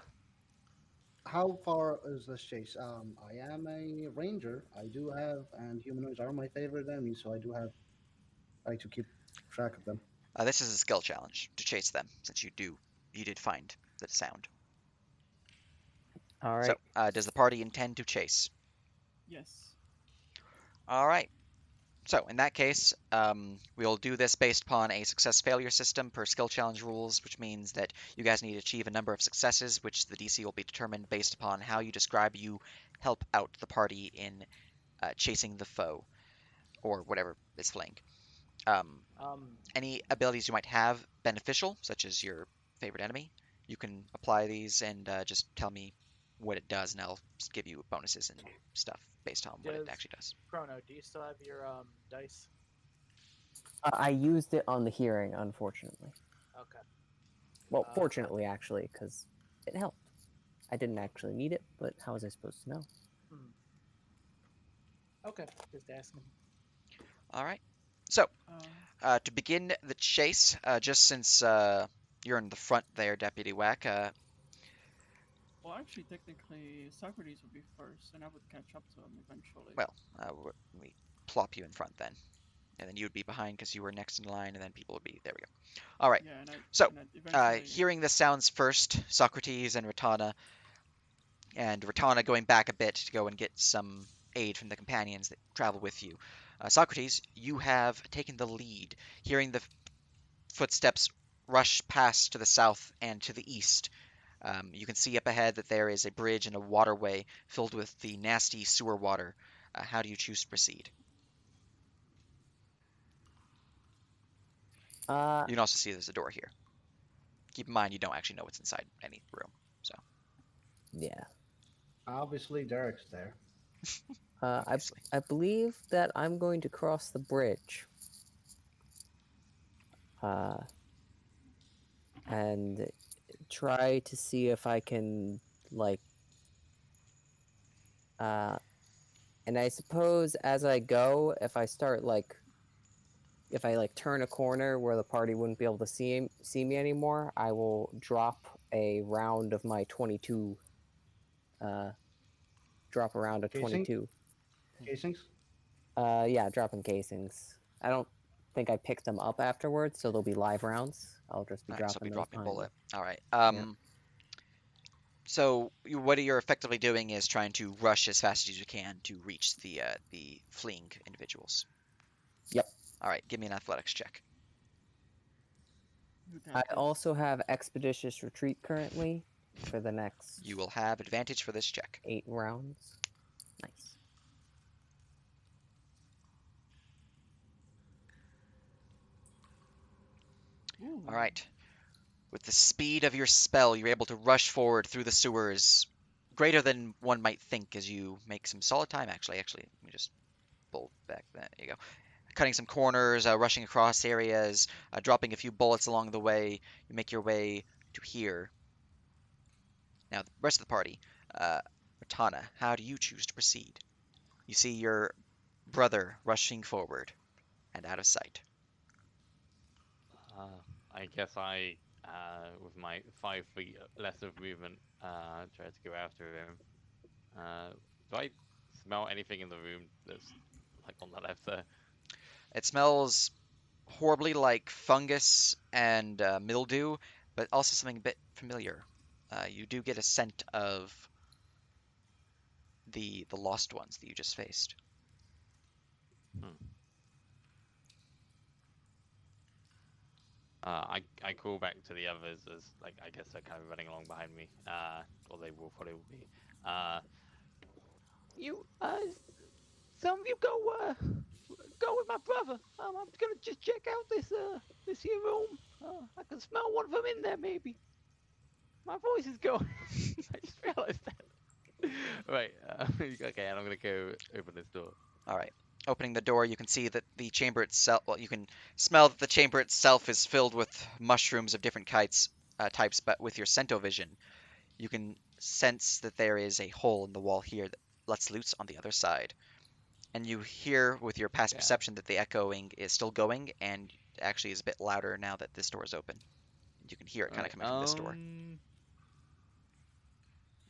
How far is this chase? I am a ranger. I do have, and humanoids are my favorite enemies, so I like to keep track of them. This is a skill challenge to chase them, since you did find the sound. All right. So, does the party intend to chase? Yes. All right. So, in that case, we'll do this based upon a success-failure system per skill challenge rules, which means that you guys need to achieve a number of successes, which the DC will be determined based upon how you describe you help out the party in chasing the foe, or whatever is fleeing. Any abilities you might have beneficial, such as your favorite enemy, you can apply these and just tell me what it does, and I'll just give you bonuses and stuff based on what it Does- actually does. Chrono, do you still have your dice? I used it on the hearing, unfortunately. Okay. Well, Uh, fortunately, actually, because it helped. I didn't actually need it, but how was I supposed to know? Okay. Just asking. All right. So, Uh, to begin the chase, just since you're in the front there, Deputy Wack, well, actually, technically, Socrates would be first, and I would catch up to him eventually. well, we plop you in front then. And then you would be behind because you were next in line, and then people would be... There we go. All right. Yeah, So, and I'd eventually... hearing the sounds first, Socrates and Ratana going back a bit to go and get some aid from the companions that travel with you. Socrates, you have taken the lead, hearing the footsteps rush past to the south and to the east. You can see up ahead that there is a bridge and a waterway filled with the nasty sewer water. How do you choose to proceed? You can also see there's a door here. Keep in mind you don't actually know what's inside any room. Yeah. Obviously, Derek's there. Obviously. I believe that I'm going to cross the bridge. And try to see if I can, like, and I suppose as I go, if I start, like, if I, like, turn a corner where the party wouldn't be able to see me anymore, I will drop a round of my 22, drop a round of Casing? 22. Casings? Yeah, dropping casings. I don't think I picked them up afterwards, so they'll be live rounds. I'll just be Alright, so dropping be those dropping behind bullet. me. All right. So what you're effectively doing is trying to rush as fast as you can to reach the fleeing individuals. Yep. All right. Give me an athletics check. You got I this. also have Expeditious Retreat currently for the next You will have advantage for this check. 8 rounds. Nice. Ooh. All right. With the speed of your spell, you're able to rush forward through the sewers, greater than one might think, as you make some solid time. Actually, let me just pull back that. There you go. Cutting some corners, rushing across areas, dropping a few bullets along the way. You make your way to here. Now, the rest of the party, Ratana, how do you choose to proceed? You see your brother rushing forward and out of sight. I guess I, with my 5 feet less of movement, try to go after him. Do I smell anything in the room that's like on the left there? It smells horribly like fungus and mildew, but also something a bit familiar. You do get a scent of the lost ones that you just faced. I call back to the others as, like, I guess they're kind of running along behind me, or they will probably be. You, some of you go, go with my brother. I'm gonna just check out this here room. I can smell one of them in there, maybe. My voice is going. I just realized that. Right. Okay, and I'm gonna go open this door. All right. Opening the door, you can see that the chamber itself. Well, you can smell that the chamber itself is filled with mushrooms of different types. But with your Sentovision, you can sense that there is a hole in the wall here that lets loose on the other side. And you hear with your past Yeah. perception that the echoing is still going, and actually is a bit louder now that this door is open. You can hear it kind of coming from this door.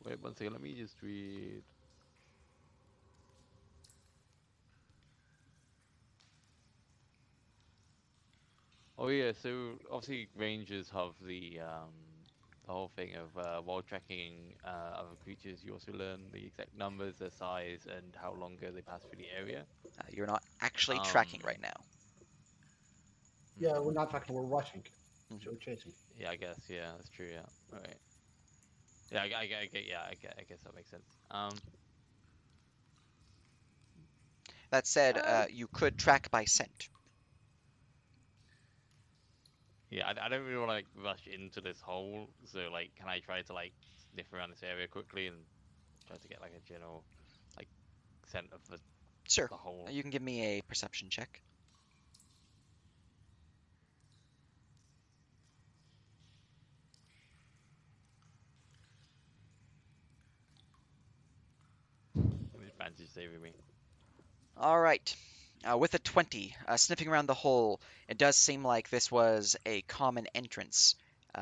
Wait 1 second. Let me just read. Oh yeah, so obviously rangers have the whole thing of while tracking other creatures, you also learn the exact numbers, their size, and how long ago they pass through the area. You're not actually tracking right now. Yeah, we're not tracking. We're rushing. Mhm. So we're chasing. Yeah, I guess. Yeah, that's true. Yeah. All right. Yeah, I get. Yeah, I guess that makes sense. That said, Uh, you could track by scent. Yeah, I don't really want to like rush into this hole. So like, can I try to like sniff around this area quickly and try to get like a general like scent of Sure. the hole? You can give me a perception check. The advantage saving me. All right. With a 20, sniffing around the hole, it does seem like this was a common entrance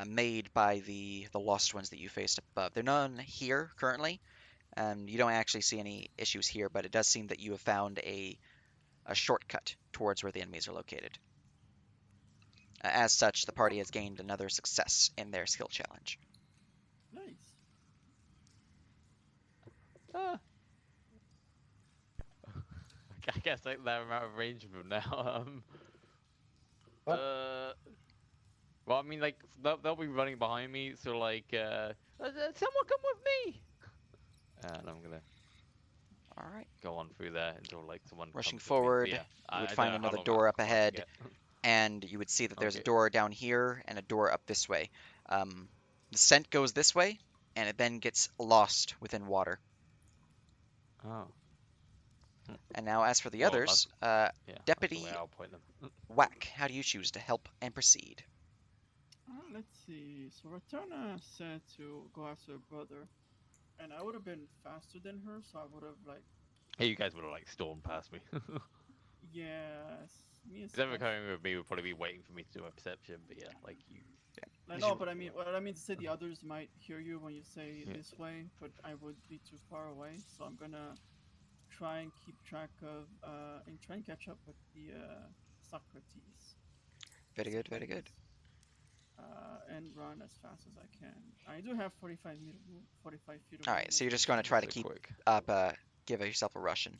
made by the lost ones that you faced above. There are none here currently. You don't actually see any issues here, but it does seem that you have found a shortcut towards where the enemies are located. As such, the party has gained another success in their skill challenge. Nice. I guess like they're out of range of them now. What? Well, I mean, like they'll be running behind me, so like, Someone come with me. and I'm gonna All right. go on through there until like someone Rushing comes with me. But forward, yeah, you would I find don't know how another long door that up clock ahead, get. and you would see that there's a Okay. door down here and a door up this way. The scent goes this way, and it then gets lost within water. Oh. And now, as for the Well, others, Yeah. That's the Deputy way I'll point them. Whack, how do you choose to help and proceed? Let's see. So Ratana said to go after her brother, and I would have been faster than her, so I would have like, Hey, you guys would have like stormed past me. yes, me Because everyone especially. coming with me would probably be waiting for me to do a perception. But yeah, like you. I As know, you- but I mean, what I mean to say, the others might hear you when you say Yeah. this way, but I would be too far away, so I'm gonna try and keep track of, and try and catch up with the Socrates. Very good, very good. And run as fast as I can. I do have 45 feet. Of All right, so you're just going to movement, try to So keep quick. up, give yourself a Russian.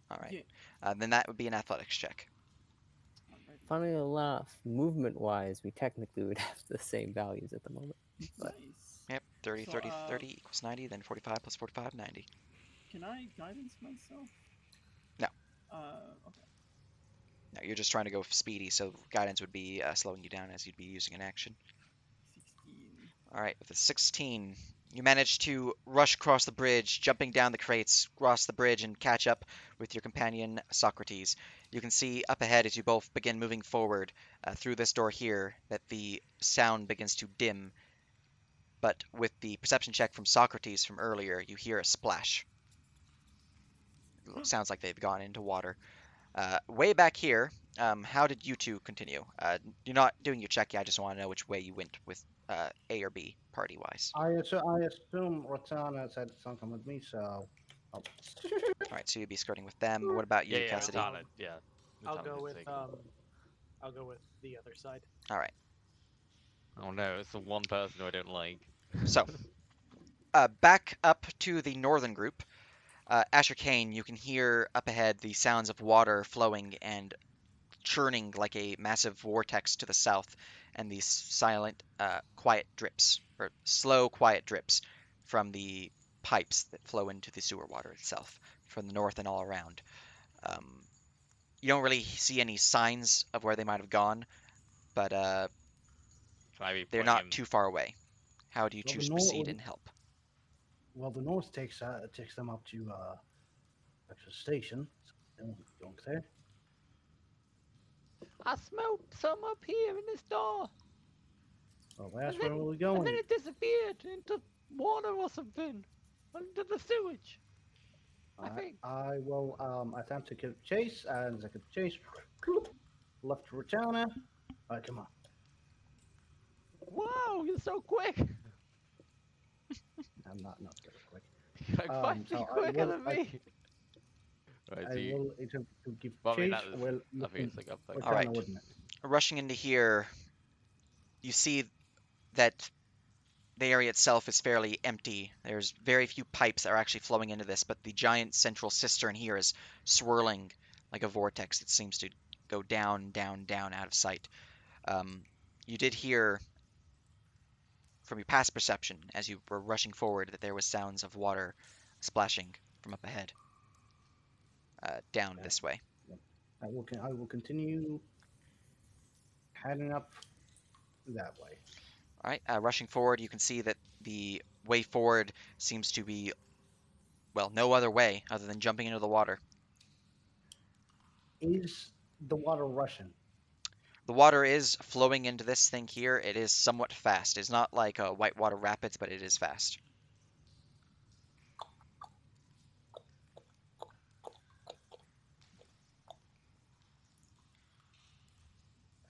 All right. Yeah. Then that would be an athletics check. Alright. Funny enough, movement-wise, we technically would have the same values at the moment. But Nice. Yep, 30, So, 30, 30 equals 90, then 45 plus 45, 90. Can I guidance myself? No. Okay. No, you're just trying to go speedy, so guidance would be slowing you down as you'd be using an action. 16. All right, with a 16, you manage to rush across the bridge, jumping down the crates, cross the bridge, and catch up with your companion Socrates. You can see up ahead as you both begin moving forward through this door here that the sound begins to dim. But with the perception check from Socrates from earlier, you hear a splash. It sounds like they've gone into water. Way back here, how did you two continue? You're not doing your check yet. I just want to know which way you went with A or B, party-wise. I assume Rotana said something with me, so. Oh. All right, so you'd be skirting with them. What about you, Yeah, yeah, Cassidy? Ratana, yeah. I'll Ratana go was with taken. I'll go with the other side. All right. Oh no, it's the one person who I don't like. So, back up to the northern group. Asher Kane, you can hear up ahead the sounds of water flowing and churning like a massive vortex to the south, and these silent, quiet drips, or slow, quiet drips from the pipes that flow into the sewer water itself from the north and all around. You don't really see any signs of where they might have gone, but Should I be they're pointing not him? too far away. How do you Well, choose to the proceed nor- and help? Well, the north takes them up to the station. So, going there. I smelled some up here in this door, Well, that's and where then we're and going. then it disappeared into water or something, into the sewage. I think. I will attempt to give chase, and as I give chase, left to Rotana. All right, come on. Wow, you're so quick. I'm not very quick. You're like 5 feet So quicker than me. Right, I so you, will attempt to give well, I mean, chase. that was, Well, I think it's like up like Rotana, Alright. wouldn't it? Rushing into here, you see that the area itself is fairly empty. There's very few pipes that are actually flowing into this, but the giant central cistern here is swirling like a vortex. It seems to go down, down, down out of sight. You did hear from your past perception as you were rushing forward that there was sounds of water splashing from up ahead, down Okay. this way. I will continue heading up that way. All right, rushing forward, you can see that the way forward seems to be, well, no other way other than jumping into the water. Is the water rushing? The water is flowing into this thing here. It is somewhat fast. It's not like whitewater rapids, but it is fast.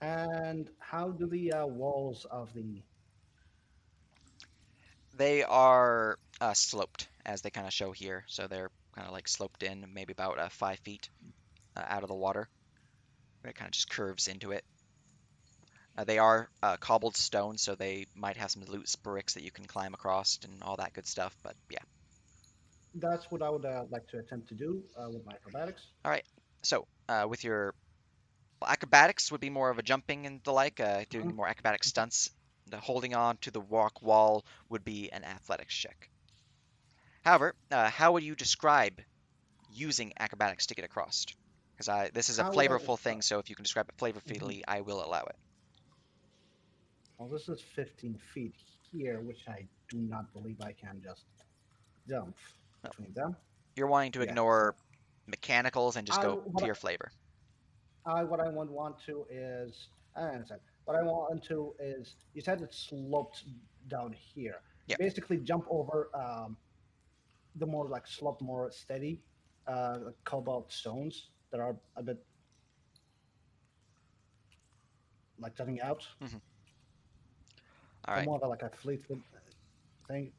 And how do the walls of the They are sloped, as they kind of show here. So they're kind of like sloped in, maybe about 5 feet out of the water. It kind of just curves into it. They are cobbled stone, so they might have some loose bricks that you can climb across and all that good stuff. But yeah. That's what I would like to attempt to do with my acrobatics. All right. So with your acrobatics would be more of a jumping and the like, doing more acrobatic stunts. The holding on to the rock wall would be an athletics check. However, how would you describe using acrobatics to get across? Because this is a How would I flavorful thing, describe- so if you can describe it flavorfully, I will allow it. Well, this is 15 feet here, which I do not believe I can just jump No. between them. You're wanting to Yeah, ignore mechanicals and just I- go what I- pure flavor. What I want to is, I understand. What I want to is, you said it sloped down here. Yeah. Basically, jump over the more like slope, more steady cobalt stones that are a bit like jutting out. All right. More of like a fleetwood thing.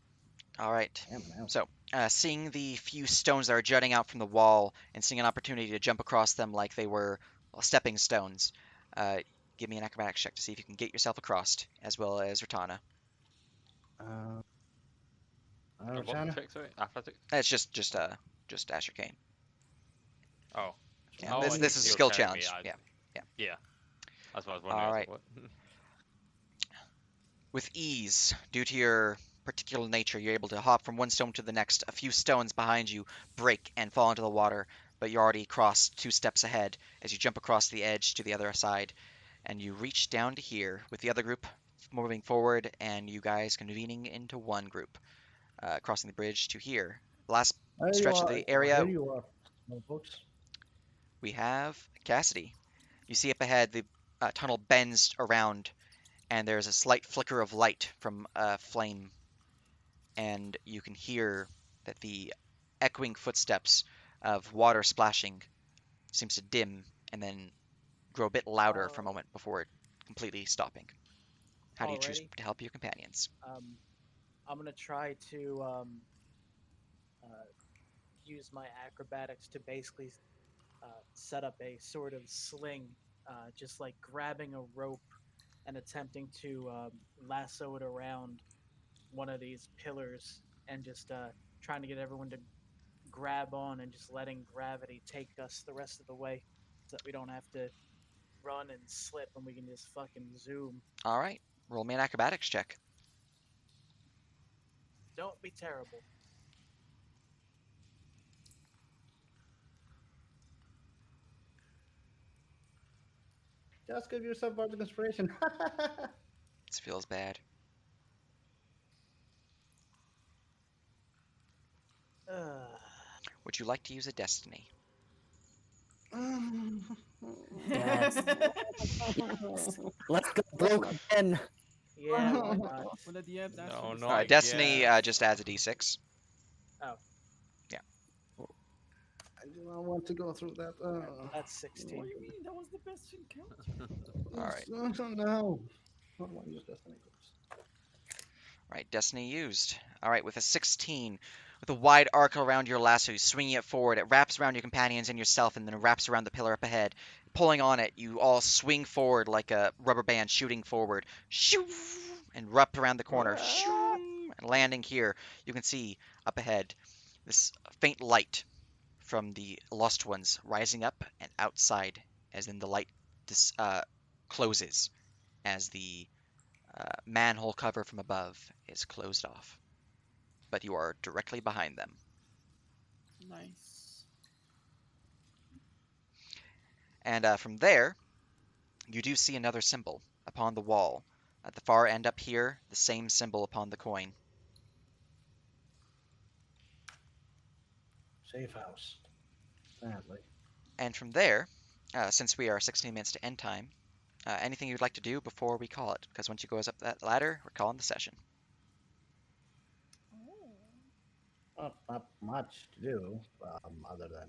All right. Damn, man. So, seeing the few stones that are jutting out from the wall and seeing an opportunity to jump across them like they were stepping stones, give me an acrobatics check to see if you can get yourself across, as well as Rotana. what China? check, sorry? Athletics? It's just Asher Kane. Oh. Yeah, Oh, I this see. is a You're skill telling me, challenge. Yeah. Yeah. That's what I was wondering. All I was right. like, what? With ease, due to your particular nature, you're able to hop from one stone to the next. A few stones behind you break and fall into the water, but you already crossed 2 steps ahead as you jump across the edge to the other side, and you reach down to here with the other group moving forward, and you guys convening into one group, crossing the bridge to here. Last stretch of the area, Here you are, small folks. we have Cassidy. You see up ahead the tunnel bends around, and there's a slight flicker of light from a flame, and you can hear that the echoing footsteps of water splashing seems to dim and then grow a bit louder for a moment before completely stopping. How do you choose Alrighty. to help your companions? I'm gonna try to use my acrobatics to basically set up a sort of sling, just like grabbing a rope and attempting to lasso it around one of these pillars and just trying to get everyone to grab on and just letting gravity take us the rest of the way so that we don't have to run and slip and we can just fucking zoom. All right, roll me an acrobatics check. Don't be terrible. Just give yourself bardic inspiration. This feels bad. Would you like to use a destiny? Yes. Let's go broke again. Yeah, why not? When the DMs ask No, for the no. same- Destiny yes. just adds a d6. I do not want to go through that. That's 16. What do you mean? That was the best encounter. Alright. No. I don't want to use destiny first. Right, destiny used. Alright, with a 16, with a wide arc around your lasso, swinging it forward, it wraps around your companions and yourself, and then it wraps around the pillar up ahead. Pulling on it, you all swing forward like a rubber band shooting forward. Shoo! And wrap around the corner. Shoo! And landing here, you can see up ahead this faint light from the Lost Ones rising up and outside, as in the light closes as the manhole cover from above is closed off. But you are directly behind them. Nice. And from there, you do see another symbol upon the wall. At the far end up here, the same symbol upon the coin. Safe house. Sadly. And from there, since we are 16 minutes to end time, anything you'd like to do before we call it? Because once you go up that ladder, we're calling the session. Not much to do, other than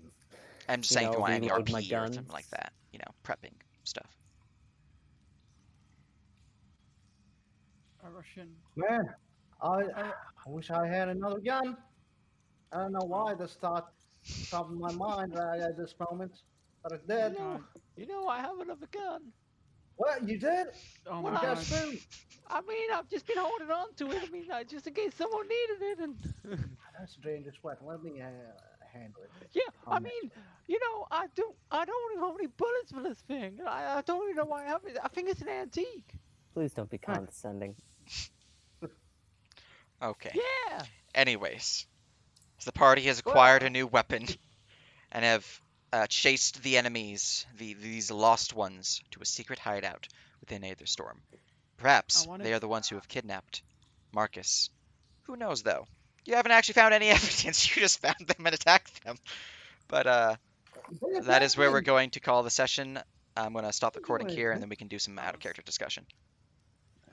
I'm just You saying if you know, want any reload my RP or something like guns. that. You know, prepping stuff. A Russian. man. I wish I had another gun. I don't know why this thought top of my mind right at this moment, but it did. God. You know, I have another gun. What you did? Oh Well, my I- god. Guess who? I mean, I've just been holding on to it. I mean, just in case someone needed it. And That's dangerous weapon. Let me handle it. yeah, I Um, mean, you know, I don't even have any bullets for this thing. I don't even know why I have it. I think it's an antique. Please don't be condescending. Okay. Yeah. Anyways, so the party has acquired a new weapon and have chased the enemies, these lost ones, to a secret hideout within Aetherstorm. Perhaps I wanted they are the ones who have kidnapped Marcus. Who knows, though? You haven't actually found any evidence. You just found them and attacked them. But that is where we're going to call the session. I'm going to stop the recording here, and then we can do some out-of-character discussion.